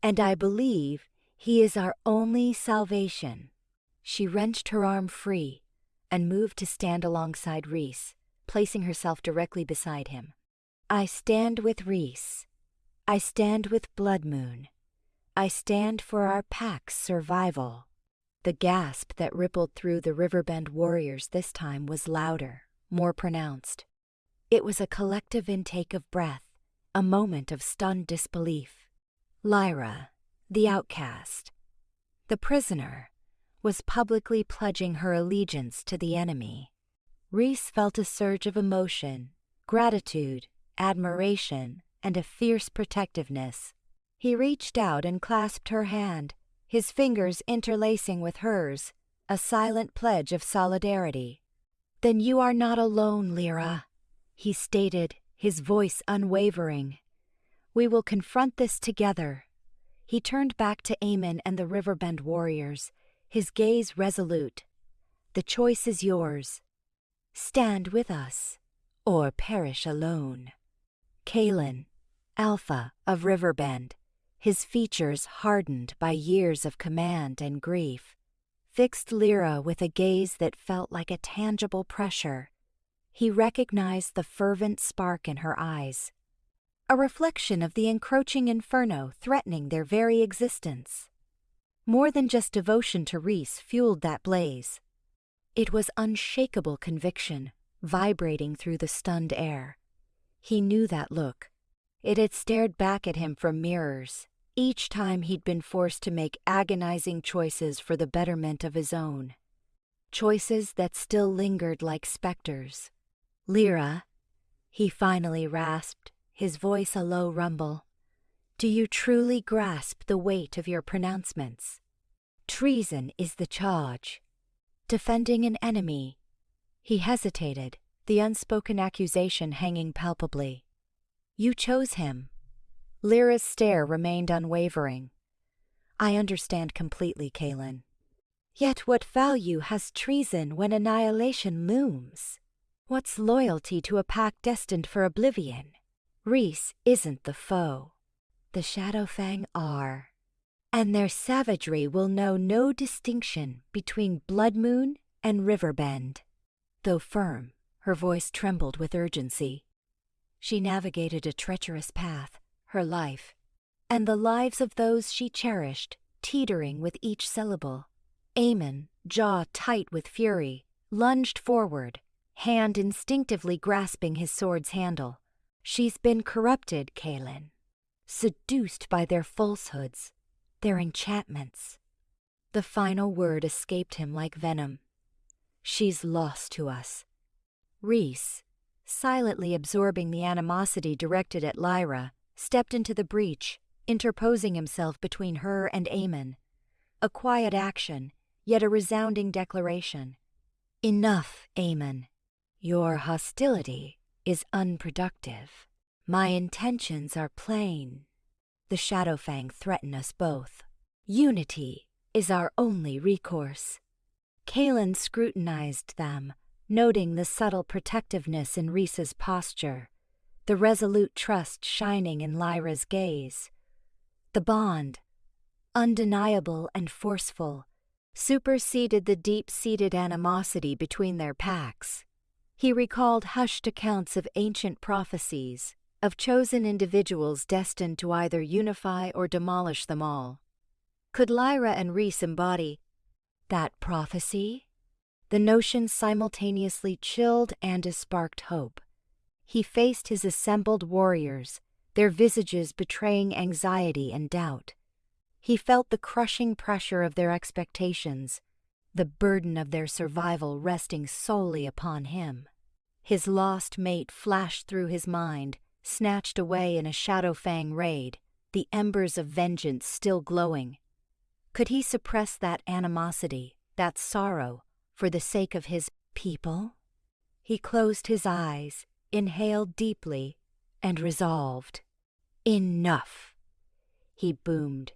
and I believe he is our only salvation." She wrenched her arm free and moved to stand alongside Reese, placing herself directly beside him. "I stand with Reese. I stand with Bloodmoon. I stand for our pack's survival." The gasp that rippled through the Riverbend warriors this time was louder, more pronounced. It was a collective intake of breath, a moment of stunned disbelief. Lyra, the outcast, the prisoner, was publicly pledging her allegiance to the enemy. Reese felt a surge of emotion, gratitude, admiration, and a fierce protectiveness. He reached out and clasped her hand, his fingers interlacing with hers, a silent pledge of solidarity. "Then you are not alone, Lyra," he stated, his voice unwavering. "We will confront this together." He turned back to Aemon and the Riverbend warriors, his gaze resolute. "The choice is yours. Stand with us, or perish alone." Kalen, Alpha of Riverbend, his features hardened by years of command and grief, fixed Lyra with a gaze that felt like a tangible pressure. He recognized the fervent spark in her eyes, a reflection of the encroaching inferno threatening their very existence. More than just devotion to Reese fueled that blaze. It was unshakable conviction, vibrating through the stunned air. He knew that look. It had stared back at him from mirrors, each time he'd been forced to make agonizing choices for the betterment of his own. Choices that still lingered like specters. "Lyra," he finally rasped, his voice a low rumble, "do you truly grasp the weight of your pronouncements? Treason is the charge. Defending an enemy." He hesitated, the unspoken accusation hanging palpably. "You chose him." Lyra's stare remained unwavering. I understand completely, Kaelin. Yet what value has treason when annihilation looms? What's loyalty to a pack destined for oblivion? Rhys isn't the foe. The Shadowfang are. And their savagery will know no distinction between Bloodmoon and Riverbend. Though firm, her voice trembled with urgency. She navigated a treacherous path, her life, and the lives of those she cherished, teetering with each syllable. Aemon, jaw tight with fury, lunged forward, hand instinctively grasping his sword's handle. She's been corrupted, Kaelin. Seduced by their falsehoods, their enchantments. The final word escaped him like venom. She's lost to us. Rhys, silently absorbing the animosity directed at Lyra, stepped into the breach, interposing himself between her and Aemon. A quiet action, yet a resounding declaration. Enough, Aemon. Your hostility is unproductive. My intentions are plain. The Shadowfang threaten us both. Unity is our only recourse. Kaelin scrutinized them, noting the subtle protectiveness in Rhys's posture, the resolute trust shining in Lyra's gaze. The bond, undeniable and forceful, superseded the deep-seated animosity between their packs. He recalled hushed accounts of ancient prophecies, of chosen individuals destined to either unify or demolish them all. Could Lyra and Rhys embody that prophecy? The notion simultaneously chilled and sparked hope. He faced his assembled warriors, their visages betraying anxiety and doubt. He felt the crushing pressure of their expectations, the burden of their survival resting solely upon him. His lost mate flashed through his mind, snatched away in a Shadowfang raid, the embers of vengeance still glowing. Could he suppress that animosity, that sorrow, for the sake of his people? He closed his eyes, inhaled deeply, and resolved. Enough! He boomed,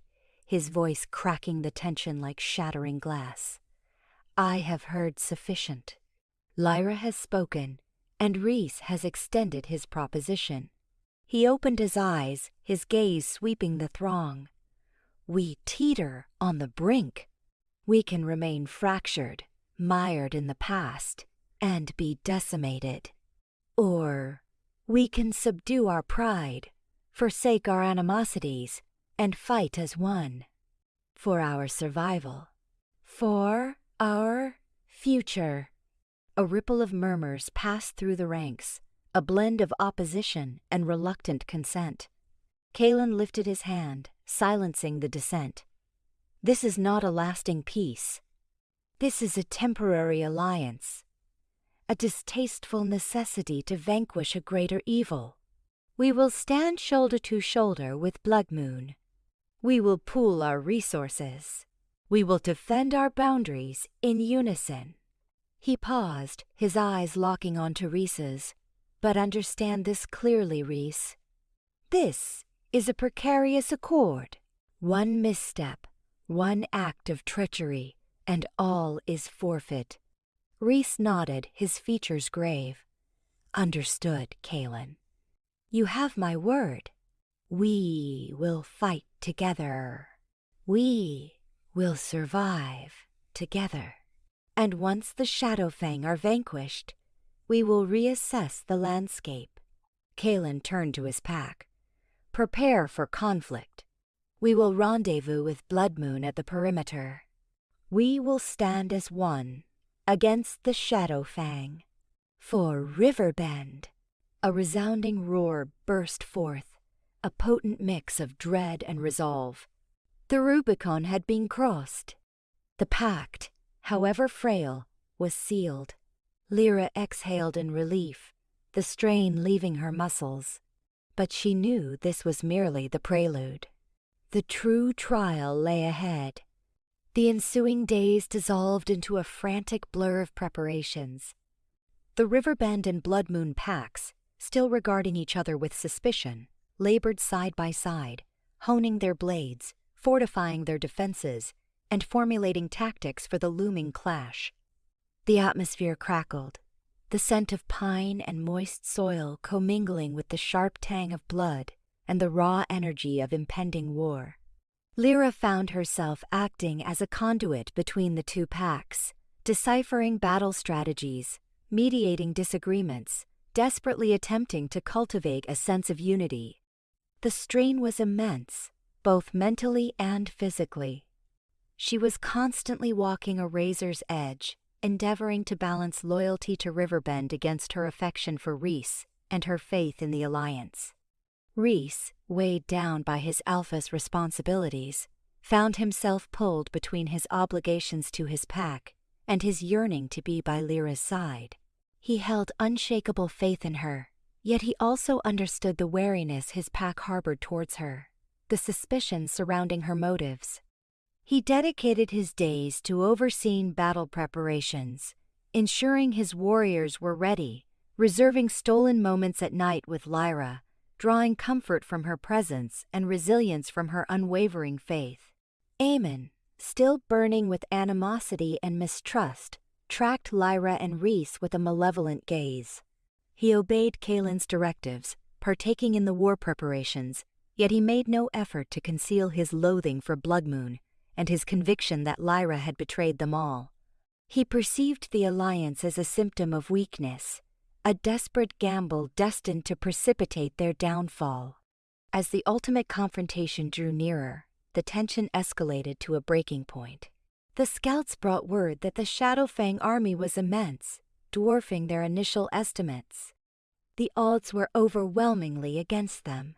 his voice cracking the tension like shattering glass. I have heard sufficient. Lyra has spoken, and Rhys has extended his proposition. He opened his eyes, his gaze sweeping the throng. We teeter on the brink. We can remain fractured, mired in the past, and be decimated. Or we can subdue our pride, forsake our animosities, and fight as one. For our survival. For our future. A ripple of murmurs passed through the ranks, a blend of opposition and reluctant consent. Kaelin lifted his hand, silencing the dissent. This is not a lasting peace. This is a temporary alliance, a distasteful necessity to vanquish a greater evil. We will stand shoulder to shoulder with Bloodmoon. We will pool our resources. We will defend our boundaries in unison. He paused, his eyes locking onto Rhys's. But understand this clearly, Rhys. This is a precarious accord. One misstep, one act of treachery, and all is forfeit. Rhys nodded, his features grave. Understood, Kaelin. You have my word. We will fight together. We will survive together. And once the Shadowfang are vanquished, we will reassess the landscape. Kaelin turned to his pack. Prepare for conflict. We will rendezvous with Bloodmoon at the perimeter. We will stand as one against the Shadowfang. For Riverbend. A resounding roar burst forth, a potent mix of dread and resolve. The Rubicon had been crossed. The pact, however frail, was sealed. Lyra exhaled in relief, the strain leaving her muscles. But she knew this was merely the prelude. The true trial lay ahead. The ensuing days dissolved into a frantic blur of preparations. The Riverbend and Bloodmoon packs, still regarding each other with suspicion, labored side by side, honing their blades, fortifying their defenses and formulating tactics for the looming clash. The atmosphere crackled, the scent of pine and moist soil commingling with the sharp tang of blood and the raw energy of impending war. Lyra found herself acting as a conduit between the two packs, deciphering battle strategies, mediating disagreements, desperately attempting to cultivate a sense of unity. The strain was immense, both mentally and physically. She was constantly walking a razor's edge, endeavoring to balance loyalty to Riverbend against her affection for Rhys and her faith in the Alliance. Rhys, weighed down by his Alpha's responsibilities, found himself pulled between his obligations to his pack and his yearning to be by Lyra's side. He held unshakable faith in her, yet he also understood the wariness his pack harbored towards her, the suspicions surrounding her motives. He dedicated his days to overseeing battle preparations, ensuring his warriors were ready, reserving stolen moments at night with Lyra, drawing comfort from her presence and resilience from her unwavering faith. Aemon, still burning with animosity and mistrust, tracked Lyra and Rhys with a malevolent gaze. He obeyed Kaelin's directives, partaking in the war preparations, yet he made no effort to conceal his loathing for Bloodmoon and his conviction that Lyra had betrayed them all. He perceived the alliance as a symptom of weakness, a desperate gamble destined to precipitate their downfall. As the ultimate confrontation drew nearer, the tension escalated to a breaking point. The scouts brought word that the Shadowfang army was immense, dwarfing their initial estimates. The odds were overwhelmingly against them.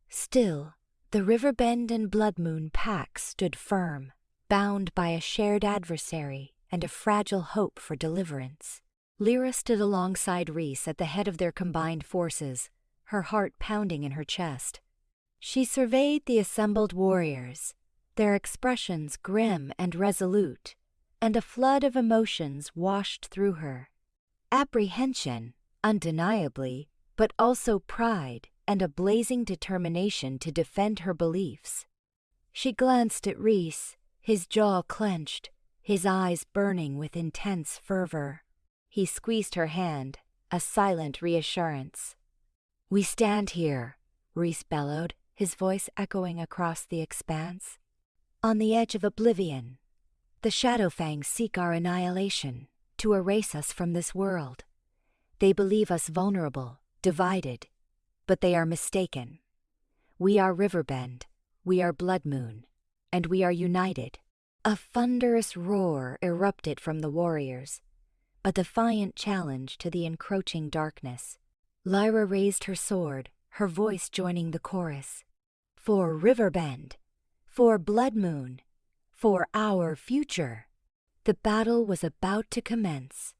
Still, the Riverbend and Bloodmoon packs stood firm, bound by a shared adversary and a fragile hope for deliverance. Lyra stood alongside Rhys at the head of their combined forces, her heart pounding in her chest. She surveyed the assembled warriors, their expressions grim and resolute, and a flood of emotions washed through her. Apprehension, undeniably, but also pride and a blazing determination to defend her beliefs. She glanced at Rhys, his jaw clenched, his eyes burning with intense fervor. He squeezed her hand, a silent reassurance. "We stand here," Rhys bellowed, his voice echoing across the expanse. "On the edge of oblivion. The Shadowfangs seek our annihilation, to erase us from this world. They believe us vulnerable, divided, but they are mistaken. We are Riverbend, we are Bloodmoon, and we are united." A thunderous roar erupted from the warriors, a defiant challenge to the encroaching darkness. Lyra raised her sword, her voice joining the chorus. "For Riverbend, for Bloodmoon, for our future." The battle was about to commence.